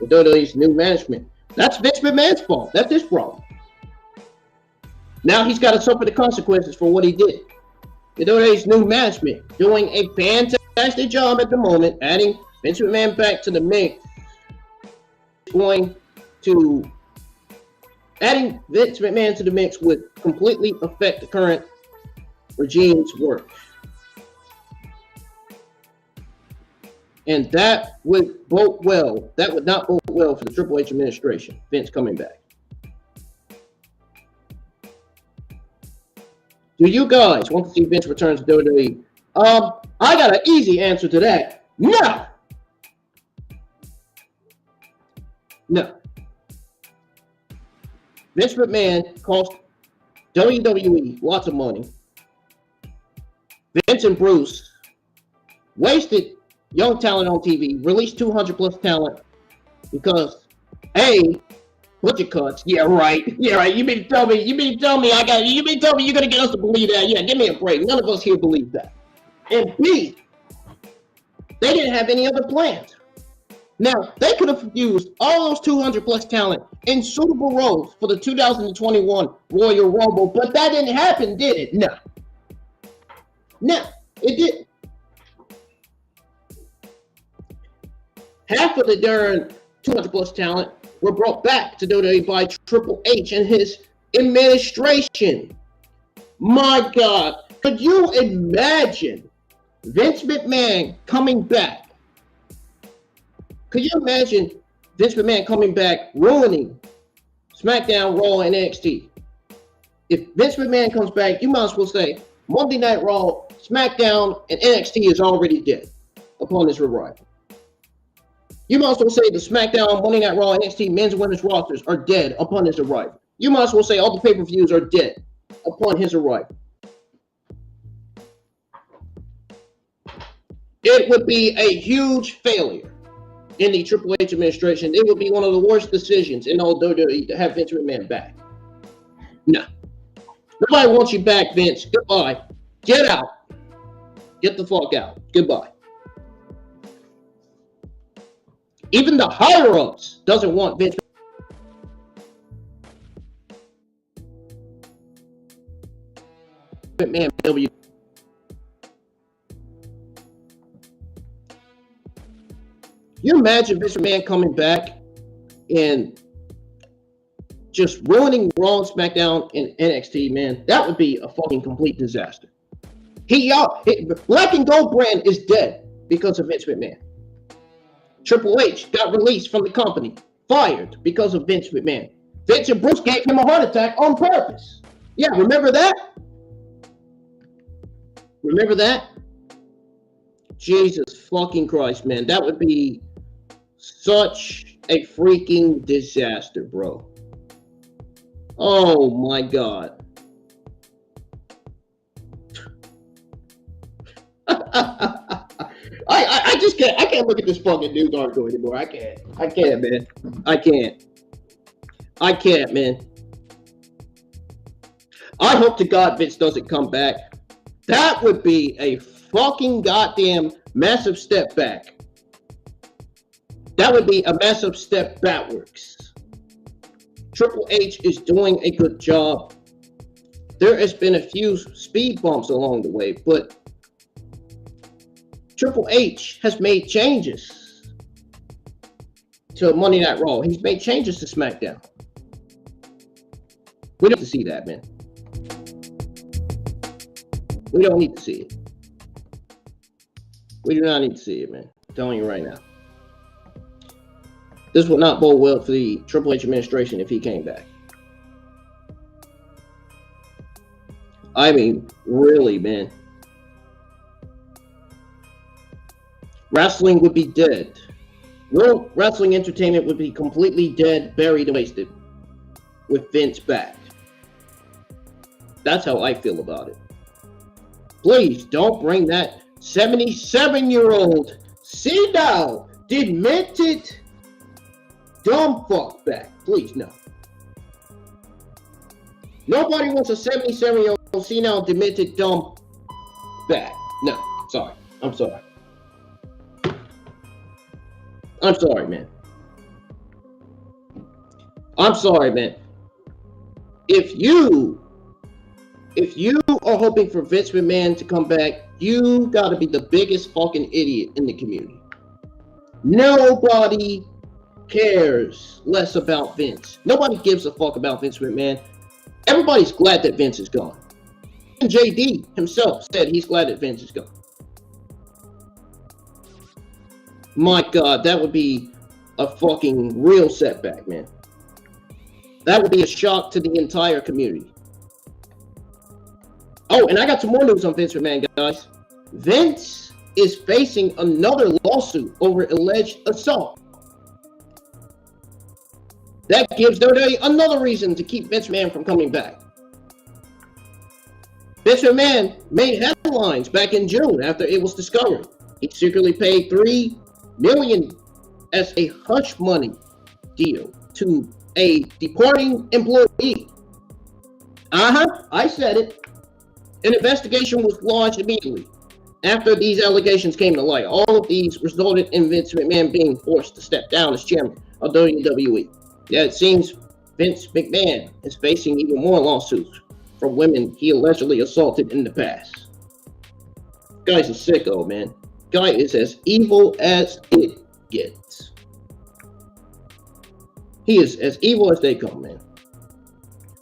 The WWE's new management, that's Vince McMahon's fault. That's his problem. Now he's got to suffer the consequences for what he did. The WWE's new management doing a fantastic job at the moment, adding Vince McMahon back to the mix, adding Vince McMahon to the mix would completely affect the current regime's work. And that would bode well. That would not bode well for the Triple H administration. Vince coming back. Do you guys want to see Vince return to WWE? I got an easy answer to that. No. No. Vince McMahon cost WWE lots of money. Vince and Bruce wasted young talent on TV, released 200 plus talent because budget cuts. Yeah, right. You mean to tell me you're gonna get us to believe that? Yeah, give me a break. None of us here believe that. And B, they didn't have any other plans. Now, they could have used all those 200 plus talent in suitable roles for the 2021 Royal Rumble, but that didn't happen, did it? No. No, it didn't. Half of the darn 200 plus talent were brought back to WWE by Triple H and his administration. My God, could you imagine Vince McMahon coming back? Could you imagine Vince McMahon coming back, ruining SmackDown, Raw, and NXT? If Vince McMahon comes back, you might as well say Monday Night Raw, SmackDown, and NXT is already dead upon his arrival. You might as well say the SmackDown, Monday Night Raw, NXT men's and women's rosters are dead upon his arrival. You might as well say all the pay-per-views are dead upon his arrival. It would be a huge failure in the Triple H administration. It would be one of the worst decisions in all WWE to have Vince McMahon back. No. Nobody wants you back, Vince. Goodbye. Get out. Get the fuck out. Goodbye. Even the higher-ups doesn't want Vince McMahon. You imagine Vince McMahon coming back and just ruining Raw and SmackDown and NXT, man? That would be a fucking complete disaster. Black and Gold brand is dead because of Vince McMahon. Triple H got released from the company, fired because of Vince McMahon. Vince and Bruce gave him a heart attack on purpose. Yeah, remember that? Remember that? Jesus fucking Christ, man. That would be such a freaking disaster, bro. Oh my God. I just can't. I can't look at this fucking news article anymore. I can't, man. I can't, man. I hope to God Vince doesn't come back. That would be a fucking goddamn massive step back. That would be a massive step backwards. Triple H is doing a good job. There has been a few speed bumps along the way, but Triple H has made changes to Monday Night Raw. He's made changes to SmackDown. We don't need to see that, man. We don't need to see it. We do not need to see it, man. I'm telling you right now. This would not bode well for the Triple H administration if he came back. I mean, really, man. Wrestling would be dead. World Wrestling Entertainment would be completely dead, buried, and wasted with Vince back. That's how I feel about it. Please don't bring that 77-year-old senile, demented, dumb fuck back. Please, no. Nobody wants a 77-year-old senile, demented, dumb back. No, sorry. I'm sorry. I'm sorry, man. I'm sorry, man. If you are hoping for Vince McMahon to come back, you gotta be the biggest fucking idiot in the community. Nobody cares less about Vince. Nobody gives a fuck about Vince McMahon. Everybody's glad that Vince is gone. And JD himself said he's glad that Vince is gone. My God, that would be a fucking real setback, man. That would be a shock to the entire community. Oh, and I got some more news on Vince McMahon, guys. Vince is facing another lawsuit over alleged assault. That gives WWE another reason to keep Vince McMahon from coming back. Vince McMahon made headlines back in June after it was discovered he secretly paid $3 million as a hush money deal to a departing employee. I said it. An investigation was launched immediately after these allegations came to light. All of these resulted in Vince McMahon being forced to step down as chairman of WWE. Yeah, it seems Vince McMahon is facing even more lawsuits from women he allegedly assaulted in the past. Guy's a sicko, man. Guy is as evil as it gets. He is as evil as they come, man.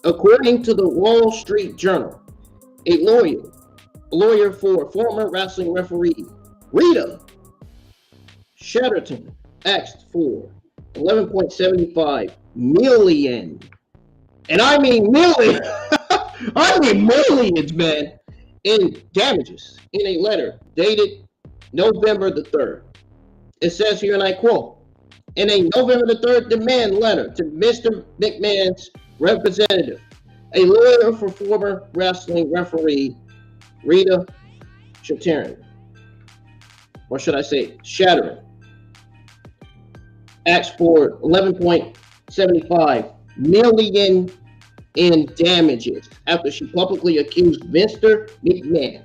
According to the Wall Street Journal, a lawyer for former wrestling referee Rita Chatterton asked for $11.75 million. And I mean million. I mean millions, man, in damages in a letter dated November the 3rd. It says here, and I quote, in a November the 3rd demand letter to Mr. McMahon's representative, a lawyer for former wrestling referee Rita Chatterton, or should I say Chatterton, asked for $11.75 million in damages after she publicly accused Mr. McMahon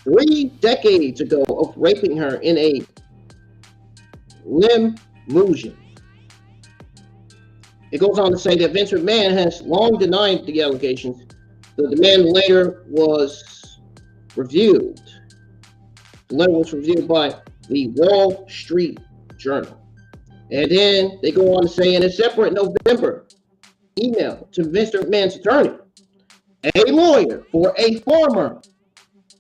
3 decades ago of raping her in a limousine. It goes on to say that Vince McMahon has long denied the allegations. The demand later was reviewed. The letter was reviewed by the Wall Street Journal. And then they go on to say in a separate November email to Mr. McMahon's attorney, a lawyer for a former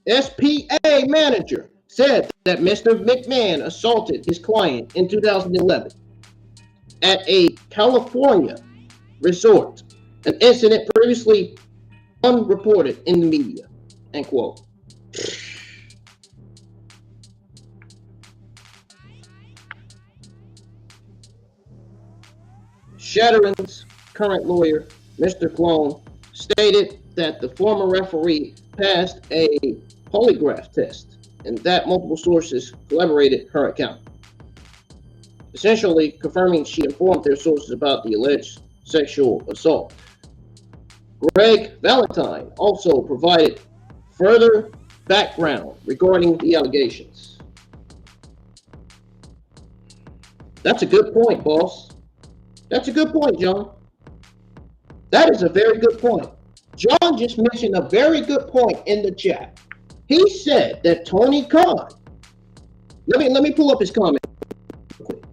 SPA manager said that Mr. McMahon assaulted his client in 2011 at a California resort, an incident previously unreported in the media, end quote. Chatterton's current lawyer, Mr. Clone, stated that the former referee passed a polygraph test and that multiple sources corroborated her account, essentially confirming she informed their sources about the alleged sexual assault. Greg Valentine also provided further background regarding the allegations. That's a good point, boss. That's a good point, John. That is a very good point. John just mentioned a very good point in the chat. He said that Tony Khan, let me pull up his comment quick.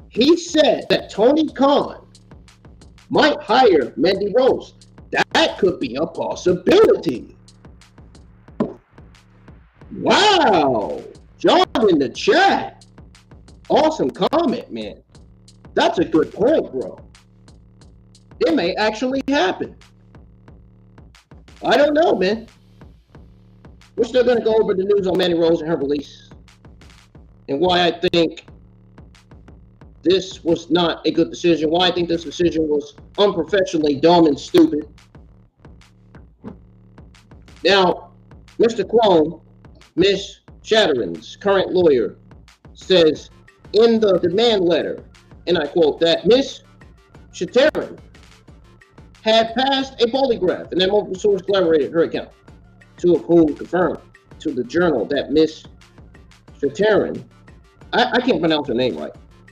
He said that Tony Khan might hire Mandy Rose. That could be a possibility. Wow. John in the chat. Awesome comment, man. That's a good point, bro. It may actually happen. I don't know, man. We're still going to go over the news on Mandy Rose and her release and why I think this was not a good decision, why I think this decision was unprofessionally dumb and stupid. Now, Mr. Clone, Miss Chatterton's current lawyer, says in the demand letter, and I quote, that Miss Chatterton had passed a polygraph and that multiple sources corroborated her account, two of whom confirmed to the Journal that Miss Chatterton, I can't pronounce her name right,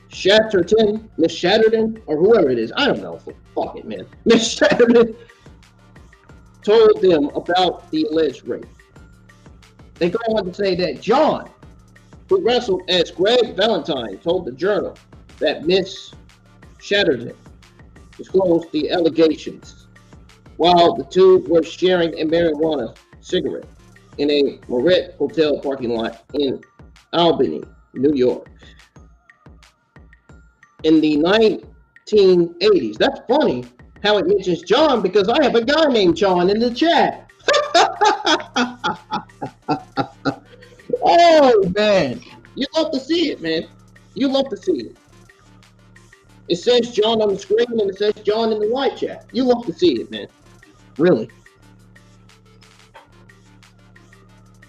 Chatterton, Miss Chatterton, or whoever it is, I don't know, fuck it, man. Miss Chatterton told them about the alleged rape. They go on to say that John, who wrestled as Greg Valentine, told the Journal that Miss Chatterton disclosed the allegations while the two were sharing a marijuana cigarette in a Marriott hotel parking lot in Albany, New York. In the 1980s. That's funny how it mentions John because I have a guy named John in the chat. Oh, man. You love to see it, man. You love to see it. It says John on the screen and it says John in the live chat. You love to see it, man. Really.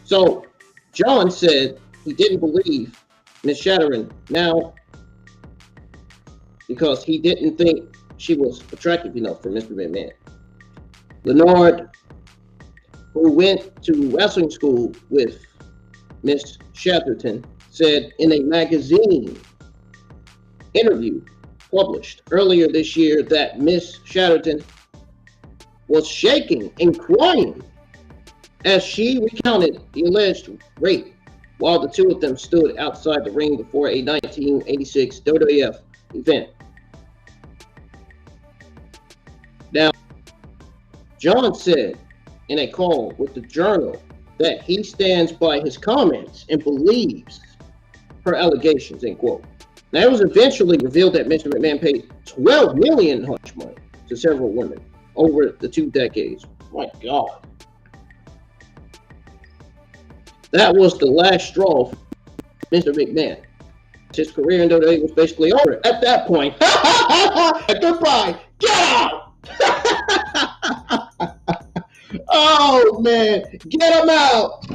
So, John said he didn't believe Miss Shatterin now because he didn't think she was attractive enough for Mr. McMahon. Leonard, who went to wrestling school with Miss Shatterton, said in a magazine interview published earlier this year that Miss Shatterton was shaking and crying as she recounted the alleged rape while the two of them stood outside the ring before a 1986 WWF event. Now, John said in a call with the Journal that he stands by his comments and believes her allegations, end quote. Now, it was eventually revealed that Mr. McMahon paid $12 million hush money to several women over the 2 decades. My God. That was the last straw for Mr. McMahon. His career in WWE was basically over at that point. Goodbye. Get out. Oh, man. Get him out.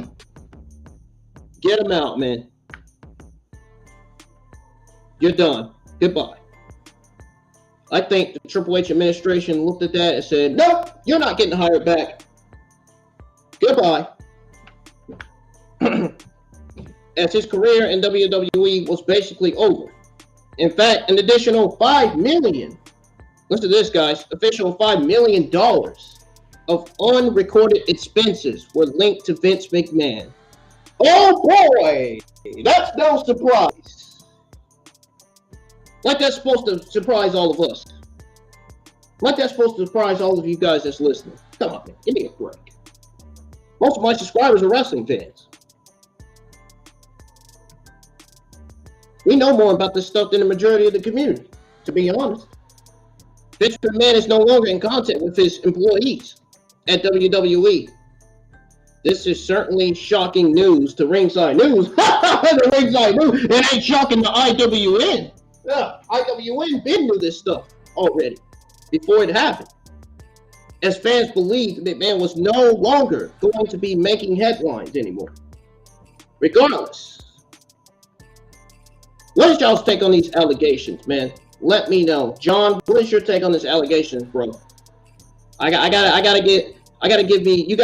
Get him out, man. You're done. Goodbye. I think the Triple H administration looked at that and said, nope, you're not getting hired back. Goodbye. As his career in WWE was basically over. In fact, an additional $5 million, listen to this, guys, official $5 million of unrecorded expenses were linked to Vince McMahon. Oh boy, that's no surprise. Like that's supposed to surprise all of us. Like that's supposed to surprise all of you guys that's listening. Come on, man, give me a break. Most of my subscribers are wrestling fans. We know more about this stuff than the majority of the community, to be honest. Vince McMahon is no longer in contact with his employees at WWE. This is certainly shocking news to Ringside News. The Ringside News. It ain't shocking to IWN. Yeah, IWN been knew this stuff already before it happened. As fans believed that McMahon was no longer going to be making headlines anymore. Regardless, what is y'all's take on these allegations, man? Let me know. John, what is your take on these allegations, bro? You gotta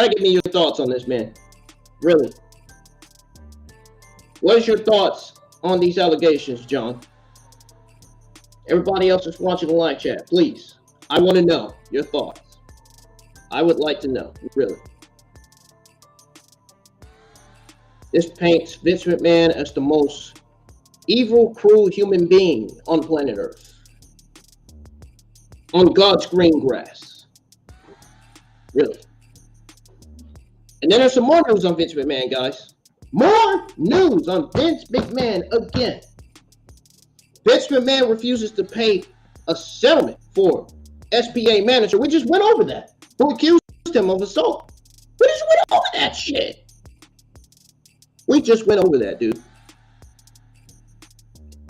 give me your thoughts on this, man. Really. What is your thoughts on these allegations, John? Everybody else that's watching the live chat, please. I want to know your thoughts. I would like to know, really. This paints Vince McMahon as the most evil, cruel human being on planet Earth. On God's green grass. Really. And then there's some more news on Vince McMahon, guys. More news on Vince McMahon again. Vince McMahon refuses to pay a settlement for SPA manager. We just went over that. Who accused him of assault. We just went over that shit. We just went over that, dude.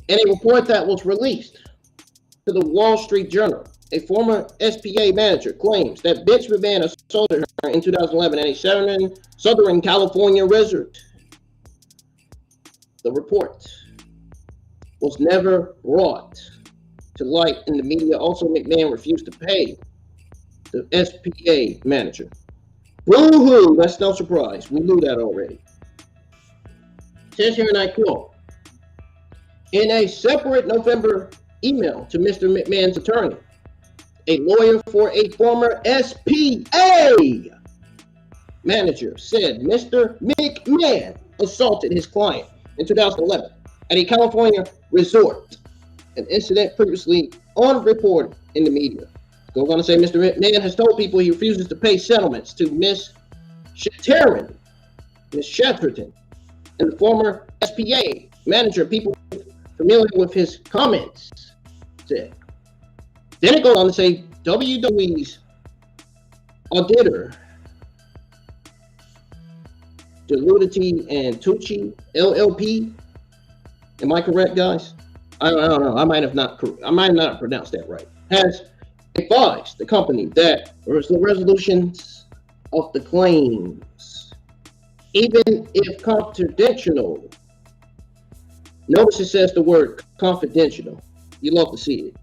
In a report that was released to the Wall Street Journal, a former SPA manager claims that Vince McMahon assaulted her in 2011 at a Southern California resort. The report was never brought to light in the media. Also, McMahon refused to pay the SPA manager. Boo-hoo, that's no surprise. We knew that already. It says here, and I quote, in a separate November email to Mr. McMahon's attorney, a lawyer for a former SPA manager said Mr. McMahon assaulted his client in 2011 at a California resort, an incident previously unreported in the media. Goes on to say Mr. McMahon has told people he refuses to pay settlements to Miss Shatterton, and the former SPA manager, people familiar with his comments, said. Then it goes on to say WWE's auditor, Deluity and Tucci LLP. Am I correct, guys? I don't know. I might not have pronounced that right. Has advised the company that the resolutions of the claims, even if confidential. Notice it says the word confidential. You love to see it.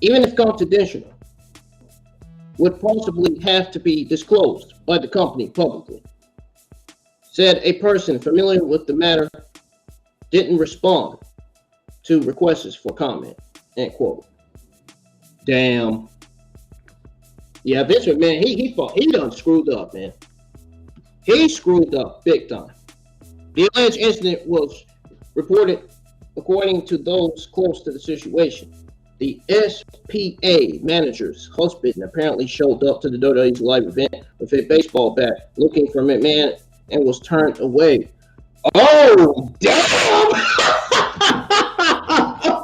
Even if confidential, would possibly have to be disclosed by the company publicly. Said a person familiar with the matter didn't respond to requests for comment. End quote. Damn. Yeah, Vince McMahon, he done screwed up, man. He screwed up big time. The alleged incident was reported, according to those close to the situation. The SPA manager's husband apparently showed up to the WWE's live event with a baseball bat looking for McMahon and was turned away. Oh, damn!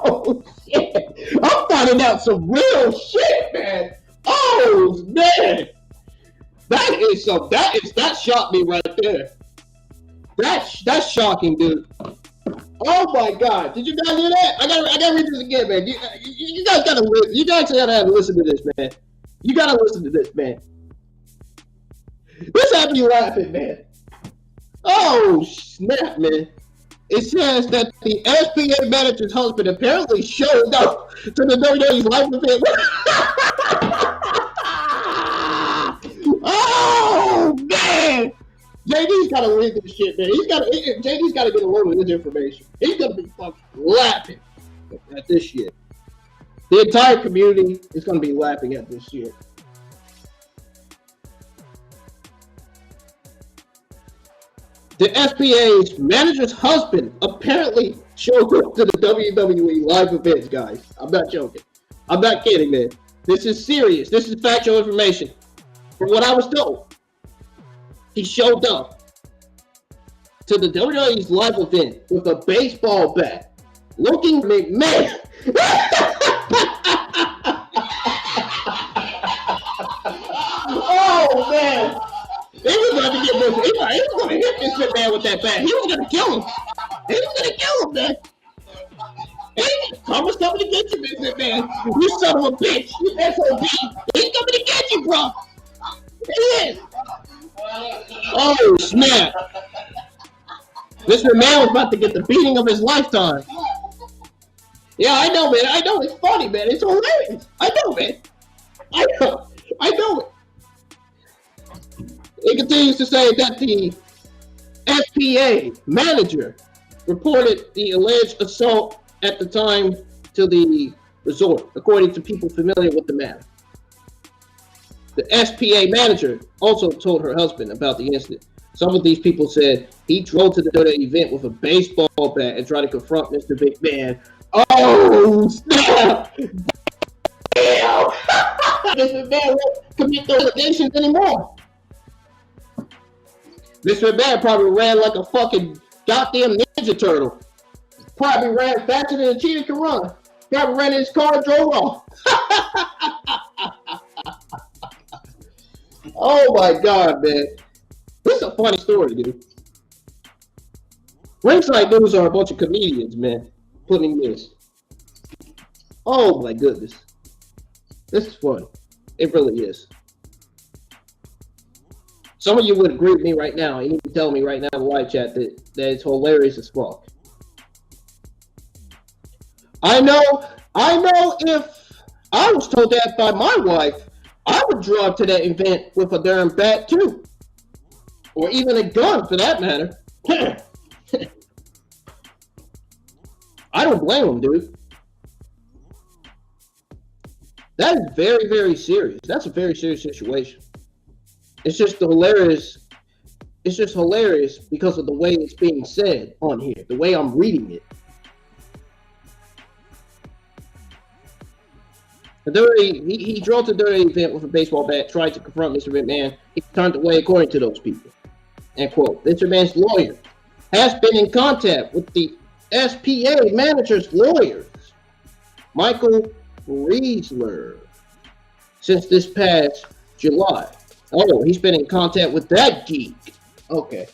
Oh, shit. I'm finding out some real shit, man. Oh, man. That shocked me right there. That's shocking, dude. Oh my God! Did you guys hear that? I gotta read this again, man. You guys gotta listen to this, man. You gotta listen to this, man. This had me laughing, man. Oh snap, man! It says that the SPA manager's husband apparently showed up to the WWE's live event. Oh man! JD's gotta read this shit, man. JD's gotta get a load of this information. He's gonna be fucking laughing at this shit. The entire community is gonna be laughing at this shit. The SPA's manager's husband apparently showed up to the WWE live events, guys. I'm not joking. I'm not kidding, man. This is serious. This is factual information. From what I was told, he showed up to the WWE's live event with a baseball bat, looking McMahon. Oh man! He was gonna hit this McMahon with that bat. He was gonna kill him. Man. Karma's coming to get you, McMahon. You son of a bitch. You SOB. He's coming to get you, bro. He is. Oh snap! This man was about to get the beating of his lifetime. Yeah, I know, man. I know it's funny, man. It's hilarious. I know, man. I know it. It continues to say that the SPA manager reported the alleged assault at the time to the resort, according to people familiar with the matter. The SPA manager also told her husband about the incident. Some of these people said he drove to the WWE event with a baseball bat and tried to confront Mr. McMahon. Oh, snap! Damn! Mr. McMahon won't commit those allegations anymore. Mr. McMahon probably ran like a fucking goddamn Ninja Turtle. Probably ran faster than a cheetah can run. Probably ran in his car and drove off. Oh my God, man. This is a funny story, dude. Ringside News are a bunch of comedians, man, putting this. Oh my goodness. This is funny. It really is. Some of you would agree with me right now. You need to tell me right now in the live chat that it's hilarious as fuck. I know if I was told that by my wife, I would drive to that event with a darn bat too. Or even a gun for that matter. I don't blame him, dude. That is very, very serious. That's a very serious situation. It's just hilarious. It's just hilarious because of the way it's being said on here, the way I'm reading it. He drove to the WWE event with a baseball bat, tried to confront Mr. McMahon. He turned away, according to those people. End quote. Mr. McMahon's lawyer, has been in contact with the SPA manager's lawyers, Michael Riesler, since this past July. Oh, he's been in contact with that geek. Okay.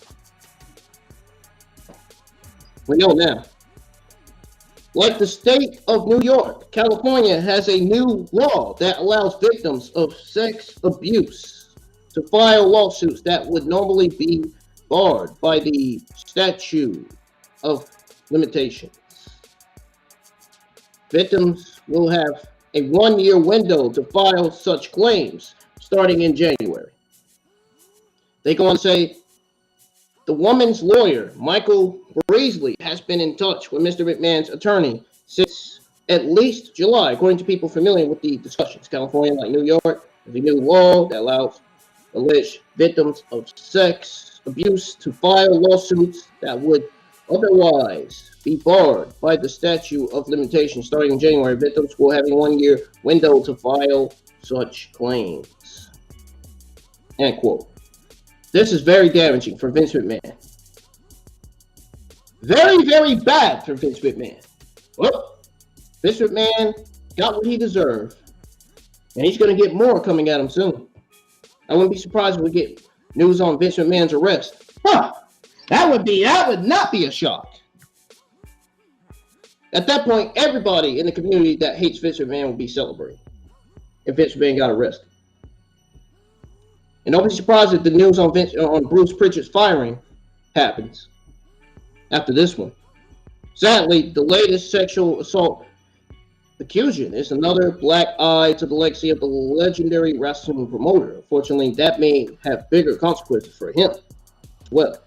We know now. Like the state of New York, California has a new law that allows victims of sex abuse to file lawsuits that would normally be barred by the statute of limitations. Victims will have a 1-year window to file such claims starting in January. They go on to say, the woman's lawyer, Michael Beasley, has been in touch with Mr. McMahon's attorney since at least July, according to people familiar with the discussions. California, like New York, has a new law that allows alleged victims of sex abuse to file lawsuits that would otherwise be barred by the statute of limitations starting in January. Victims will have a 1-year window to file such claims. End quote. This is very damaging for Vince McMahon. Very, very bad for Vince McMahon. Well, Vince McMahon got what he deserved, and he's going to get more coming at him soon. I wouldn't be surprised if we get news on Vince McMahon's arrest. Huh. That would not be a shock. At that point, everybody in the community that hates Vince McMahon will be celebrating if Vince McMahon got arrested. And don't be surprised if the news on Bruce Pritchard's firing happens after this one. Sadly, the latest sexual assault accusation is another black eye to the legacy of the legendary wrestling promoter. Unfortunately, that may have bigger consequences for him. Well,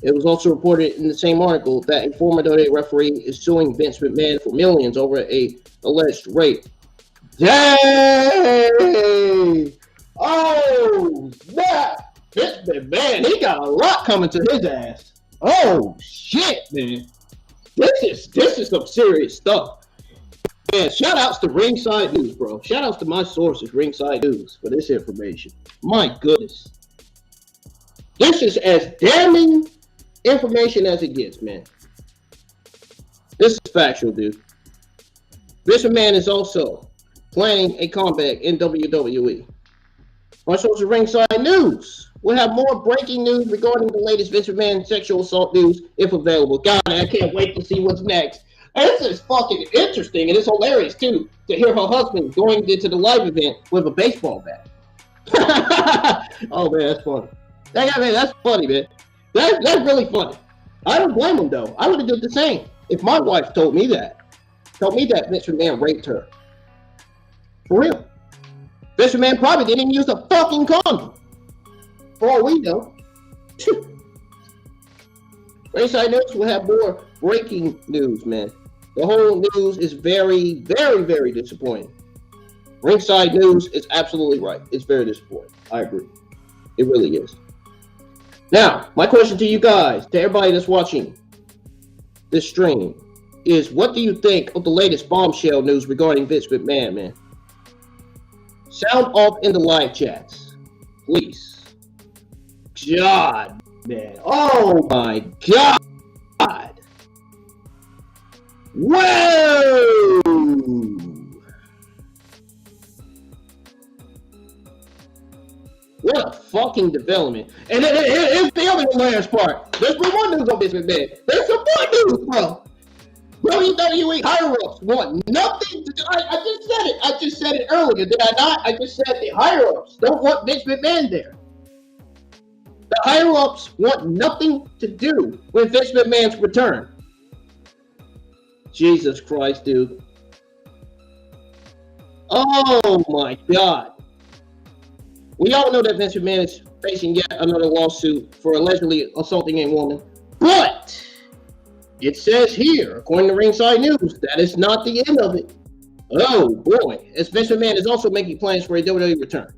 it was also reported in the same article that a former WWE referee is suing Vince McMahon for millions over a alleged rape. Dang! Oh, snap! Vince McMahon, he got a lot coming to his ass. Oh, shit, man. This is some serious stuff. Man, shout outs to Ringside News, bro. Shout outs to my sources, Ringside News, for this information. My goodness. This is as damning information as it gets, man. This is factual, dude. Vince McMahon is also planning a comeback in WWE. My source of Ringside News. We'll have more breaking news regarding the latest Vince McMahon sexual assault news if available. God, I can't wait to see what's next. This is fucking interesting, and it's hilarious, too, to hear her husband going into the live event with a baseball bat. Oh, man, that's funny. That's funny, man. That's really funny. I don't blame him, though. I would have did the same if my wife told me that. Told me that Vince McMahon raped her. For real. Vince McMahon probably didn't even use a fucking condom. For all we know. Ringside News will have more breaking news, man. The whole news is very, very, very disappointing. Ringside News is absolutely right. It's very disappointing. I agree. It really is. Now, my question to you guys, to everybody that's watching this stream, is what do you think of the latest bombshell news regarding Vince McMahon, man? Sound off in the live chats, please. God, man. Oh, my God. Whoa! What a fucking development. And here's the other hilarious part. There's more news on Vince McMahon. There's some more news, bro. WWE higher-ups want nothing to do. I just said it. I just said it earlier, did I not? I just said the higher-ups don't want Vince McMahon there. The higher-ups want nothing to do with Vince McMahon's return. Jesus Christ, dude. Oh, my God. We all know that Vince McMahon is facing yet another lawsuit for allegedly assaulting a woman. But it says here, according to Ringside News, that is not the end of it. Oh, boy. As Vince McMahon is also making plans for a WWE return.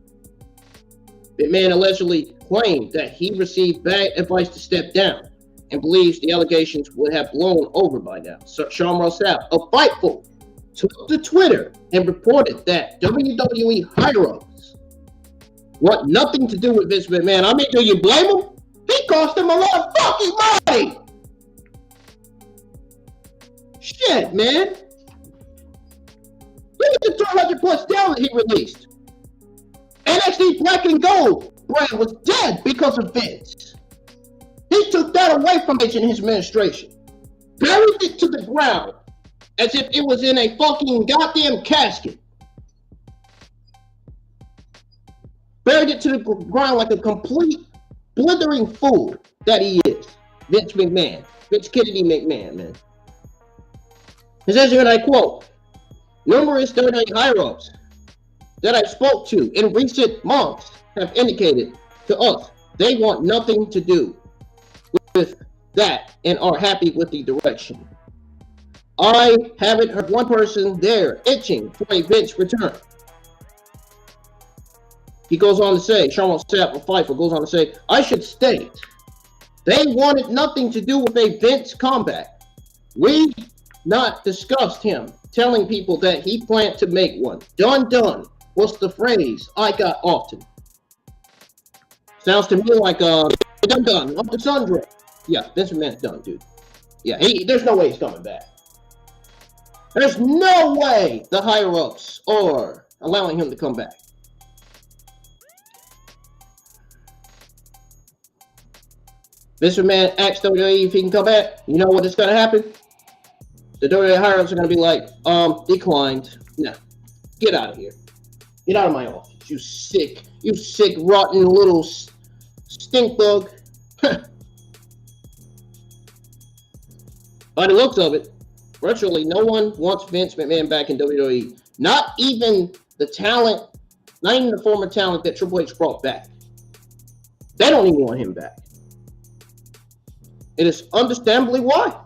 McMahon allegedly claimed that he received bad advice to step down and believes the allegations would have blown over by now. So Sean Rossap of Fightful took to Twitter and reported that WWE higher-ups want nothing to do with Vince McMahon. I mean, do you blame him? He cost him a lot of fucking money. Shit, man. Look at the 300 plus talent he released. NXT Black and Gold brand was dead because of Vince. He took that away from H in his administration. Buried it to the ground as if it was in a fucking goddamn casket. Buried it to the ground like a complete blithering fool that he is. Vince McMahon. Vince Kennedy McMahon, man. It says here, and I quote, numerous WWE higher-ups that I spoke to in recent months have indicated to us they want nothing to do with that and are happy with the direction. I haven't heard one person there itching for a Vince return. He goes on to say, Sean Sapp, Pfeiffer goes on to say, I should state, they wanted nothing to do with a Vince comeback. We not discussed him telling people that he planned to make one. Done was the phrase I got often. Sounds to me like done up to Sundre. Yeah, Vince McMahon's done, dude. Yeah, there's no way he's coming back. There's no way the higher-ups are allowing him to come back. Vince McMahon asks WWE if he can come back. You know what is going to happen? The WWE higher-ups are going to be like, declined. No, get out of here. Get out of my office, you sick, rotten little stink bug. By the looks of it, virtually no one wants Vince McMahon back in WWE. Not even the talent, not even the former talent that Triple H brought back. They don't even want him back. It is understandably why.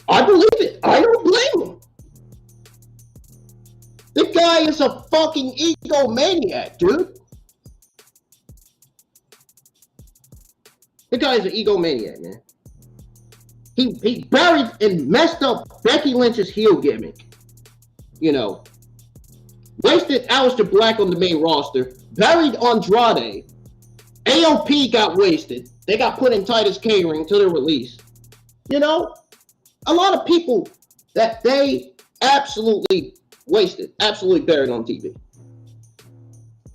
I believe it. I don't blame him. The guy is a fucking egomaniac, dude. The guy is an egomaniac, man. He buried and messed up Becky Lynch's heel gimmick. You know. Wasted Aleister Black on the main roster. Buried Andrade. AOP got wasted. They got put in Titus Catering to their release. You know? A lot of people that they absolutely wasted. Absolutely buried on TV.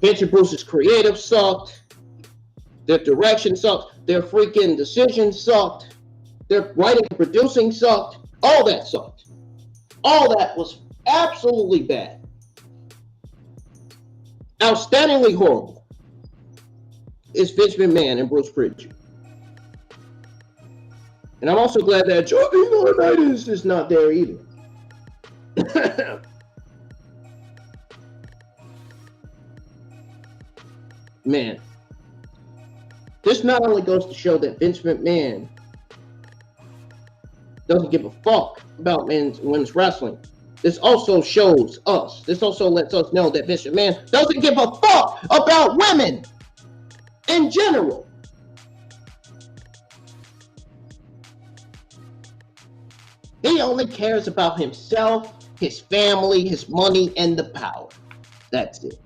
Vince and Bruce's creative sucked. Their direction sucked. Their freaking decisions sucked. Their writing and producing sucked. All that sucked. All that was absolutely bad. Outstandingly horrible is Vince McMahon and Bruce Prichard. And I'm also glad that Joey Laurinaitis is not there either. Man, this not only goes to show that Vince McMahon doesn't give a fuck about men's and women's wrestling. This also shows us, this also lets us know that Vince McMahon doesn't give a fuck about women in general. He only cares about himself, his family, his money, and the power. That's it.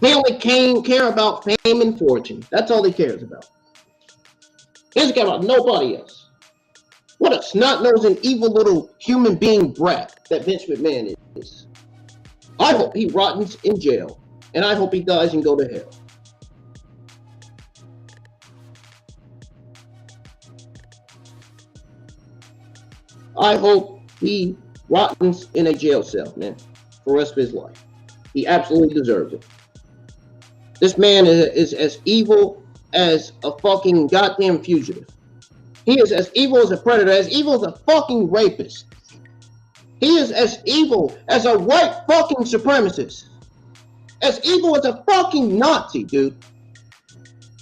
He only care about fame and fortune. That's all he cares about. He doesn't care about nobody else. What a snot-nosed and evil little human being brat that Vince McMahon is. I hope he rottens in jail, and I hope he dies and go to hell. I hope he rottens in a jail cell, man, for the rest of his life. He absolutely deserves it. This man is as evil as a fucking goddamn fugitive. He is as evil as a predator, as evil as a fucking rapist. He is as evil as a white fucking supremacist. As evil as a fucking Nazi, dude.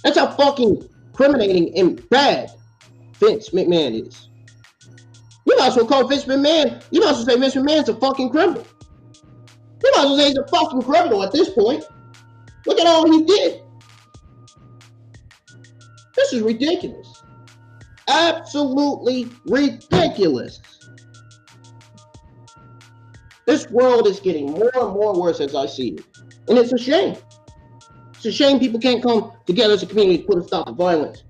That's how fucking criminating and bad Vince McMahon is. You might as well call Vince McMahon, you might as well say Vince McMahon's a fucking criminal. You might as well say he's a fucking criminal at this point. Look at all he did. This is ridiculous. Absolutely ridiculous. This world is getting more and more worse as I see it. And it's a shame. It's a shame people can't come together as a community to put a stop to violence.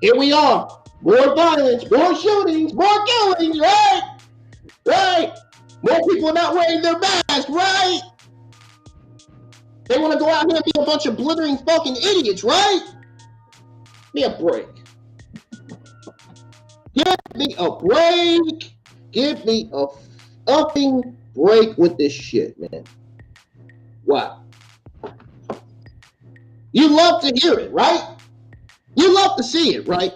Here we are, More violence, more shootings, more killings, right? Right? More people not wearing their masks, right? They want to go out here and be a bunch of blithering fucking idiots, right? Give me a break. Give me a break. Give me a fucking break with this shit, man. Wow. You love to hear it, right? You love to see it, right?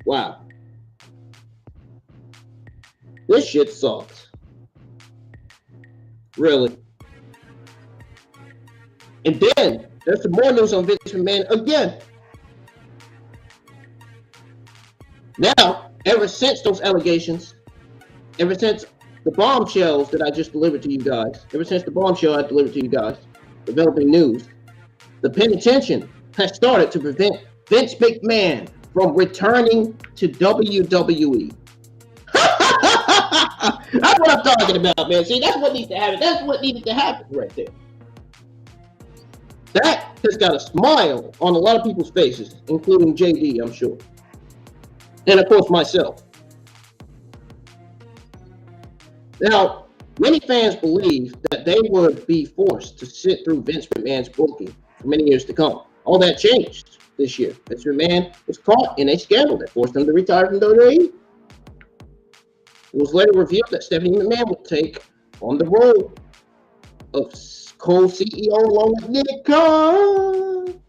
Wow. This shit sucks. Really. And then there's some more news on Vince McMahon again. Now, ever since those allegations, ever since the bombshells that I just delivered to you guys, ever since the bombshell I delivered to you guys, developing news, the penitentiary has started to prevent Vince McMahon from returning to WWE. That's what I'm talking about, man. See, that's what needs to happen. That's what needed to happen right there. That has got a smile on a lot of people's faces, including JD, I'm sure. And of course, myself. Now, many fans believe that they would be forced to sit through Vince McMahon's booking for many years to come. All that changed this year. Vince McMahon was caught in a scandal that forced him to retire from WWE. It was later revealed that Stephanie McMahon would take on the role of co-CEO along with Nick Khan,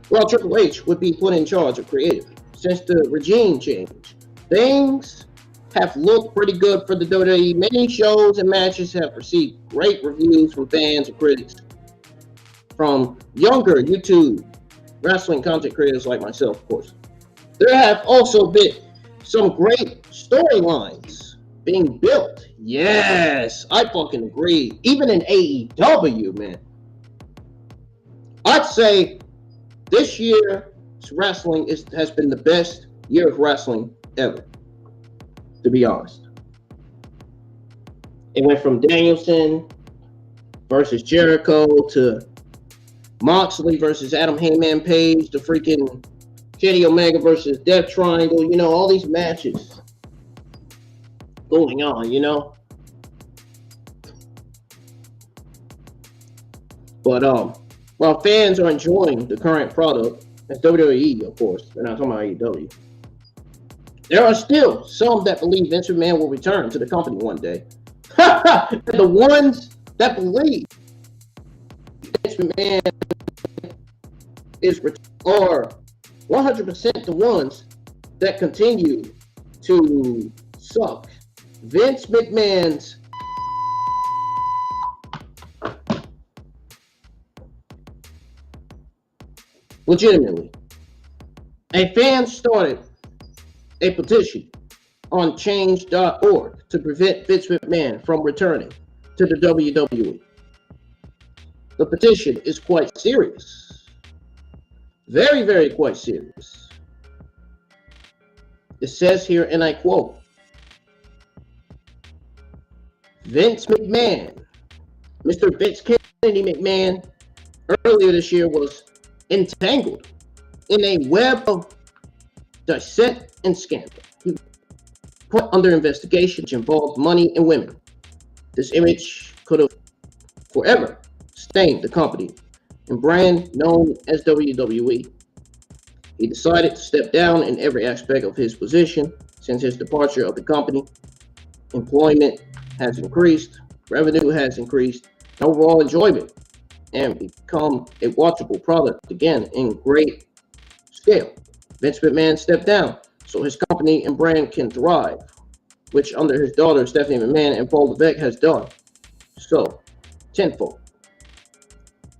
while Triple H would be put in charge of creative. Since the regime change, things have looked pretty good for the WWE. Many shows and matches have received great reviews from fans and critics, from younger YouTube wrestling content creators like myself, of course. There have also been some great storylines being built. Yes, I fucking agree. Even in AEW, man. I'd say this year's wrestling has been the best year of wrestling ever, to be honest. It went from Danielson versus Jericho to Moxley versus Adam Heyman Page to freaking Kenny Omega versus Death Triangle. You know, all these matches going on, you know. But while fans are enjoying the current product, that's WWE, of course. We're not talking about AEW. There are still some that believe Vince McMahon will return to the company one day. The ones that believe Vince McMahon are 100% the ones that continue to suck Vince McMahon's legitimately. A fan started a petition on change.org to prevent Vince McMahon from returning to the WWE. The petition is quite serious. Very, very quite serious. It says here, and I quote, Vince McMahon, Mr. Vince Kennedy McMahon, earlier this year was entangled in a web of dissent and scandal. He was put under investigation which involved money and women. This image could have forever stained the company and brand known as WWE. He decided to step down in every aspect of his position since his departure of the company. Employment has increased, revenue has increased, and overall enjoyment and become a watchable product again in great scale. Vince McMahon stepped down so his company and brand can thrive, which under his daughter Stephanie McMahon and Paul Levesque has done so tenfold.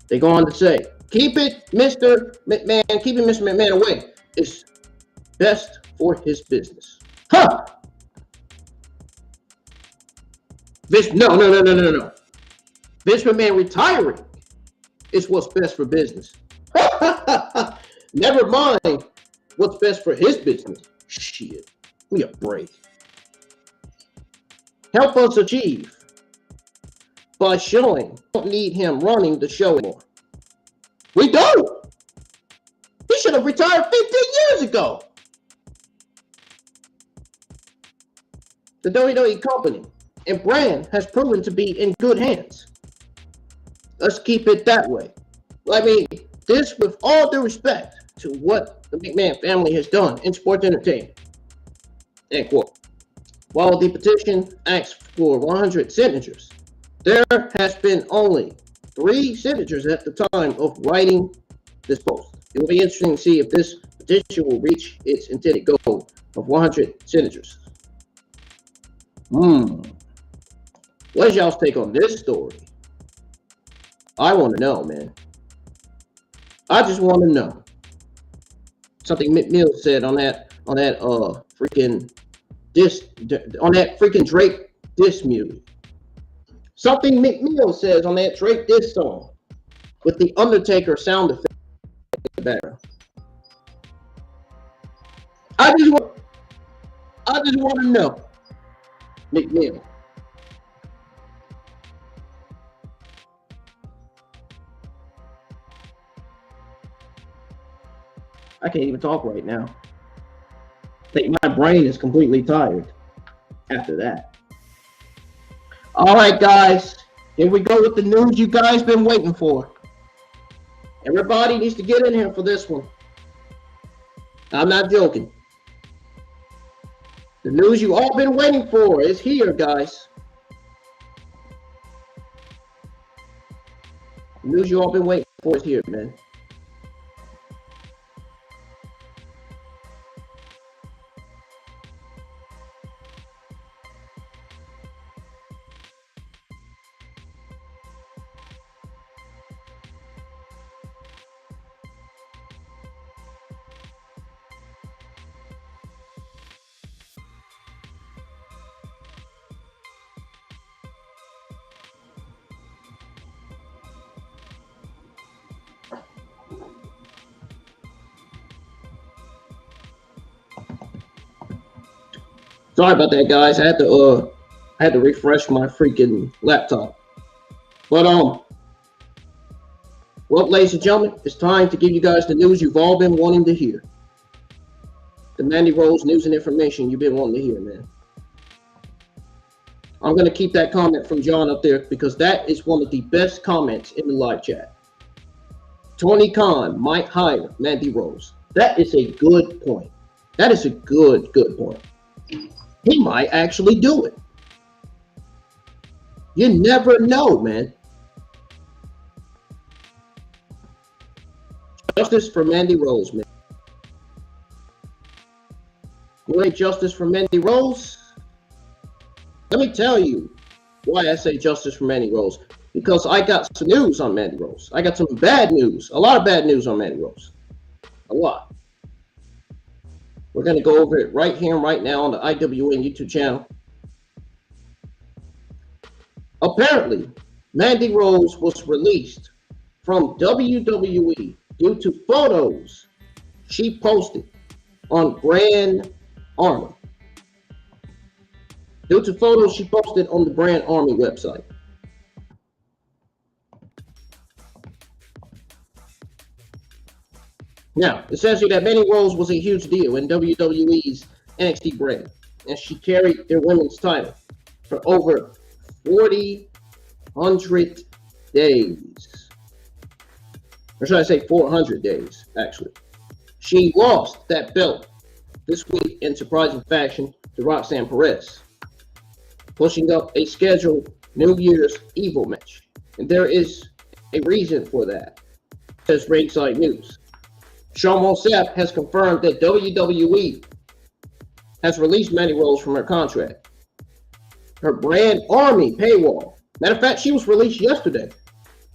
They go on to say, keep it, Mr. McMahon, keeping Mr. McMahon away is best for his business. Huh! Vince, no. Vince McMahon retiring is what's best for business. Never mind what's best for his business. Shit, we a break. Help us achieve by showing we don't need him running the show anymore. We don't. He should have retired 15 years ago. the WWE company and brand has proven to be in good hands. Let's keep it that way. I mean, this with all due respect to what the McMahon family has done in sports entertainment. End quote. While the petition asks for 100 signatures, there has been only 3 signatures at the time of writing this post. It will be interesting to see if this petition will reach its intended goal of 100 signatures. What is y'all's take on this story? I want to know, man. I just want to know. Something McMill said on that freaking Drake diss music. Something McMill says on that Drake diss song with the Undertaker sound effect in the background. I just want to know, McMill. I can't even talk right now. I think my brain is completely tired after that. All right, guys. Here we go with the news you guys been waiting for. Everybody needs to get in here for this one. I'm not joking. The news you all been waiting for is here, guys. The news you all been waiting for is here, man. Sorry about that, guys. I had to refresh my freaking laptop. But well, ladies and gentlemen, it's time to give you guys the news you've all been wanting to hear. The Mandy Rose news and information you've been wanting to hear, man. I'm gonna keep that comment from John up there because that is one of the best comments in the live chat. Tony Khan might hire Mandy Rose. That is a good point. That is a good point. He might actually do it. You never know, man. Justice for Mandy Rose, man. You ain't justice for Mandy Rose? Let me tell you why I say justice for Mandy Rose. Because I got some news on Mandy Rose. I got some bad news. A lot of bad news on Mandy Rose. A lot. We're going to go over it right here and right now on the IWN YouTube channel. Apparently, Mandy Rose was released from WWE due to photos she posted on BrandArmy. Due to photos she posted on the BrandArmy website. Now, it says here that Mandy Rose was a huge deal in WWE's NXT brand, and she carried their women's title for over 400 days. Or should I say 400 days, actually. She lost that belt this week in surprising fashion to Roxanne Perez, pushing up a scheduled New Year's Evil match. And there is a reason for that, says Ringside News. Sean Monsef has confirmed that WWE has released Mandy Rose from her contract. Her BrandArmy paywall. Matter of fact, she was released yesterday.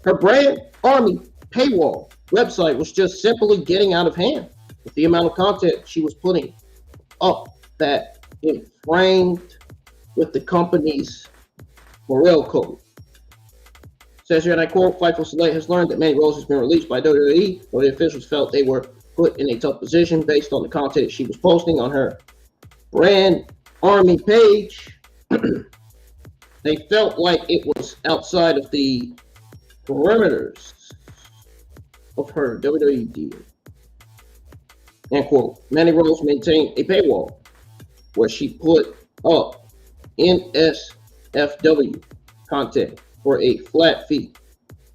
Her BrandArmy paywall website was just simply getting out of hand with the amount of content she was putting up that infringed with the company's Morale code. Says here, and I quote, Fightful Select has learned that Mandy Rose has been released by WWE, but the officials felt they were put in a tough position based on the content she was posting on her BrandArmy page. They felt like it was outside of the perimeters of her WWE deal. End quote. Mandy Rose maintained a paywall where she put up NSFW content for a flat fee,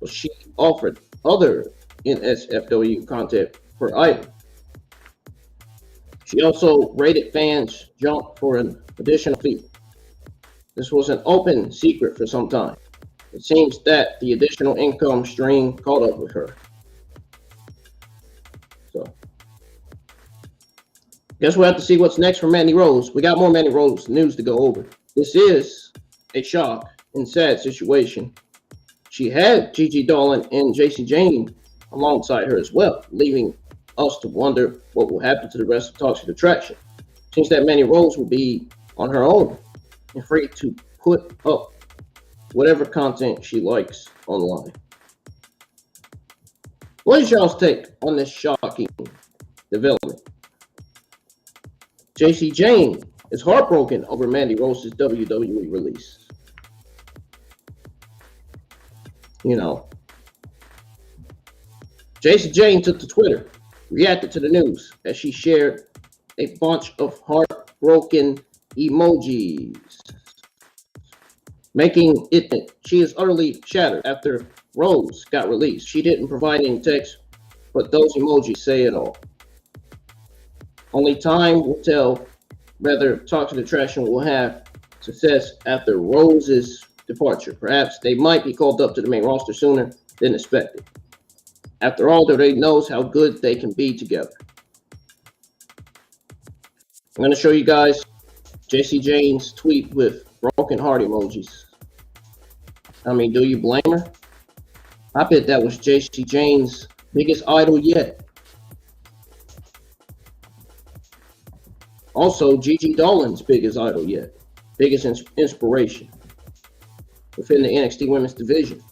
but she offered other NSFW content per item. She also rated fans junk for an additional fee. This was an open secret for some time. It seems that the additional income stream caught up with her. So, guess we'll have to see what's next for Mandy Rose. We got more Mandy Rose news to go over. This is a shock and sad situation. She had Gigi Dolan and JC Jane alongside her as well, leaving us to wonder what will happen to the rest of Toxic Attraction. Seems that Mandy Rose will be on her own and free to put up whatever content she likes online. What is y'all's take on this shocking development? JC Jane is heartbroken over Mandy Rose's WWE release. You know, JC Jane took to Twitter, reacted to the news as she shared a bunch of heartbroken emojis, making it that she is utterly shattered after Rose got released. She didn't provide any text, but those emojis say it all. Only time will tell whether Toxic Attraction will have success after Rose's departure. Perhaps they might be called up to the main roster sooner than expected. After all, they knows how good they can be together. I'm going to show you guys JC Jane's tweet with broken heart emojis. I mean, do you blame her? I bet that was JC Jane's biggest idol yet. Also, Gigi Dolan's biggest idol yet. Biggest inspiration within the NXT Women's Division.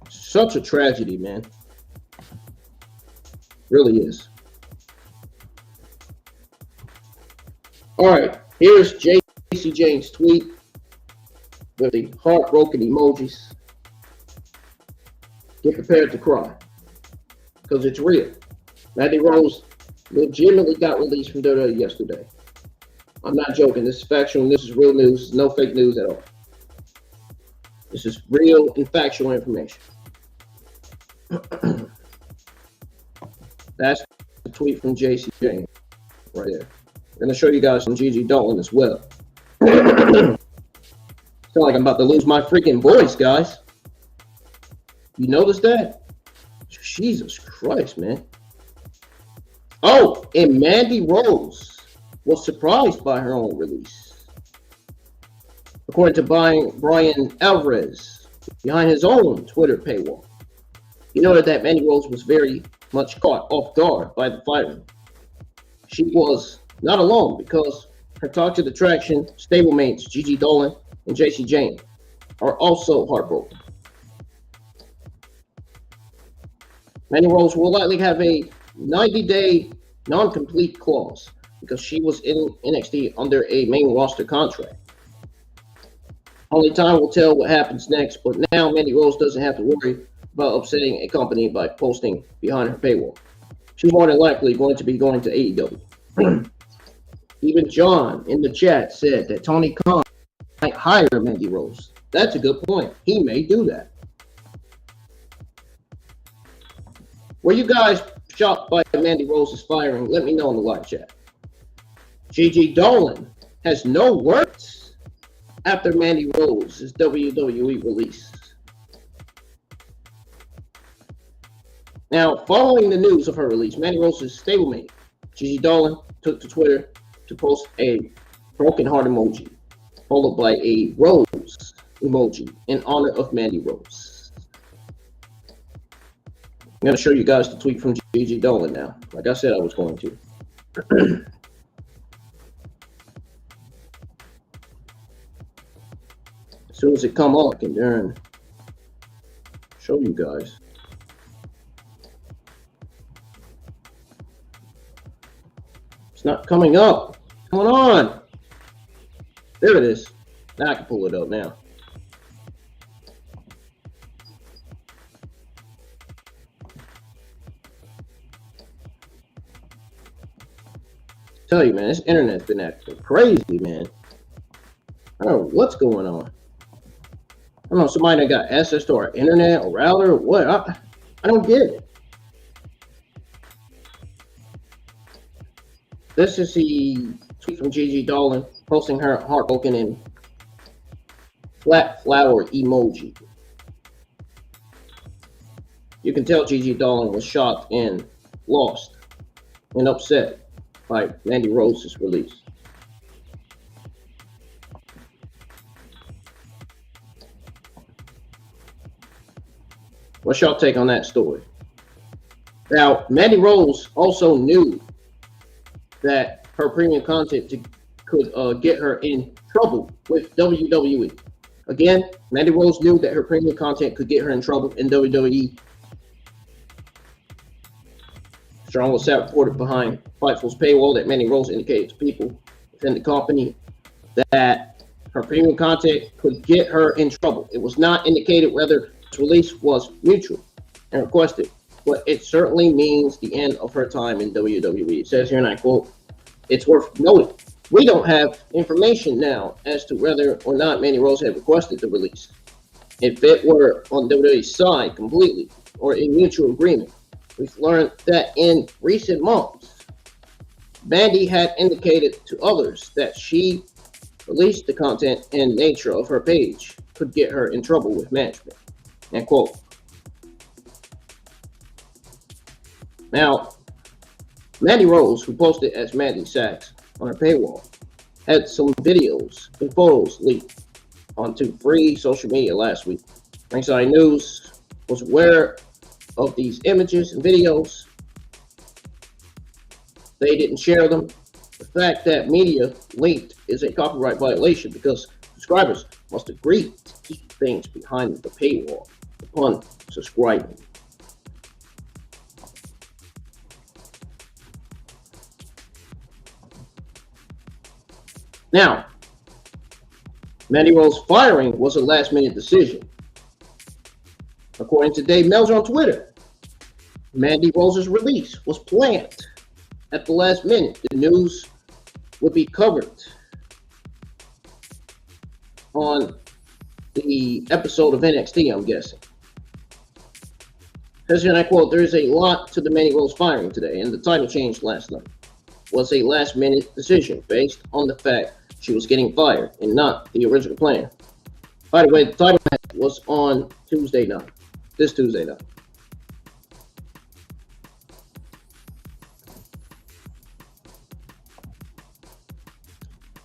Such a tragedy, man. Really is. All right, here's JC Jane's tweet with the heartbroken emojis. Get prepared to cry, because it's real. Mandy Rose legitimately got released from WWE yesterday. I'm not joking. This is factual, and this is real news. This is no fake news at all. This is real and factual information. That's the tweet from JC Jane right there. I'm going to show you guys some Gigi Dolan as well. Sound like I'm about to lose my freaking voice, guys. You notice that? Jesus Christ, man. Oh, and Mandy Rose was surprised by her own release. According to Brian Alvarez, behind his own Twitter paywall, he noted that Mandy Rose was very much caught off guard by the firing. She was not alone because her Toxic Attraction stablemates Gigi Dolan and JC Jane are also heartbroken. Mandy Rose will likely have a 90-day non-complete clause because she was in NXT under a main roster contract. Only time will tell what happens next, but now Mandy Rose doesn't have to worry about upsetting a company by posting behind her paywall. She's more than likely going to be going to AEW. Even John in the chat said that Tony Khan might hire Mandy Rose. That's a good point. He may do that. Were you guys shocked by Mandy Rose's firing? Let me know in the live chat. Gigi Dolan has no words after Mandy Rose's WWE release. Now, following the news of her release, Mandy Rose's stablemate, Gigi Dolan, took to Twitter to post a broken heart emoji, followed by a rose emoji in honor of Mandy Rose. I'm going to show you guys the tweet from Gigi Dolan now, like I said I was going to. As soon as it come up, I can show you guys. It's not coming up. What's going on? There it is. Now I can pull it up now. Tell you, man, this internet's been acting crazy, man. I don't know what's going on. I don't know, somebody that got access to our internet or router or what. I don't get it. This is the tweet from Gigi Dolan posting her heartbroken and flat flower emoji. You can tell Gigi Dolan was shocked and lost and upset by Mandy Rose's release. What's y'all take on that story? Now, Mandy Rose also knew that her premium content could get her in trouble with WWE. Again, Mandy Rose knew that her premium content could get her in trouble in WWE. Strong was sat reported behind Fightful's paywall that Mandy Rose indicated to people within the company that her premium content could get her in trouble. It was not indicated whether this release was mutual and requested, but it certainly means the end of her time in WWE. It says here, and I quote, "It's worth noting, we don't have information now as to whether or not Mandy Rose had requested the release. If it were on WWE's side completely or in mutual agreement, we've learned that in recent months, Mandy had indicated to others that she released the content and nature of her page could get her in trouble with management." End quote. Now, Mandy Rose, who posted as Mandy Sachs on her paywall, had some videos and photos leaked onto free social media last week. Ringside News was aware of these images and videos. They didn't share them. The fact that media leaked is a copyright violation because subscribers must agree to keep things behind the paywall upon subscribing. Now, Mandy Rose's firing was a last-minute decision. According to Dave Meltzer on Twitter, Mandy Rose's release was planned at the last minute. The news would be covered on the episode of NXT, I'm guessing. Says here, and I quote, "There is a lot to the Mandy Rose firing today, and the title change last night was a last-minute decision based on the fact she was getting fired and not the original plan. By the way, the title match was on Tuesday night, this Tuesday night."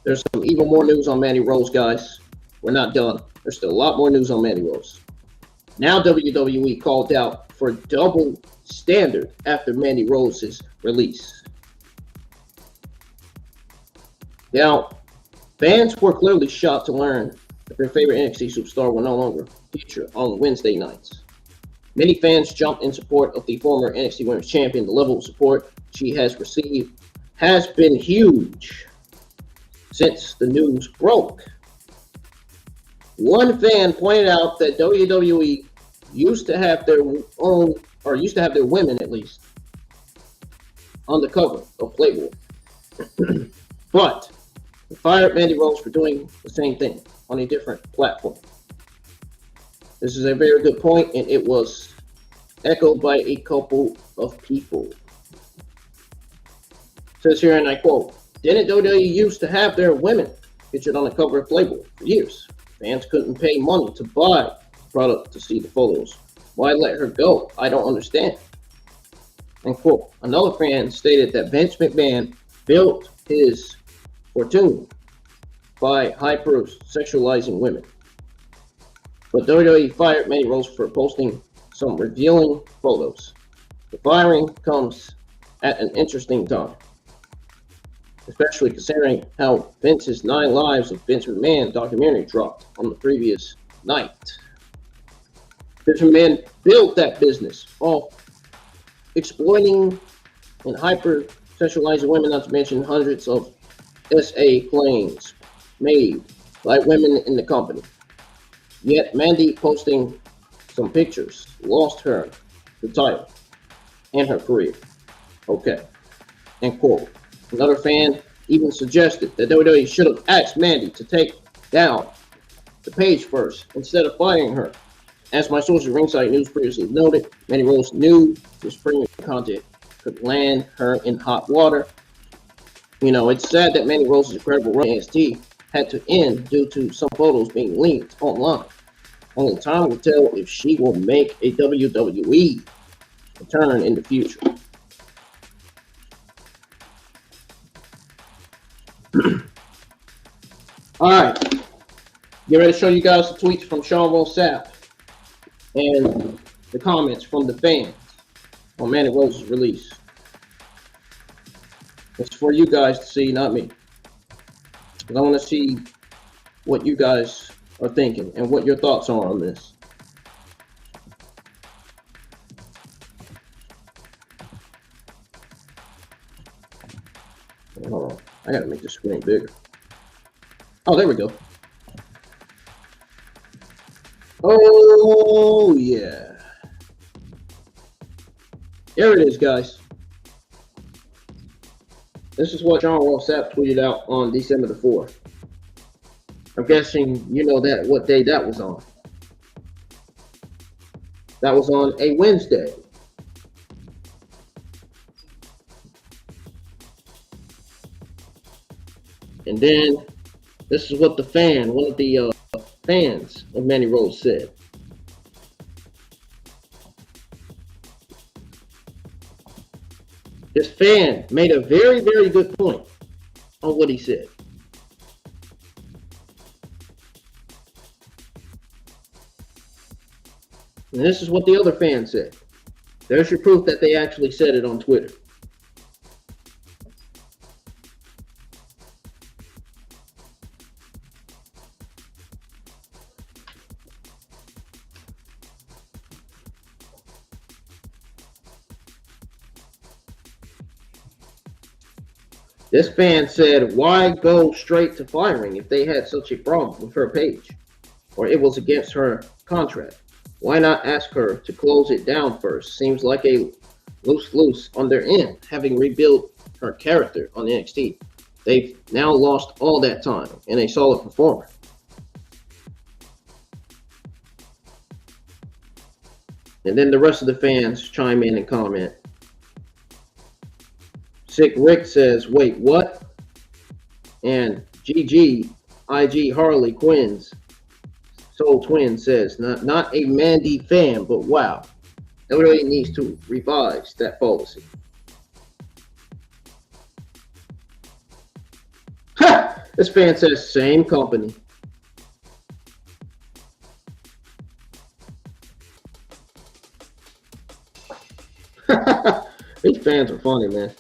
There's some even more news on Mandy Rose, guys. We're not done. There's still a lot more news on Mandy Rose. Now WWE called out for double standard after Mandy Rose's release. Now, fans were clearly shocked to learn that their favorite NXT superstar will no longer feature on Wednesday nights. Many fans jumped in support of the former NXT Women's Champion. The level of support she has received has been huge since the news broke. One fan pointed out that WWE used to have their own, or used to have their women at least, on the cover of Playboy. But they fired Mandy Rose for doing the same thing on a different platform. This is a very good point, and it was echoed by a couple of people. It says here, and I quote, "Didn't WWE used to have their women featured on the cover of Playboy for years? Fans couldn't pay money to buy the product to see the photos. Why let her go? I don't understand." End quote. Another fan stated that Vince McMahon built his fortune by hypersexualizing women. But WWE fired Mandy Rose for posting some revealing photos. The firing comes at an interesting time, especially considering how Vince's 9 Lives of Vince McMahon documentary dropped on the previous night. Vince McMahon built that business off exploiting and hyper-sexualizing women, not to mention hundreds of SA claims made by women in the company. Yet Mandy posting some pictures lost her the title and her career. Okay. End quote. Another fan even suggested that WWE should have asked Mandy to take down the page first instead of firing her. As my source at Ringside News previously noted, Mandy Rose knew this premium content could land her in hot water. You know, it's sad that Mandy Rose's incredible run in NXT had to end due to some photos being leaked online. Only time will tell if she will make a WWE return in the future. Alright, get ready to show you guys the tweets from Sean Ross Sapp and the comments from the fans on Mandy Rose's release. It's for you guys to see, not me. Because I want to see what you guys are thinking and what your thoughts are on this. Hold on, I gotta make the screen bigger. Oh, there we go. Oh, yeah. There it is, guys. This is what Sean Ross Sapp tweeted out on December the 4th. I'm guessing you know that what day that was on. That was on a Wednesday. And then this is what the fan, one of the fans of Mandy Rose said. This fan made a very, very good point on what he said. And this is what the other fan said. There's your proof that they actually said it on Twitter. This fan said, why go straight to firing if they had such a problem with her page, or it was against her contract? Why not ask her to close it down first? Seems like a loose on their end, having rebuilt her character on NXT. They've now lost all that time and a solid performer. And then the rest of the fans chime in and comment. Sick Rick says, wait, what? And GG, IG Harley Quinn's Soul Twin says, not a Mandy fan, but wow. WWE needs to revise that policy. Ha! This fan says, same company. These fans are funny, man.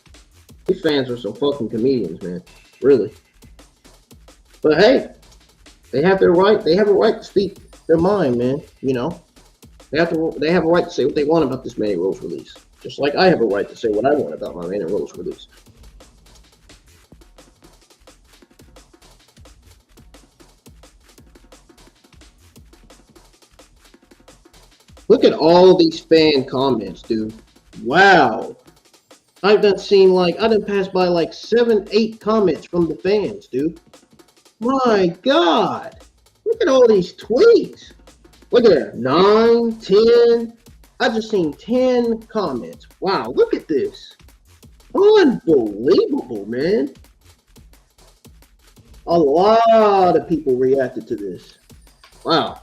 These fans are some fucking comedians, man. Really. But hey, they have their right. They have a right to speak their mind, man. You know, they have a right to say what they want about this Mandy Rose release, just like I have a right to say what I want about my Mandy Rose release. Look at all these fan comments, dude. Wow. I've done passed by like 7-8 comments from the fans, dude. My God. Look at all these tweets. Look at that. 9, 10. I just seen 10 comments. Wow, look at this. Unbelievable, man. A lot of people reacted to this. Wow.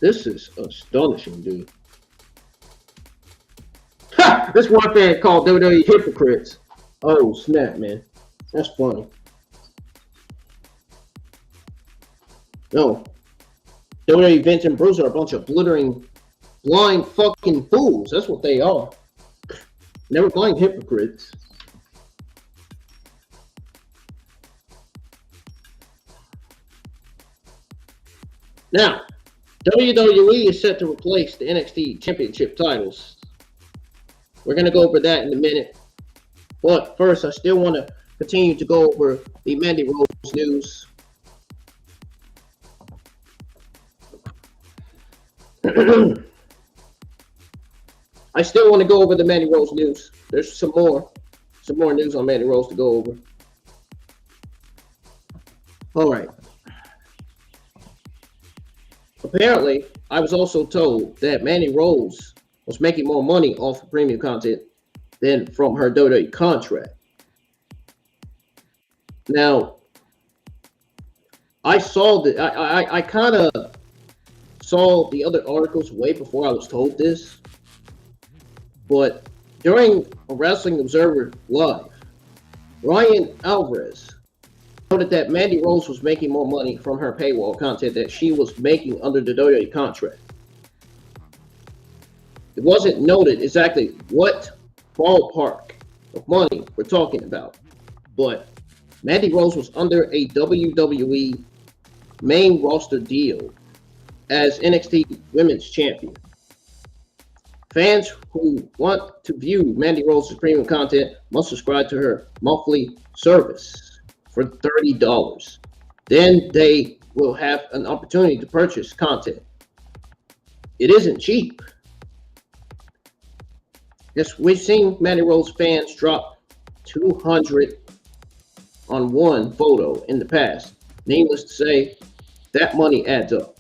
This is astonishing, dude. Ha! This one fan called WWE hypocrites. Oh, snap, man. That's funny. No. WWE Vince and Bruce are a bunch of blithering, blind fucking fools. That's what they are. Never mind hypocrites. Now, WWE is set to replace the NXT Championship titles. We're going to go over that in a minute. But first, I still want to continue to go over the Mandy Rose news. I still want to go over the Mandy Rose news. There's some more. some more news on Mandy Rose to go over. All right. Apparently, I was also told that Mandy Rose was making more money off of premium content than from her WWE contract. Now, I saw that. I kind of saw the other articles way before I was told this, but during a Wrestling Observer Live, Ryan Alvarez noted that Mandy Rose was making more money from her paywall content that she was making under the WWE contract. It wasn't noted exactly what ballpark of money we're talking about, but Mandy Rose was under a WWE main roster deal as NXT Women's Champion. Fans who want to view Mandy Rose's premium content must subscribe to her monthly service for $30. Then they will have an opportunity to purchase content. It isn't cheap. Yes, we've seen Mandy Rose fans drop 200 on one photo in the past. Needless to say, that money adds up.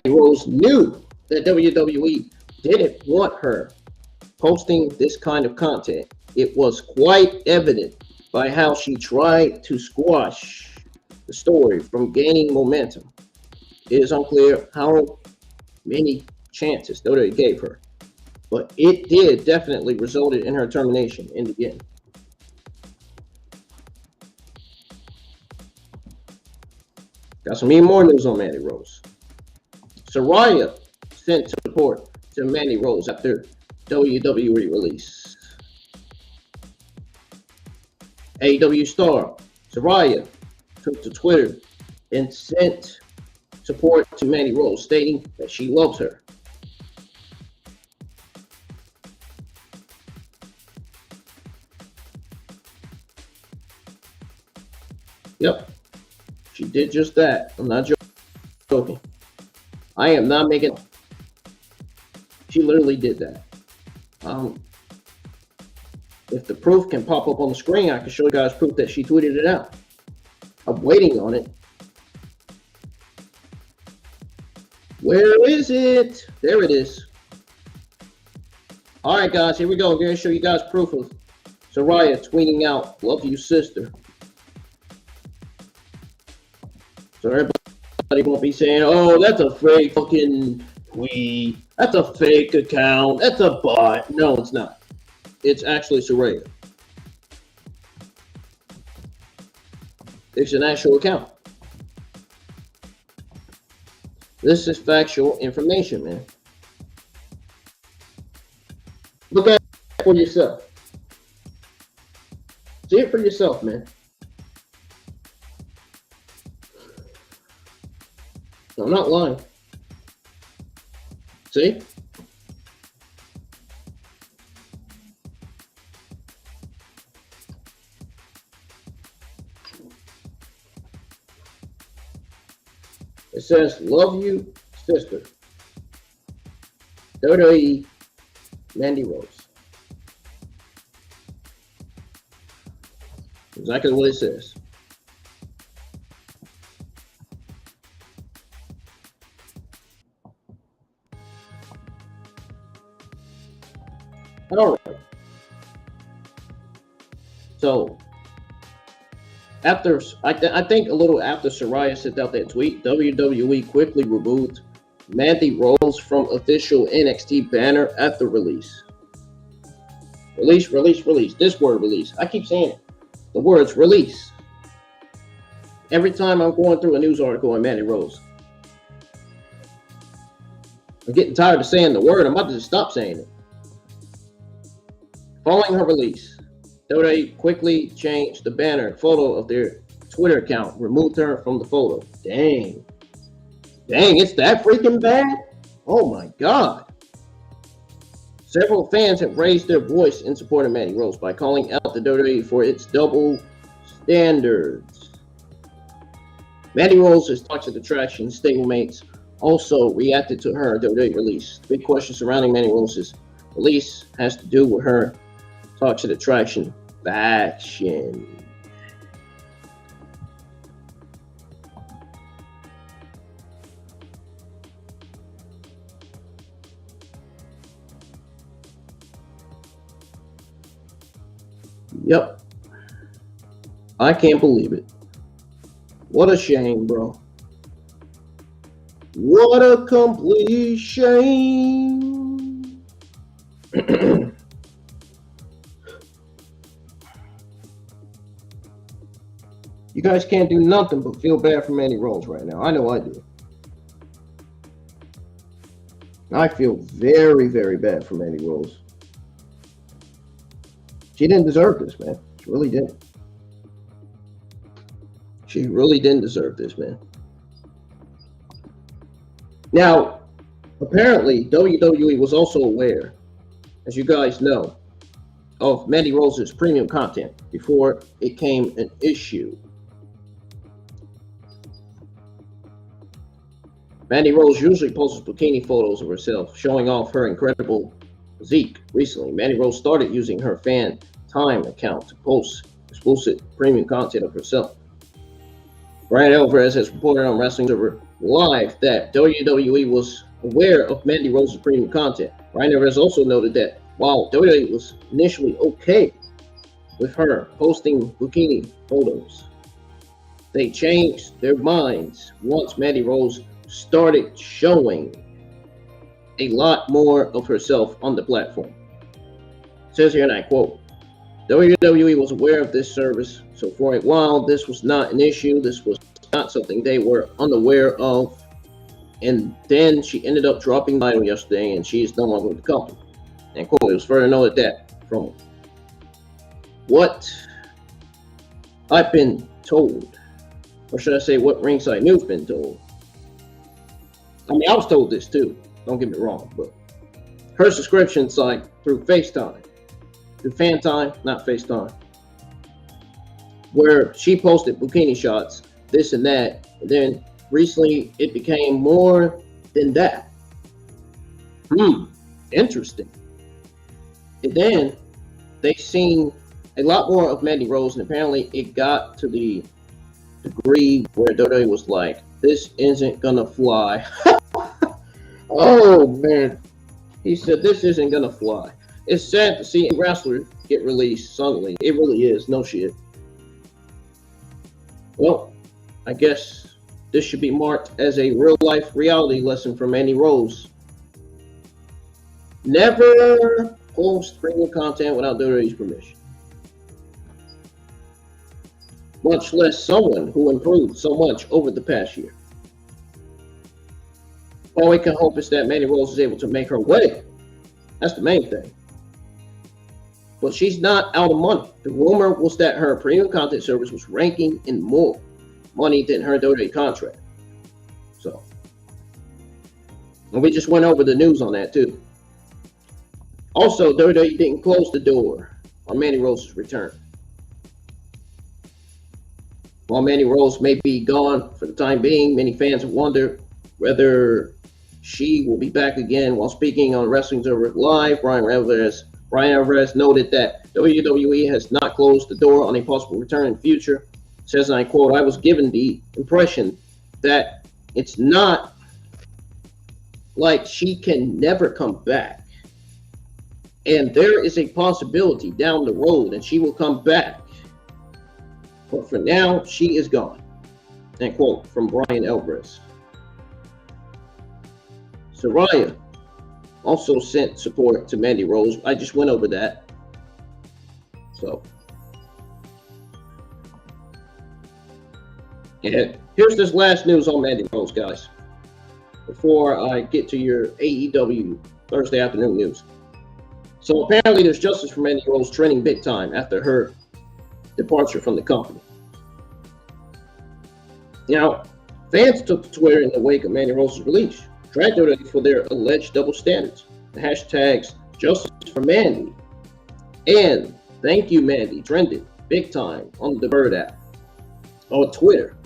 Mandy Rose knew that WWE didn't want her posting this kind of content. It was quite evident by how she tried to squash the story from gaining momentum. It is unclear how many chances WWE gave her, but it did definitely resulted in her termination in the end. Got some even more news on Mandy Rose. Saraya sent support to Mandy Rose after WWE release. AEW star Saraya took to Twitter and sent support to Mandy Rose, stating that she loves her. Yep, she did just that. I'm not joking. I am not making. She literally did that. If the proof can pop up on the screen, I can show you guys proof that she tweeted it out. I'm waiting on it. Where is it? There it is. All right, guys, here we go. I'm going to show you guys proof of Saraya tweeting out, "Love you, sister." So everybody won't be saying, "Oh, that's a fake fucking tweet. That's a fake account. That's a bot." No, it's not. It's actually Saraya. It's an actual account. This is factual information, man. Look at it for yourself. See it for yourself, man. No, I'm not lying. See? It says, "Love you, sister." WWE Mandy Rose. Exactly what it says. All right. So, after I think a little after Saraya sent out that tweet, WWE quickly removed Mandy Rose from official NXT banner at the release. Release. This word, release. I keep saying it. The words release. Every time I'm going through a news article on Mandy Rose, I'm getting tired of saying the word. I'm about to just stop saying it. Following her release, WWE quickly changed the banner photo of their Twitter account, removed her from the photo. Dang, it's that freaking bad? Oh my God. Several fans have raised their voice in support of Mandy Rose by calling out the WWE for its double standards. Mandy Rose's Toxic Attraction stablemates also reacted to her WWE release. The big question surrounding Mandy Rose's release has to do with her Toxic Attraction faction. Yep. I can't believe it. What a shame, bro. What a complete shame. You guys can't do nothing but feel bad for Mandy Rose right now. I know I do. I feel very, very bad for Mandy Rose. She didn't deserve this, man. She really didn't. She really didn't deserve this, man. Now, apparently, WWE was also aware, as you guys know, of Mandy Rose's premium content before it became an issue. Mandy Rose usually posts bikini photos of herself, showing off her incredible physique. Recently, Mandy Rose started using her fan time account to post exclusive premium content of herself. Bryan Alvarez has reported on Wrestling Observer Live that WWE was aware of Mandy Rose's premium content. Bryan Alvarez also noted that while WWE was initially okay with her posting bikini photos, they changed their minds once Mandy Rose started showing a lot more of herself on the platform. It says here, and I quote, WWE was aware of this service, so for a while this was not an issue. This was not something they were unaware of. And then she ended up dropping the title yesterday, and she is no longer with the company. And quote, it was further noted that from what I've been told, or should I say what Ringside News been told. I mean, I was told this too, don't get me wrong, but her subscription site through FaceTime, through FanTime, not FaceTime, where she posted bikini shots, this and that, and then recently it became more than that. Interesting. And then they seen a lot more of Mandy Rose, and apparently it got to the degree where WWE was like, this isn't gonna fly. Oh man, he said this isn't gonna fly. It's sad to see a wrestler get released suddenly. It really is, no shit. Well, I guess this should be marked as a real life reality lesson for Mandy Rose. Never post premium content without WWE's permission. Much less someone who improved so much over the past year. All we can hope is that Mandy Rose is able to make her way. That's the main thing. But she's not out of money. The rumor was that her premium content service was ranking in more money than her WWE contract. So, and we just went over the news on that too. Also, WWE didn't close the door on Mandy Rose's return. While Mandy Rose may be gone for the time being, many fans have wondered whether she will be back again. While speaking on Wrestling Observer Live, Bryan Alvarez noted that WWE has not closed the door on a possible return in the future. Says, and I quote, I was given the impression that it's not like she can never come back. And there is a possibility down the road that she will come back. But for now, she is gone. End quote from Bryan Alvarez. Saraya also sent support to Mandy Rose. I just went over that. So, and here's this last news on Mandy Rose, guys, before I get to your AEW Thursday afternoon news. So apparently there's justice for Mandy Rose trending big time after her departure from the company. Now, fans took to Twitter in the wake of Mandy Rose's release, dragged WWE for their alleged double standards. The hashtags justice for Mandy and thank you Mandy trended big time on the Bird app, on Twitter.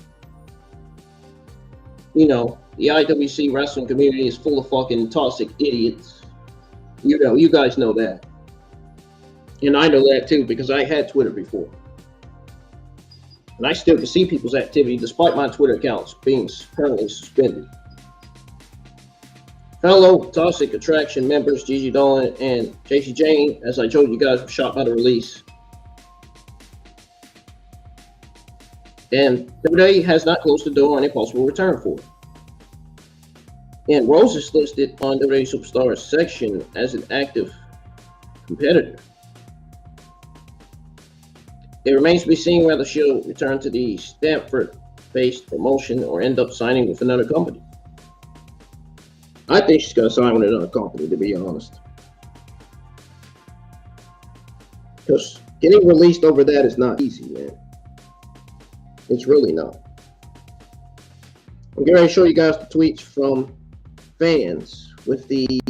You know, the IWC wrestling community is full of fucking toxic idiots. You know, you guys know that. And I know that too because I had Twitter before. And I still can see people's activity despite my Twitter accounts being currently suspended. Fellow Toxic Attraction members Gigi Dolan and Casey Jane, as I told you guys, were shot by the release. And WWE has not closed the door on a possible return for it. And Rose is listed on WWE Superstars section as an active competitor. It remains to be seen whether she'll return to the Stanford-based promotion or end up signing with another company. I think she's going to sign with another company, to be honest. Because getting released over that is not easy, man. It's really not. I'm going to show you guys the tweets from fans with the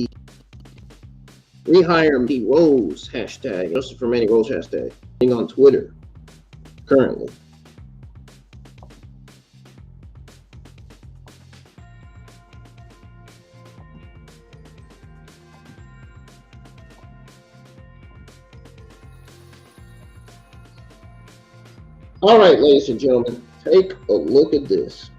rehire Mandy Rose hashtag, also for Mandy Rose hashtag, on Twitter currently. All right, ladies and gentlemen, take a look at this.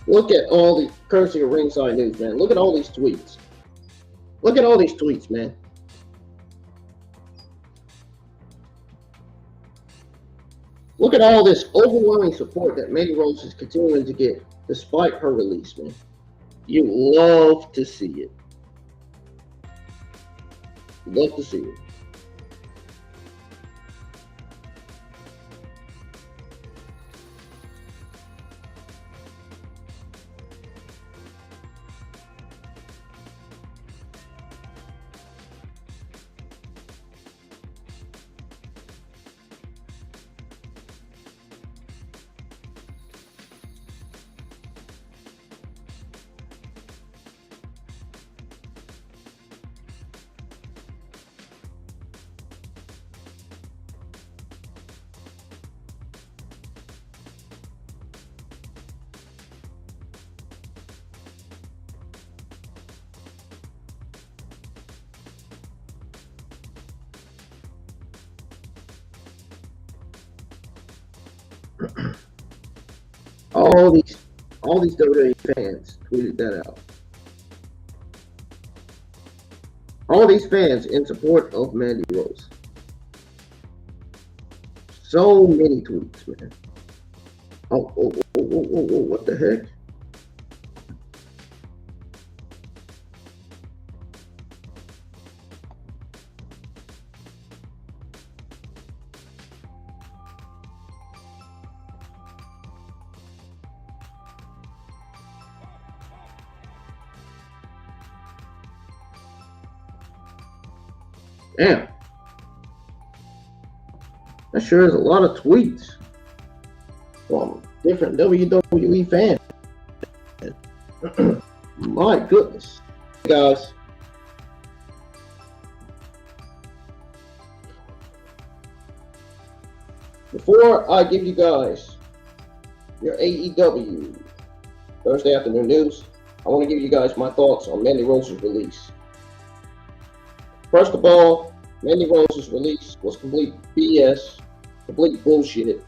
Look at all the courtesy of Ringside News, man. Look at all these tweets. Look at all these tweets, man. Look at all this overwhelming support that Mandy Rose is continuing to get despite her release, man. You love to see it. You love to see it. All these WWE fans tweeted that out. All these fans in support of Mandy Rose. So many tweets, man. Oh, what the heck? Damn. That sure is a lot of tweets from different WWE fans. My goodness. Guys. Before I give you guys your AEW Thursday afternoon news, I want to give you guys my thoughts on Mandy Rose's release. First of all, Mandy Rose's release was complete BS, complete bullshit.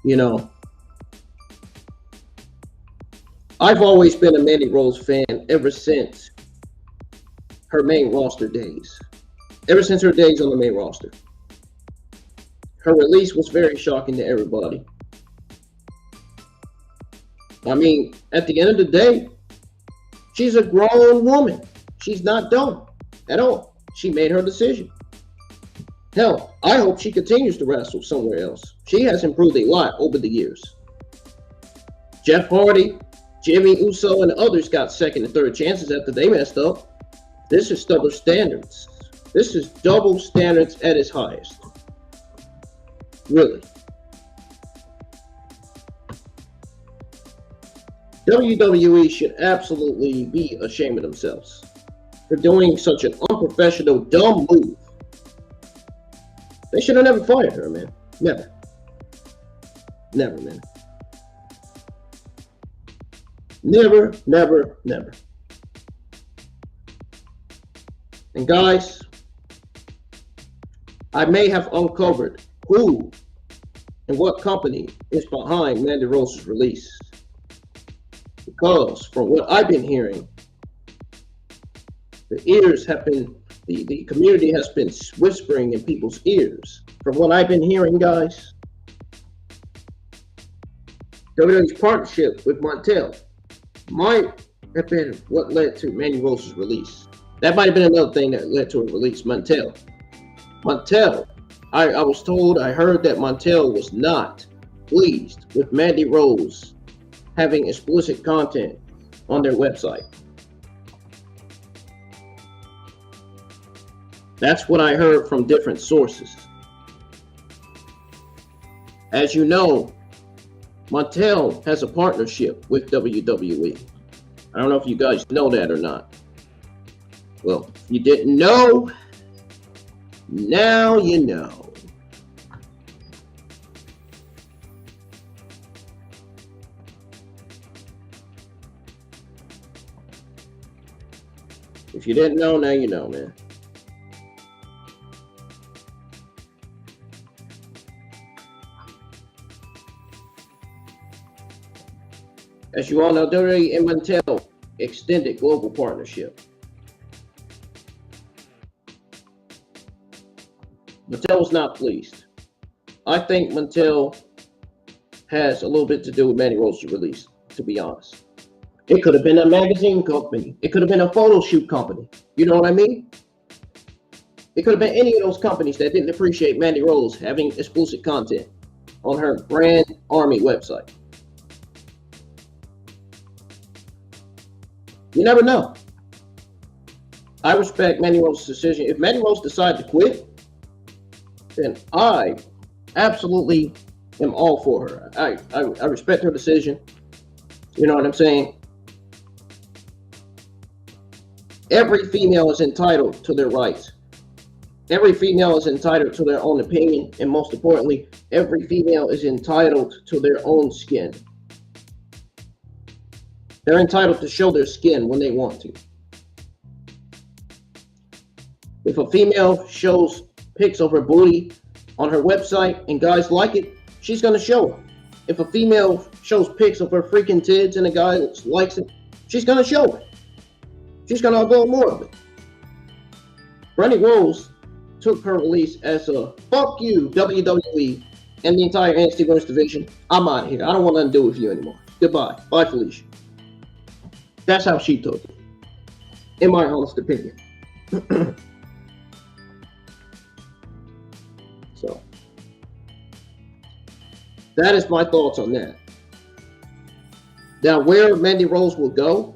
You know, I've always been a Mandy Rose fan ever since her main roster days. Ever since her days on the main roster. Her release was very shocking to everybody. I mean, at the end of the day, she's a grown woman. She's not dumb at all. She made her decision. Hell, I hope she continues to wrestle somewhere else. She has improved a lot over the years. Jeff Hardy, Jimmy Uso, and others got second and third chances after they messed up. This is double standards. This is double standards at its highest. Really. WWE should absolutely be ashamed of themselves. for doing such an unprofessional, dumb move. They should have never fired her, man. Never. Never, man. Never, never, never. And guys, I may have uncovered who and what company is behind Mandy Rose's release. Because from what I've been hearing, the community has been whispering in people's ears. From what I've been hearing, guys, WWE's partnership with Mattel might have been what led to Mandy Rose's release. That might have been another thing that led to a release. Mattel, I was told, I heard that Mattel was not pleased with Mandy Rose having explicit content on their website. That's what I heard from different sources. As you know, Mattel has a partnership with WWE. I don't know if you guys know that or not. Well, if you didn't know, now you know. If you didn't know, now you know, man. As you all know, WWE and Mattel extended global partnership. Mattel was not pleased. I think Mattel has a little bit to do with Mandy Rose's release, to be honest. It could have been a magazine company. It could have been a photo shoot company. You know what I mean? It could have been any of those companies that didn't appreciate Mandy Rose having exclusive content on her BrandArmy website. You never know. I respect Mandy Rose's decision. If Mandy Rose decided to quit, then I absolutely am all for her. I respect her decision. You know what I'm saying? Every female is entitled to their rights. Every female is entitled to their own opinion, and most importantly, every female is entitled to their own skin. They're entitled to show their skin when they want to. If a female shows pics of her booty on her website and guys like it, she's going to show it. If a female shows pics of her freaking tits and a guy likes it, she's going to show it. She's going to upload more of it. Mandy Rose took her release as a fuck you, WWE, and the entire NXT Women's Division. I'm out of here. I don't want nothing to do with you anymore. Goodbye. Bye, Felicia. That's how she took it, in my honest opinion. So, that is my thoughts on that. Now, where Mandy Rose will go,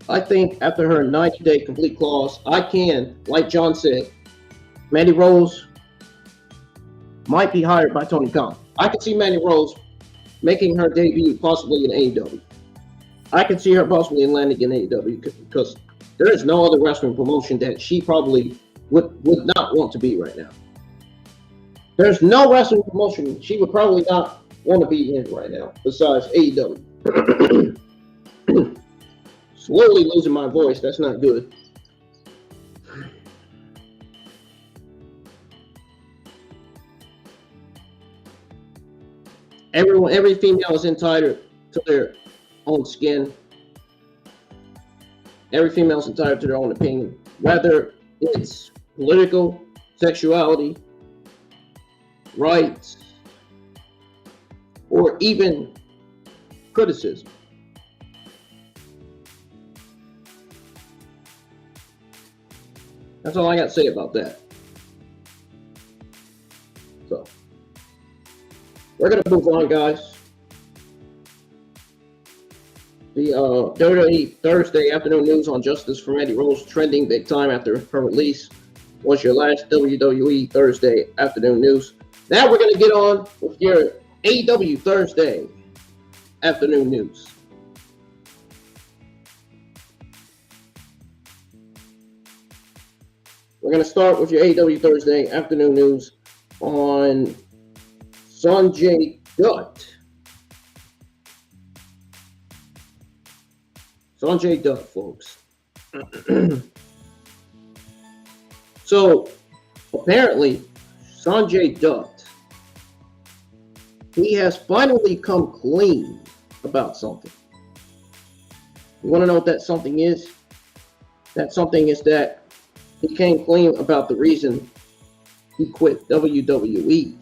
I think after her 90-day complete clause, I can, like John said, Mandy Rose might be hired by Tony Khan. I could see Mandy Rose making her debut possibly in AEW. I could see her possibly landing in AEW because there is no other wrestling promotion that she probably would not want to be right now. There's no wrestling promotion she would probably not want to be in right now besides AEW. Slowly losing my voice. That's not good. Every female is entitled to their own skin. Every female is entitled to their own opinion, whether it's political, sexuality, rights, or even criticism. That's all I got to say about that. So, we're going to move on, guys. The WWE Thursday afternoon news on Justice for Mandy Rose trending big time after her release was your last WWE Thursday afternoon news. Now we're going to get on with your AEW Thursday afternoon news. We're going to start with your AEW Thursday afternoon news on Sanjay Dutt. Sanjay Dutt, folks. So, apparently, Sanjay Dutt, he has finally come clean about something. You want to know what that something is? That something is that he came clean about the reason he quit WWE.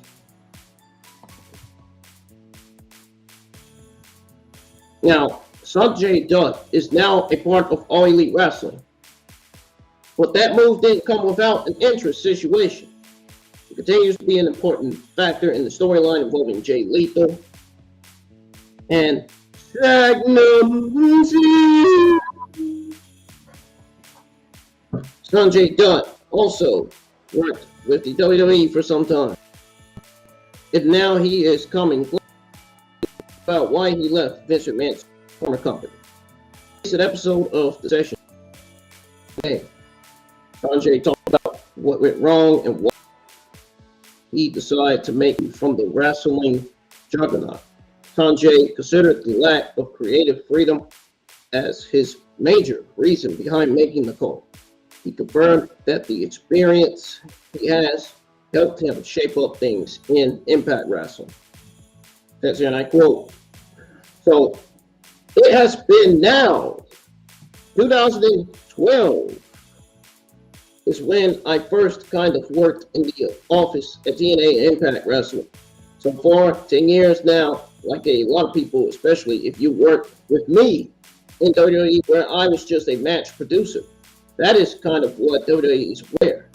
Now, Sanjay Dutt is now a part of All Elite Wrestling. But that move didn't come without an interest situation. It continues to be an important factor in the storyline involving Jay Lethal and Sanjay Dutt also worked with the WWE for some time. And now he is coming clean about why he left Vince McMahon's former company. It's an episode of the session. Hey, Sanjay talked about what went wrong and what he decided to make from the wrestling juggernaut. Sanjay considered the lack of creative freedom as his major reason behind making the call. He confirmed that the experience he has helped him shape up things in Impact Wrestling. That's and I quote. So it has been now 2012 is when I first kind of worked in the office at TNA and Impact Wrestling. So far, 10 years now, like a lot of people, especially if you work with me in WWE, where I was just a match producer. That is kind of what WWE is where.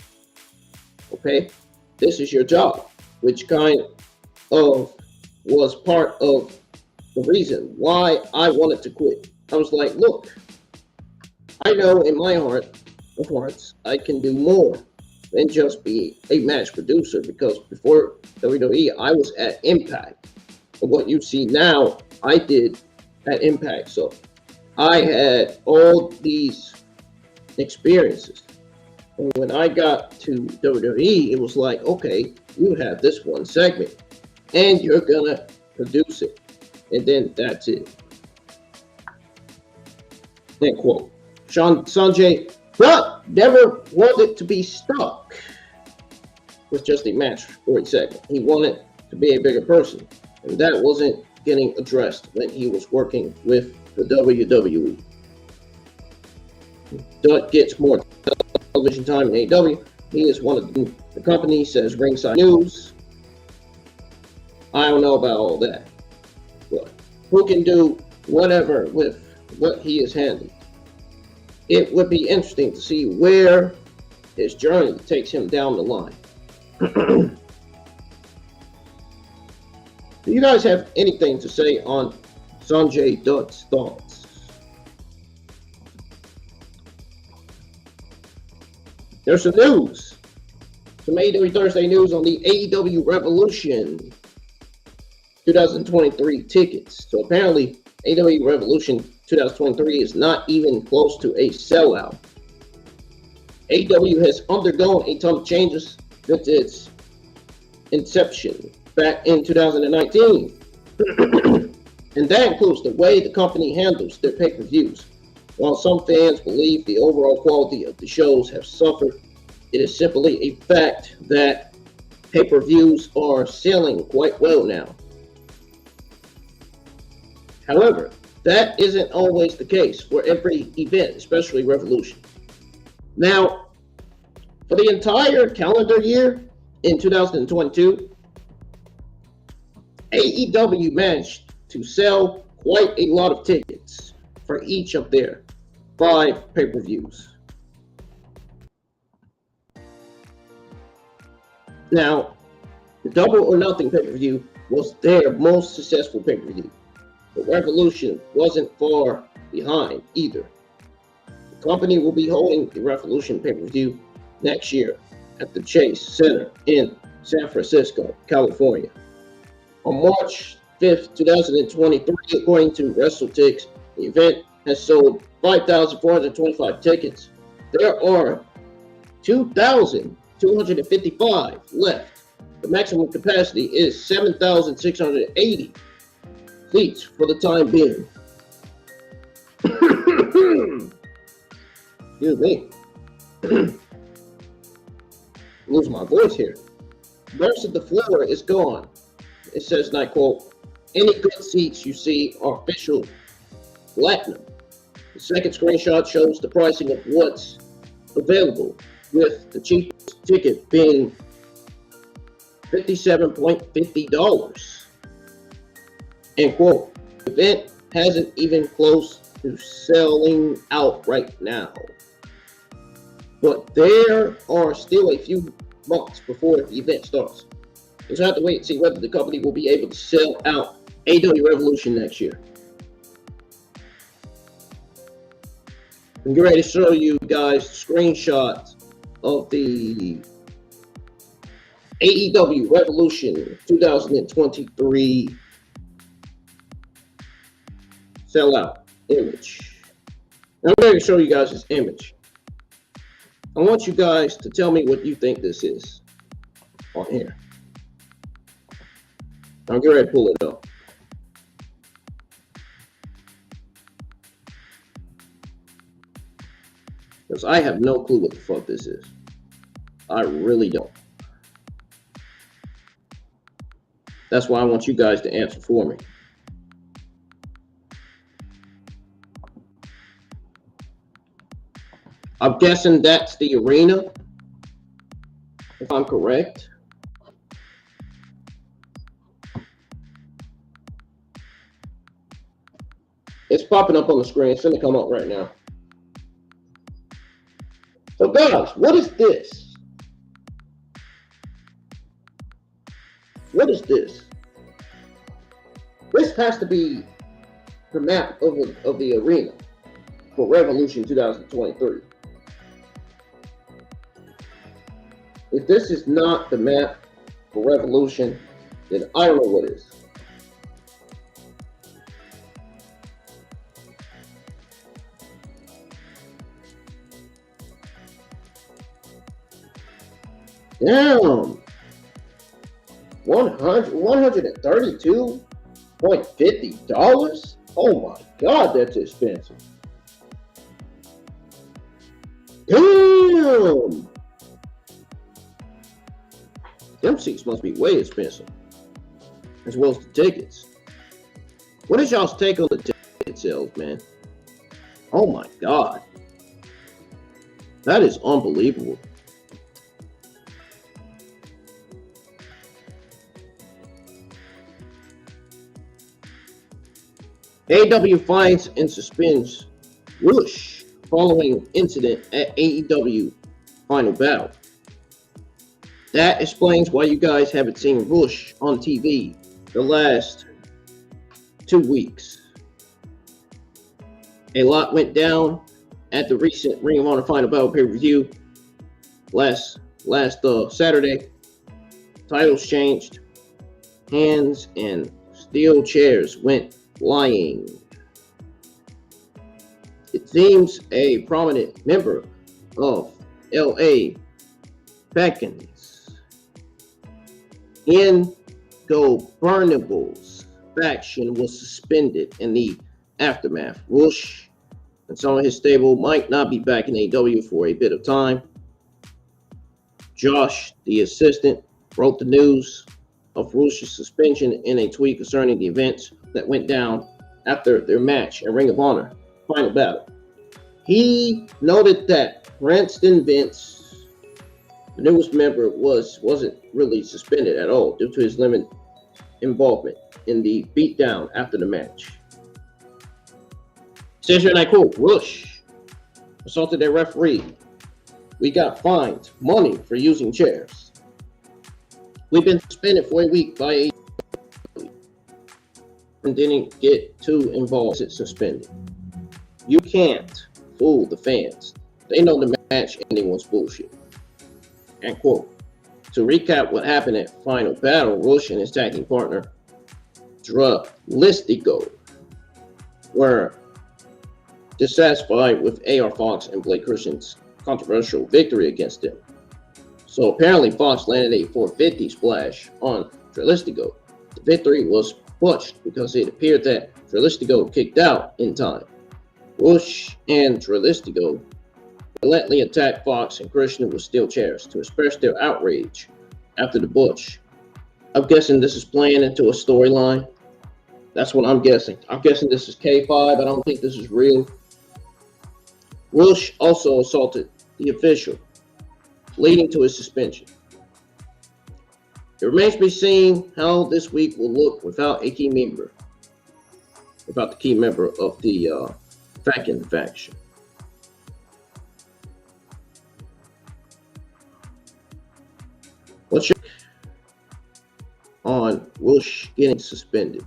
Okay? This is your job, which kind of was part of the reason why I wanted to quit. I was like, look, I know in my heart of hearts, I can do more than just be a match producer, because before WWE, I was at Impact. And what you see now, I did at Impact. So I had all these experiences. And when I got to WWE, it was like, okay, you have this one segment and you're gonna produce it. And then that's it. End quote. Sanjay Dutt never wanted to be stuck with just a match or a segment. He wanted to be a bigger person. And that wasn't getting addressed when he was working with the WWE. Dutt gets more television time in AEW. He is one of the company says Ringside News. I don't know about all that. But who can do whatever with what he is handling? It would be interesting to see where his journey takes him down the line. Do you guys have anything to say on Sanjay Dutt's thoughts? There's some news. Some AEW Thursday news on the AEW Revolution 2023 tickets. So apparently, AEW Revolution 2023 is not even close to a sellout. AEW has undergone a ton of changes since its inception back in 2019. And that includes the way the company handles their pay-per-views. While some fans believe the overall quality of the shows have suffered, it is simply a fact that pay-per-views are selling quite well now. However, that isn't always the case for every event, especially Revolution. Now, for the entire calendar year in 2022, AEW managed to sell quite a lot of tickets for each of their 5 pay-per-views. Now, the Double or Nothing pay-per-view was their most successful pay-per-view. But Revolution wasn't far behind either. The company will be holding the Revolution pay-per-view next year at the Chase Center in San Francisco, California. On March 5th, 2023, according to WrestleTix, the event has sold 5,425 tickets. There are 2,255 left. The maximum capacity is 7,680 seats for the time being. Excuse me. Lose my voice here. The rest of the floor is gone. It says, and I quote, any good seats you see are official platinum. The second screenshot shows the pricing of what's available, with the cheapest ticket being $57.50. End quote. The event hasn't even close to selling out right now. But there are still a few months before the event starts. We'll have to wait and see whether the company will be able to sell out AEW Revolution next year. I'm getting ready to show you guys screenshots of the AEW Revolution 2023 sellout image. I'm going to show you guys this image. I want you guys to tell me what you think this is on here. I'm getting ready to pull it up. Because I have no clue what the fuck this is. I really don't. That's why I want you guys to answer for me. I'm guessing that's the arena, if I'm correct. It's popping up on the screen. It's going to come up right now. So guys, what is this? What is this? This has to be the map of the arena for Revolution 2023. If this is not the map for Revolution, then I don't know what is. Damn. $132.50? Oh my God, that's expensive. Damn. Them seats must be way expensive, as well as the tickets. What is y'all's take on the ticket sales, man? Oh my God. That is unbelievable. AEW finds and suspends Rush following incident at AEW Final Battle. That explains why you guys haven't seen Rush on TV the last 2 weeks. A lot went down at the recent Ring of Honor Final Battle pay-per-view last Saturday. Titles changed hands and steel chairs went flying. It seems a prominent member of LA beckons Ingobernables faction was suspended in the aftermath. Rush and some of his stable might not be back in AEW for a bit of time. Josh, the assistant, wrote the news of Rush's suspension in a tweet concerning the events that went down after their match at Ring of Honor Final Battle. He noted that Cranston Vince, the newest member, wasn't really suspended at all due to his limited involvement in the beatdown after the match. Says here, and I quote, Rush assaulted a referee. We got fined money for using chairs. We've been suspended for a week by a and didn't get too involved. It's suspended. You can't fool the fans. They know the match ending was bullshit. End quote. To recap what happened at Final Battle, Rush and his tag team partner, Drew Gulak, were dissatisfied with AR Fox and Blake Christian's controversial victory against him. So apparently Fox landed a 450 splash on Trelistigo. The victory was pushed because it appeared that Trelistigo kicked out in time. Bush and Trelistigo relentlessly attacked Fox and Krishna with steel chairs to express their outrage after the Bush. I'm guessing this is playing into a storyline. That's what I'm guessing. I'm guessing this is K5. I don't think this is real. Bush also assaulted the official, leading to his suspension. It remains to be seen how this week will look without a key member, without the key member of the faction. What's your on Wilsh getting suspended?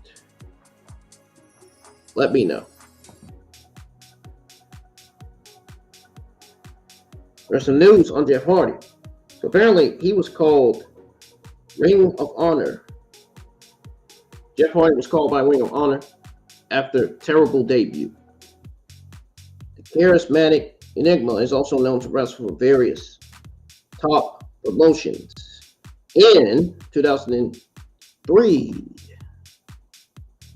Let me know. There's some news on Jeff Hardy. So apparently he was called Ring of Honor. Jeff Hardy was called by Ring of Honor after terrible debut. The charismatic Enigma is also known to wrestle for various top promotions. In 2003,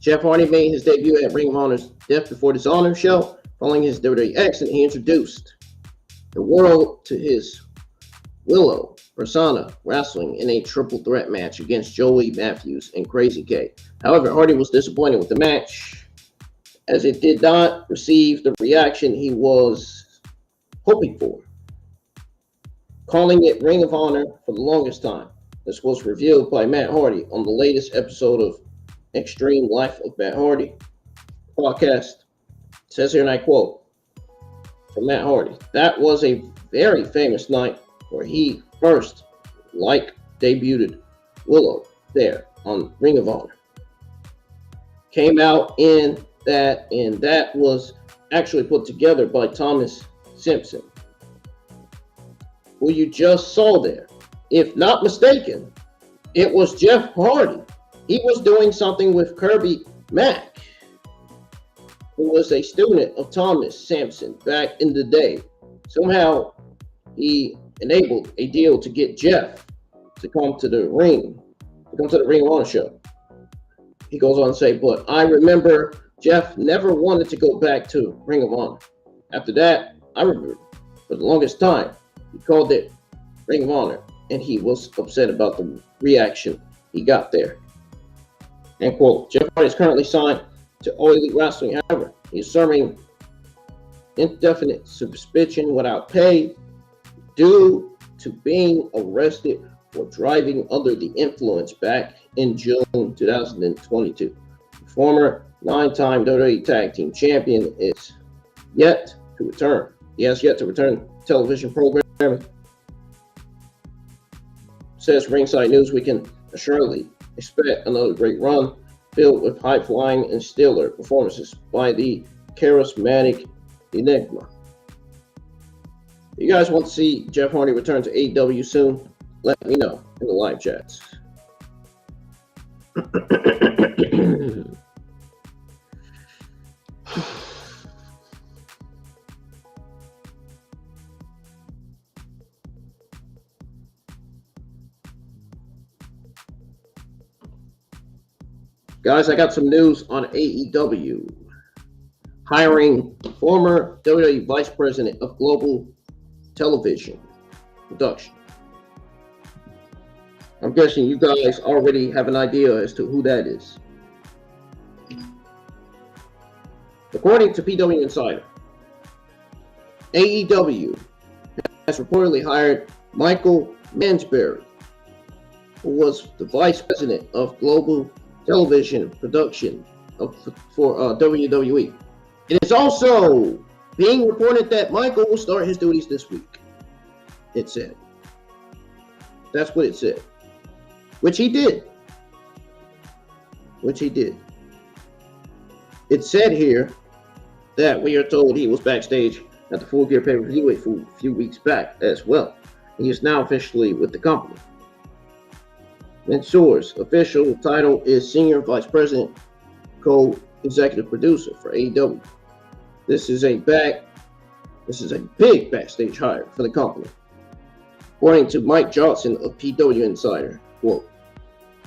Jeff Hardy made his debut at Ring of Honor's Death Before Dishonor show. Following his WWE exit, he introduced the world to his Willow persona, wrestling in a triple threat match against Joey Matthews and Crazy K. However, Hardy was disappointed with the match as it did not receive the reaction he was hoping for, calling it Ring of Honor for the longest time. This was revealed by Matt Hardy on the latest episode of Extreme Life of Matt Hardy podcast. It says here, and I quote from Matt Hardy, "That was a very famous night where he first debuted Willow there on Ring of Honor. Came out in that, and that was actually put together by Thomas Simpson, who you just saw there. If not mistaken, it was Jeff Hardy. He was doing something with Kirby Mack, who was a student of Thomas Sampson back in the day. Somehow he enabled a deal to get Jeff to come to the Ring of Honor show. He goes on to say, but I remember Jeff never wanted to go back to Ring of Honor. After that, I remember for the longest time, he called it Ring of Honor, and he was upset about the reaction he got there." End quote. Jeff Hardy is currently signed to All Elite Wrestling. However, he is serving indefinite suspension without pay due to being arrested for driving under the influence back in June 2022. The former 9-time WWE Tag Team Champion is yet to return. He has yet to return to television programming. Says Ringside News, we can assuredly expect another great run filled with high-flying and stellar performances by the charismatic Enigma. You guys want to see Jeff Hardy return to AEW soon? Let me know in the live chats. Guys, I got some news on AEW. Hiring former WWE Vice President of Global Television Production. I'm guessing you guys already have an idea as to who that is. According to PW Insider, AEW has reportedly hired Michael Mansberry, who was the Vice President of Global Television Production for WWE. It is also being reported that Michael will start his duties this week. It said. That's what it said. Which he did. It said here that we are told he was backstage at the Full Gear pay-per-view a few weeks back as well. He is now officially with the company. Mansour's official title is Senior Vice President, Co-Executive Producer for AEW. This is a This is a big backstage hire for the company. According to Mike Johnson of PW Insider, quote,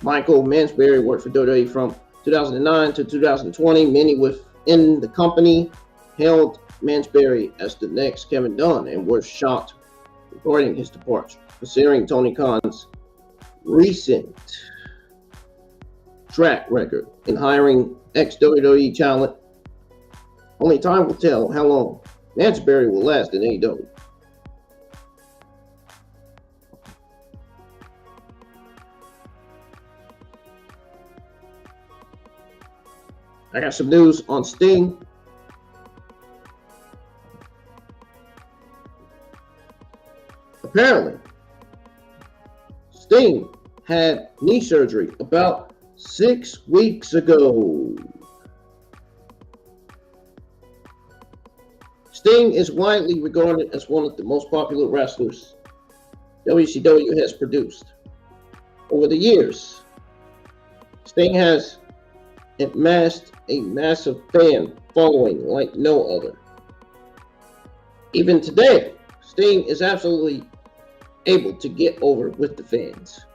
Michael Mansberry worked for WWE from 2009 to 2020. Many within the company hailed Mansberry as the next Kevin Dunn and were shocked regarding his departure, considering Tony Khan's recent track record in hiring ex-WWE talent. Only time will tell how long Mansberry will last in AEW. I got some news on Sting. Apparently, Sting had knee surgery about 6 weeks ago. Sting is widely regarded as one of the most popular wrestlers WCW has produced. Over the years, Sting has amassed a massive fan following like no other. Even today, Sting is absolutely able to get over with the fans.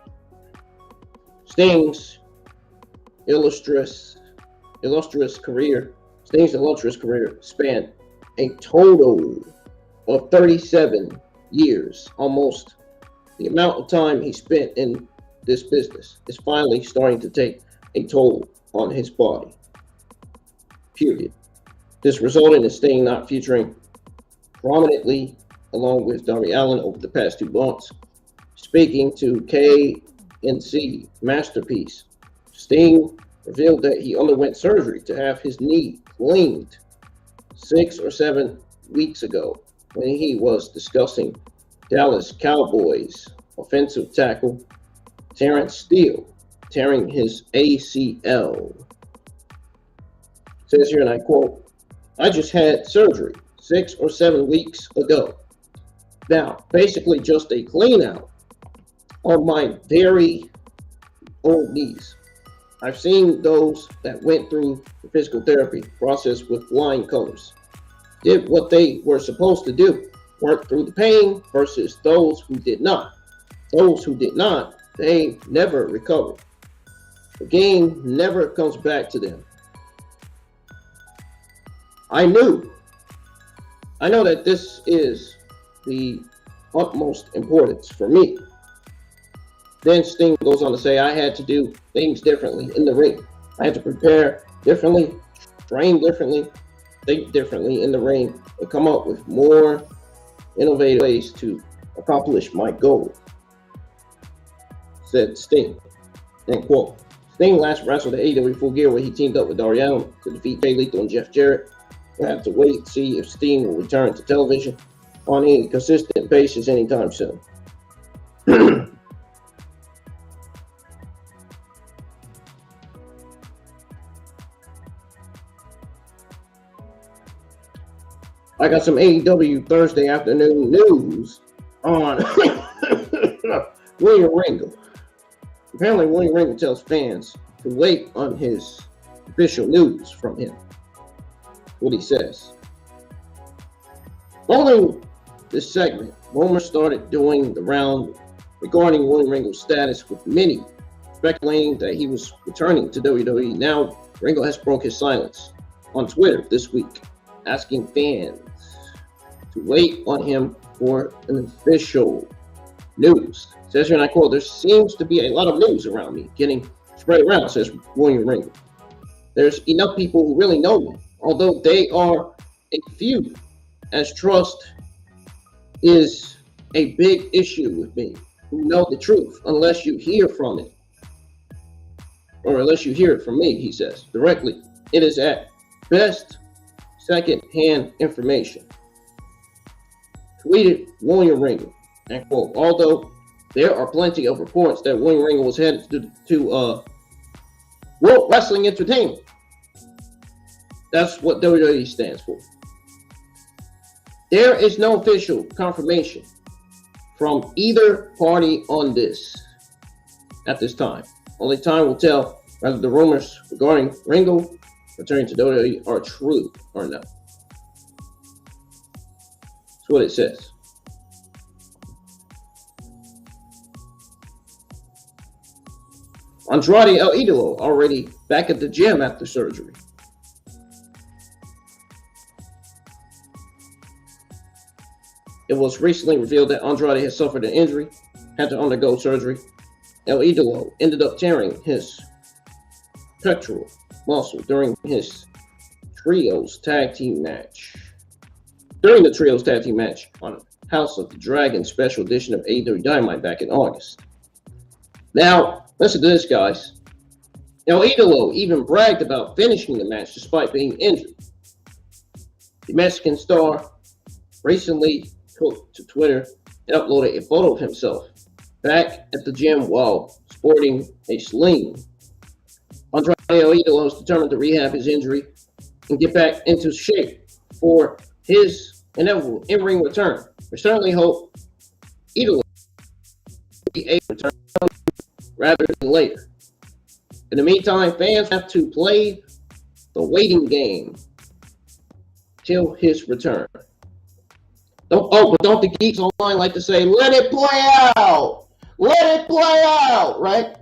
Sting's illustrious career spanned a total of 37 years. Almost the amount of time he spent in this business is finally starting to take a toll on his body. Period. This resulted in Sting not featuring prominently along with Darby Allin over the past 2 months. Speaking to KNC Masterpiece, Sting revealed that he underwent surgery to have his knee cleaned 6 or 7 weeks ago when he was discussing Dallas Cowboys offensive tackle Terrence Steele tearing his ACL. It says here, and I quote, I just had surgery 6 or 7 weeks ago. Now, basically just a clean out on my very old knees. I've seen those that went through the physical therapy process with flying colors, did what they were supposed to do, worked through the pain, versus those who did not. Those who did not, they never recovered. The game never comes back to them. I know that this is the utmost importance for me. Then Sting goes on to say, I had to do things differently in the ring. I had to prepare differently, train differently, think differently in the ring, and come up with more innovative ways to accomplish my goal, said Sting. End quote. Sting last wrestled at AEW Full Gear where he teamed up with Darby Allin to defeat Jay Lethal and Jeff Jarrett. We'll have to wait and see if Sting will return to television on any consistent basis anytime soon. I got some AEW Thursday afternoon news on William Regal. Apparently, William Regal tells fans to wait on his official news from him. What he says. Following this segment, rumors started doing the round regarding William Regal's status, with many speculating that he was returning to WWE. Now, Regal has broke his silence on Twitter this week, asking fans to wait on him for an official news. It says here, and I quote, there seems to be a lot of news around me getting spread around, says William Regal. There's enough people who really know me, although they are a few, as trust is a big issue with me, who know the truth unless you hear from it. Or unless you hear it from me, he says, directly. It is at best second-hand information. Tweeted William Regal, and quote, although there are plenty of reports that William Regal was headed to World Wrestling Entertainment. That's what WWE stands for. There is no official confirmation from either party on this at this time. Only time will tell whether the rumors regarding Regal returning to WWE are true or not. what it says. Andrade El Idolo already back at the gym after surgery. It was recently revealed that Andrade had suffered an injury, had to undergo surgery. El Idolo ended up tearing his pectoral muscle during his Trios Tag Team match. During the Trios Tag Team match on House of the Dragon special edition of AEW Dynamite back in August. Now, listen to this, guys. El Idolo even bragged about finishing the match despite being injured. The Mexican star recently took to Twitter and uploaded a photo of himself back at the gym while sporting a sling. Andrade El Idolo is determined to rehab his injury and get back into shape for his inevitable in-ring return. We certainly hope Idolo will be able to return rather than later. In the meantime, fans have to play the waiting game till his return. But don't the geeks online like to say, let it play out? Let it play out, right?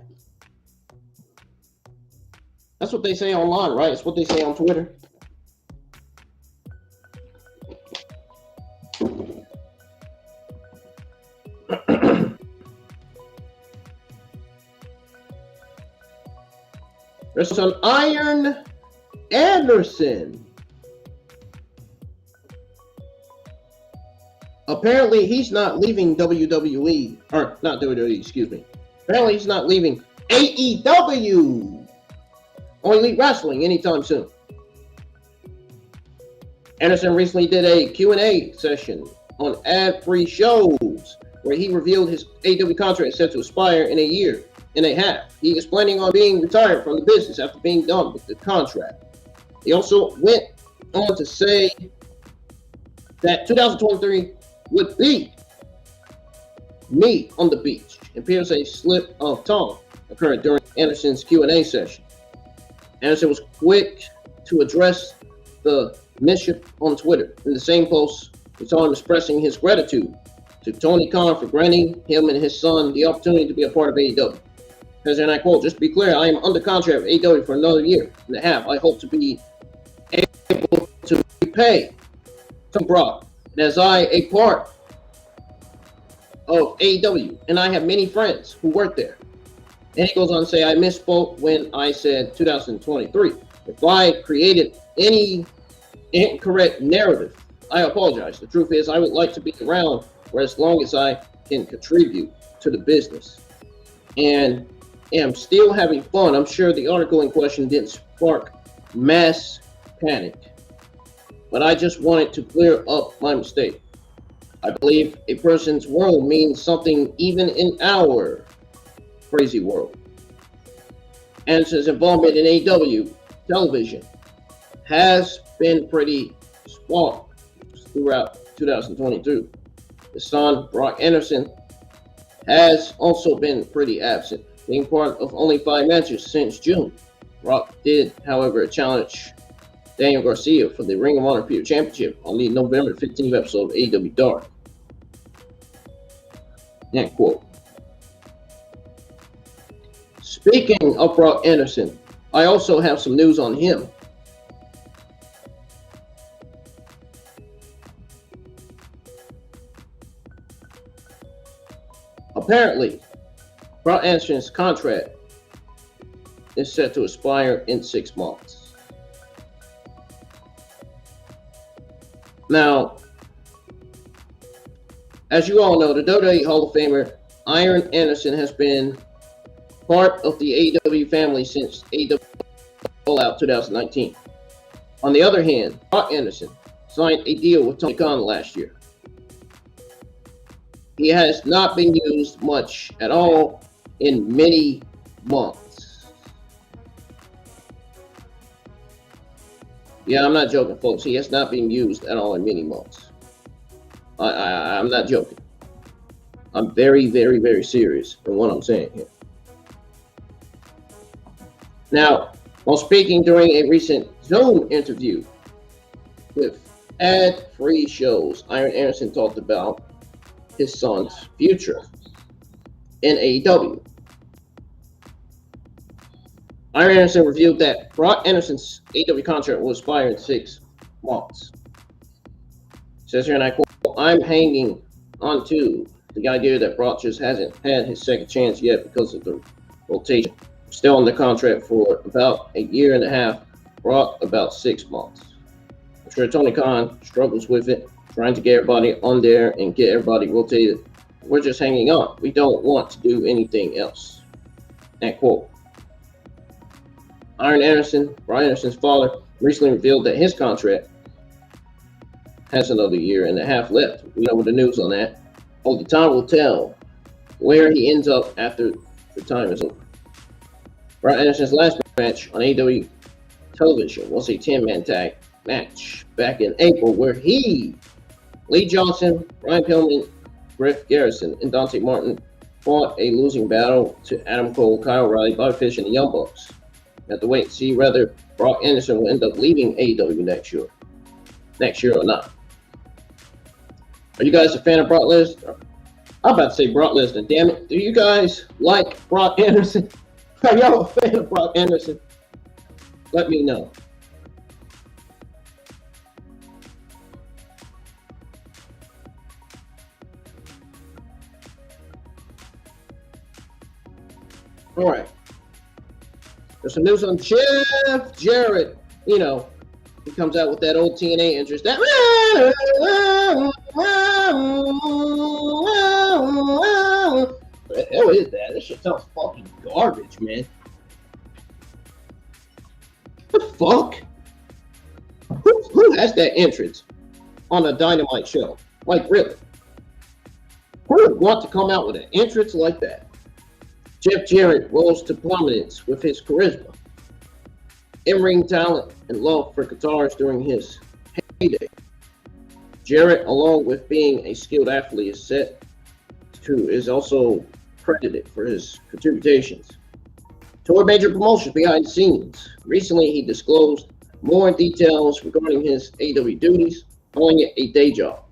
That's what they say online, right? It's what they say on Twitter. There's an Iron Anderson. Apparently, he's not leaving WWE, or not WWE, excuse me. Apparently, he's not leaving AEW or Elite Wrestling anytime soon. Anderson recently did a Q&A session on ad-free shows where he revealed his AEW contract is set to expire in a year and a half. He is planning on being retired from the business after being done with the contract. He also went on to say that 2023 would be me on the beach. It appears a slip of tongue occurred during Anderson's Q&A session. Anderson was quick to address the mischief on Twitter. In the same post, we saw him expressing his gratitude to Tony Khan for granting him and his son the opportunity to be a part of AEW. And I quote, "Just to be clear, I am under contract with AEW for another year and a half. I hope to be able to repay Tom Brock. And as a part of AEW, and I have many friends who work there." And he goes on to say, "I misspoke when I said 2023. If I created any incorrect narrative, I apologize. The truth is, I would like to be around for as long as I can contribute to the business. And am still having fun. I'm sure the article in question didn't spark mass panic, but I just wanted to clear up my mistake. I believe a person's world means something even in our crazy world." Anderson's involvement in AEW television has been pretty sparse throughout 2022. His son, Brock Anderson, has also been pretty absent, being part of only 5 matches since June. Brock did, however, challenge Daniel Garcia for the Ring of Honor Pure Championship on the November 15th episode of AEW Dark. End quote. Speaking of Brock Anderson, I also have some news on him. Apparently, Brock Anderson's contract is set to expire in 6 months. Now, as you all know, the WWE Hall of Famer Iron Anderson has been part of the AEW family since AEW All Out 2019. On the other hand, Brock Anderson signed a deal with Tony Khan last year. He has not been used much at all in many months. Yeah, I'm not joking, folks. He has not been used at all in many months. I'm not joking. I'm very, very, very serious in what I'm saying here. Now, while speaking during a recent Zoom interview with ad-free shows, Iron Anderson talked about his son's future in AEW. Iron Anderson revealed that Brock Anderson's AEW contract will expire in 6 months. It says here, and I quote, "I'm hanging on to the idea that Brock just hasn't had his second chance yet because of the rotation. Still on the contract for about 1.5 years, Brock about 6 months. I'm sure Tony Khan struggles with it, trying to get everybody on there and get everybody rotated. We're just hanging on. We don't want to do anything else." End quote. Iron Anderson, Brian Anderson's father, recently revealed that his contract has another 1.5 years left. We know the news on that. Only time will tell where he ends up after the time is over. Brian Anderson's last match on AEW television was a 10-man tag match back in April where he, Lee Johnson, Brian Pillman, Griff Garrison, and Dante Martin fought a losing battle to Adam Cole, Kyle O'Reilly, Bobby Fish, and the Young Bucks. We have to wait and see whether Brock Anderson will end up leaving AEW next year or not. Are you guys a fan of Brock Lesnar? I'm about to say Brock Lesnar, damn it. Do you guys like Brock Anderson? Are y'all a fan of Brock Anderson? Let me know. All right. There's some news on Jeff Jarrett. You know, he comes out with that old TNA interest. That what the hell is that? This shit sounds fucking garbage, man. What the fuck? Who has that entrance on a Dynamite show? Like, really? Who would want to come out with an entrance like that? Jeff Jarrett rose to prominence with his charisma, in-ring talent, and love for guitars during his heyday. Jarrett, along with being a skilled athlete, is also credited for his contributions toward major promotions behind the scenes. Recently, he disclosed more details regarding his AEW duties, calling it a day job.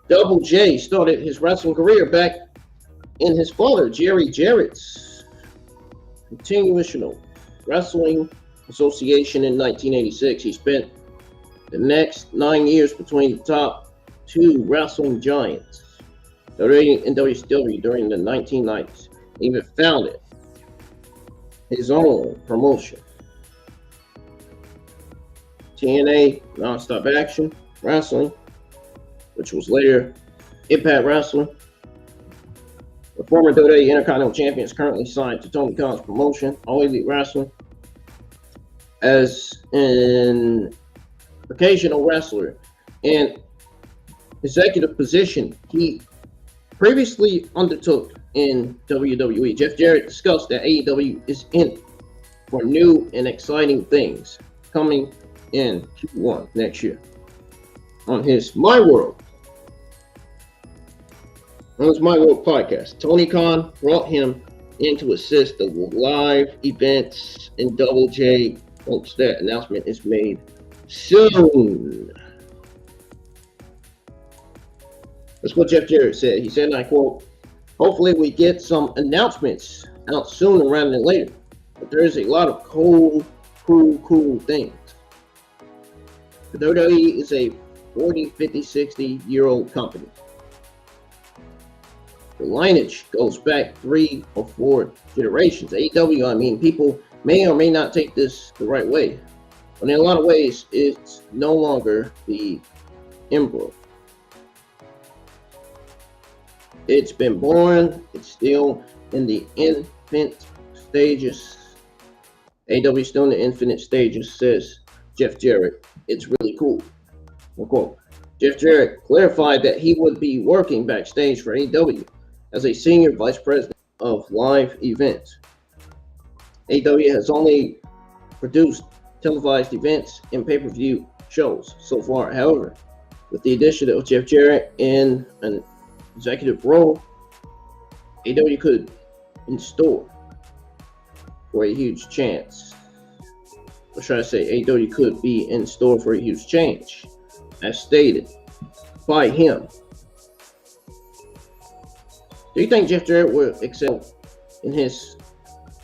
Double J started his wrestling career back in his father, Jerry Jarrett's Continuational Wrestling Association in 1986. He spent the next 9 years between the top two wrestling giants, WWE and WCW, during the 1990s. He even founded his own promotion, TNA Nonstop Action Wrestling, which was later Impact Wrestling. The former WWE Intercontinental Champion is currently signed to Tony Khan's promotion, All Elite Wrestling, as an occasional wrestler and executive position he previously undertook in WWE. Jeff Jarrett discussed that AEW is in for new and exciting things coming in Q1 next year. On his My World podcast, Tony Khan brought him in to assist the live events, and Double J hopes that announcement is made soon. That's what Jeff Jarrett said. He said, and I quote, "Hopefully we get some announcements out sooner rather than later. But there is a lot of cool things. The WWE is a 40, 50, 60-year-old company. The lineage goes back 3 or 4 generations. AEW, I mean, people may or may not take this the right way, but in a lot of ways, it's no longer the embryo. It's been born. It's still in the infant stages. AEW is still in the infant stages," says Jeff Jarrett. "It's really cool." Unquote. Jeff Jarrett clarified that he would be working backstage for AEW as a senior vice president of live events. AEW has only produced televised events and pay-per-view shows so far. However, with the addition of Jeff Jarrett in an executive role, AEW could in store for a huge chance or should I say AEW could be in store for a huge change, as stated by him. Do you think Jeff Jarrett will excel in his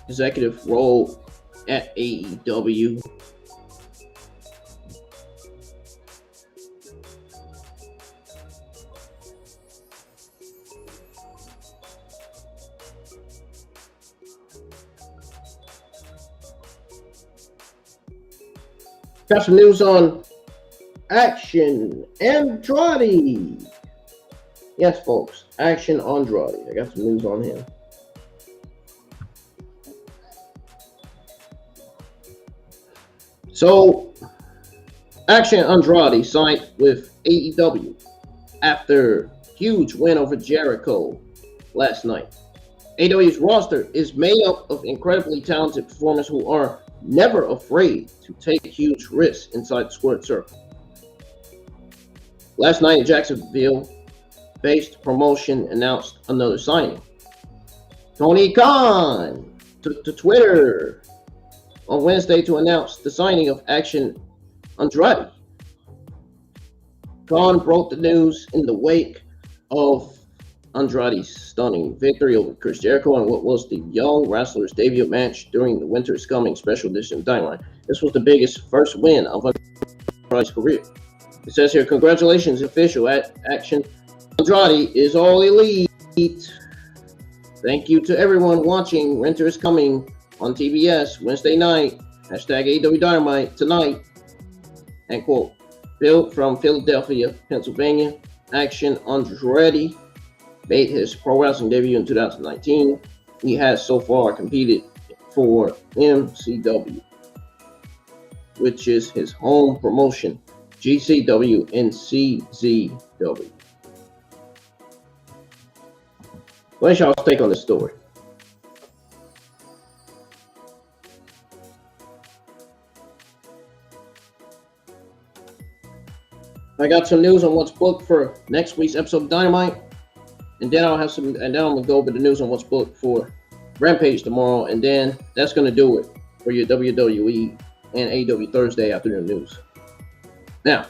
executive role at AEW? Got some news on Action Andrade. Yes, folks, Action Andrade. I got some news on him. So, Action Andrade signed with AEW after huge win over Jericho last night. AEW's roster is made up of incredibly talented performers who are never afraid to take huge risks inside the squared circle. Last night in Jacksonville-based promotion announced another signing. Tony Khan took to Twitter on Wednesday to announce the signing of Action Andrade. Khan broke the news in the wake of Andrade's stunning victory over Chris Jericho and what was the Young Wrestlers debut match during the Winter is Coming special edition of Dynamite. This was the biggest first win of Andrade's career. It says here, congratulations, official at Action Andrade is all elite. Thank you to everyone watching Winter is Coming on TBS Wednesday night. #AEW Dynamite tonight. End quote. Built from Philadelphia, Pennsylvania, Action Andrade made his pro wrestling debut in 2019. He has so far competed for MCW, which is his home promotion, GCW and CZW. What's y'all's take on this story? I got some news on what's booked for next week's episode of Dynamite. And then I'm gonna go over the news on what's booked for Rampage tomorrow, and then that's gonna do it for your WWE and AEW Thursday afternoon news. Now,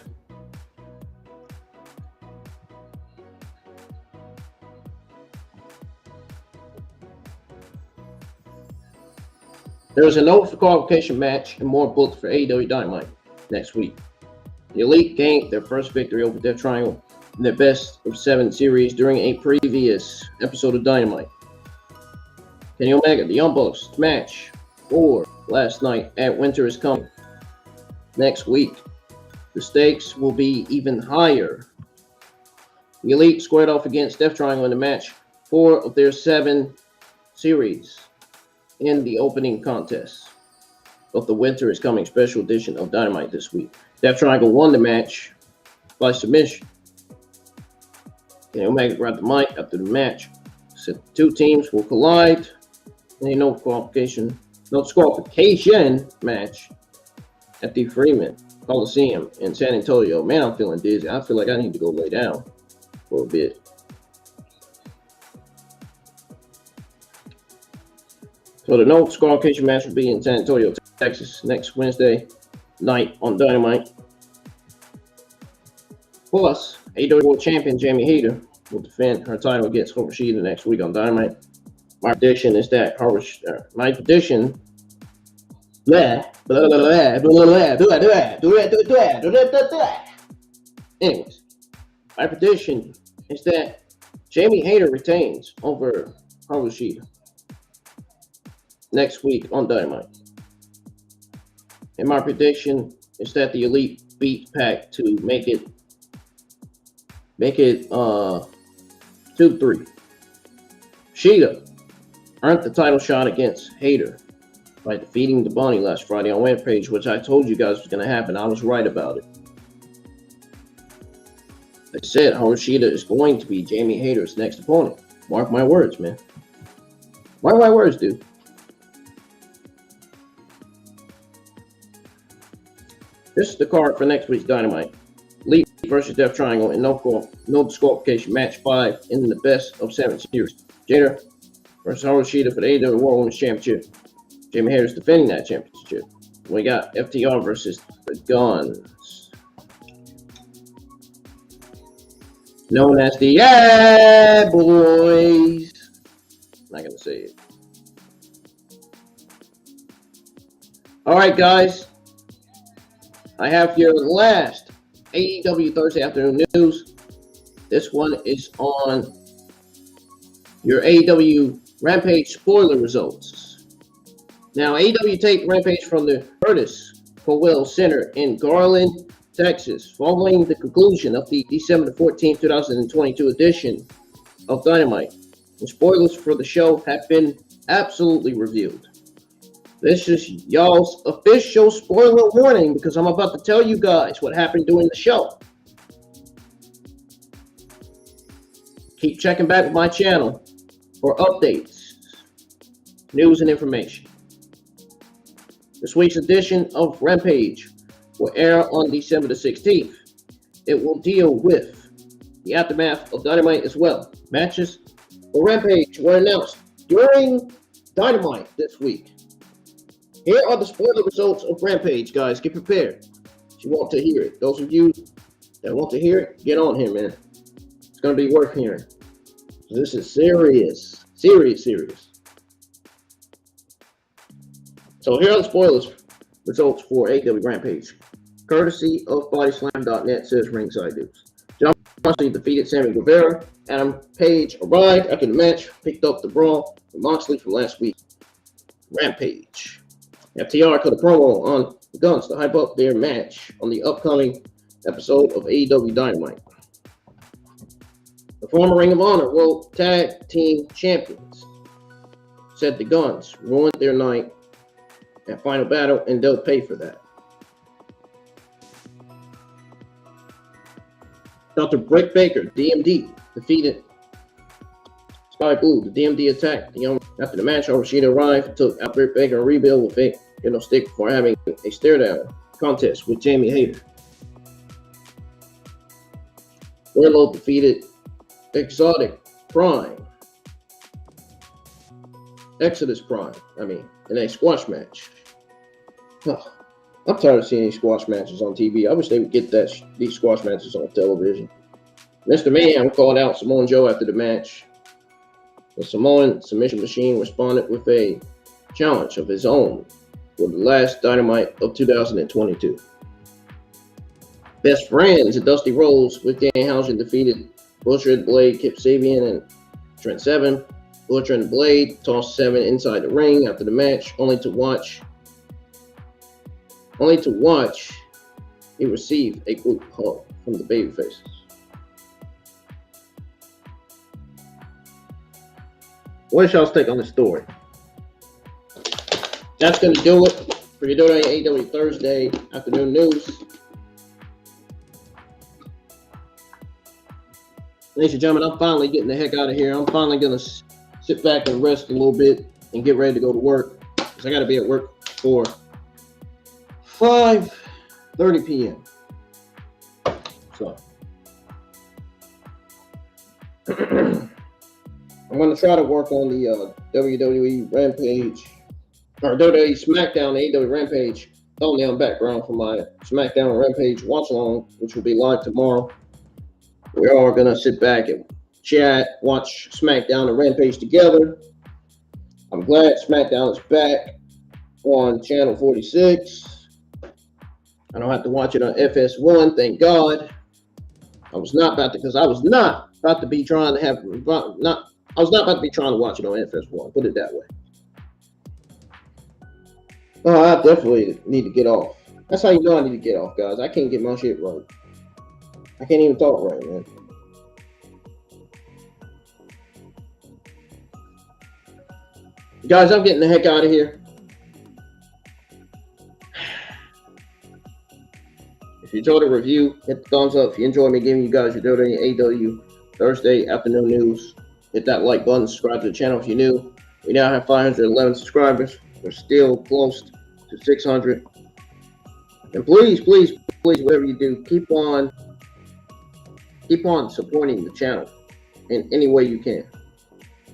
there is a no qualification match and more booked for AEW Dynamite next week. The Elite gained their first victory over Death Triangle in their best of 7 series during a previous episode of Dynamite. Kenny Omega, the Young Bucks match for last night at Winter is Coming. Next week, the stakes will be even higher. The Elite squared off against Death Triangle in the match 4 of their 7 series in the opening contest of the Winter is Coming special edition of Dynamite this week. Death Triangle won the match by submission. Kenny Omega grabbed the mic after the match, said the two teams will collide in a no disqualification match at the Freeman Coliseum in San Antonio. Man, I'm feeling dizzy. I feel like I need to go lay down for a bit. So the no disqualification match will be in San Antonio, Texas, next Wednesday night on Dynamite. Plus, AEW World Champion Jamie Hayter will defend her title against Hikaru Shida next week on Dynamite. My prediction is that anyways, my prediction is that Jamie Hayter retains over Hikaru Shida next week on Dynamite. And my prediction is that the Elite beat Pac to make it 2-3. Shida earned the title shot against Hayter by defeating the Bunny last Friday on Rampage, which I told you guys was going to happen. I was right about it. I said Shida is going to be Jamie Hayter's next opponent. Mark my words, man. Mark my words, dude. This is the card for next week's Dynamite. Elite versus Death Triangle in no disqualification match 5 in the best of 7 series. Jada versus Hikaru Shida for the AEW World Women's Championship. Jamie Hayter is defending that championship. We got FTR versus the Guns, known as the Yeah Boys. Not gonna say it. All right, guys. I have your last AEW Thursday afternoon news. This one is on your AEW Rampage spoiler results. Now, AEW taped Rampage from the Curtis Powell Center in Garland, Texas, following the conclusion of the December 14, 2022 edition of Dynamite. And spoilers for the show have been absolutely revealed. This is y'all's official spoiler warning because I'm about to tell you guys what happened during the show. Keep checking back with my channel for updates, news, and information. This week's edition of Rampage will air on December the 16th. It will deal with the aftermath of Dynamite as well. Matches for Rampage were announced during Dynamite this week. Here are the spoiler results of Rampage, guys. Get prepared. You want to hear it. Those of you that want to hear it, get on here, man. It's going to be worth hearing. This is serious. Serious. So here are the spoilers results for AEW Rampage. Courtesy of BodySlam.net, says Ringside News. John Moxley defeated Sammy Guevara. Adam Page arrived after the match, picked up the brawl from Moxley from last week. Rampage. FTR cut a promo on the Guns to hype up their match on the upcoming episode of AEW Dynamite. The former Ring of Honor World Tag Team Champions said the Guns ruined their night at Final Battle and they'll pay for that. Dr. Britt Baker, DMD, defeated Sky Blue. The DMD attacked the Young after the match. Rashida arrived, took out Britt Baker and rebuild with a stick before having a stare down contest with Jamie Hayter. Wardlow defeated Exotic Prime. Exodus Prime, in a squash match. Oh, I'm tired of seeing these squash matches on TV. I wish they would get these squash matches on television. Mr. Mayhem called out Samoa Joe after the match. The Samoan Submission Machine responded with a challenge of his own for the last Dynamite of 2022. Best Friends at Dusty Rhodes with Danhausen defeated Butcher and Blade, Kip Sabian, and Trent Seven. Butcher and Blade tossed Seven inside the ring after the match, only to watch he received a group hug from the babyfaces. What is y'all's take on this story? That's going to do it for your AEW Thursday afternoon news. Ladies and gentlemen, I'm finally getting the heck out of here. I'm finally going to sit back and rest a little bit and get ready to go to work because I got to be at work for 5:30 p.m. So I'm going to try to work on the WWE Rampage or WWE SmackDown AEW Rampage thumbnail background for my SmackDown Rampage watch along, which will be live tomorrow. We are going to sit back and chat, watch SmackDown and Rampage together. I'm glad SmackDown is back on Channel 46. I don't have to watch it on FS1, thank God. I was not about to be trying to watch it on FS1, put it that way. Oh, I definitely need to get off. That's how you know I need to get off, guys. I can't get my shit right. I can't even talk right, man. Guys, I'm getting the heck out of here. If you enjoyed the review, hit the thumbs up. If you enjoyed me giving you guys your AEW Thursday afternoon news, hit that like button, subscribe to the channel if you're new. We now have 511 subscribers. We're still close to 600. And please, whatever you do, keep on supporting the channel in any way you can.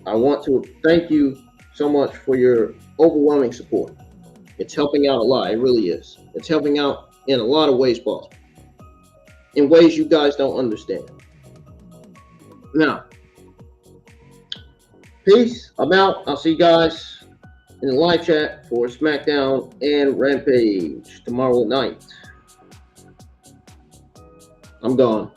I want to thank you so much for your overwhelming support. It's helping out a lot. It really is. It's helping out in a lot of ways possible. In ways you guys don't understand. Now, peace. I'm out. I'll see you guys in the live chat for SmackDown and Rampage tomorrow night. I'm gone.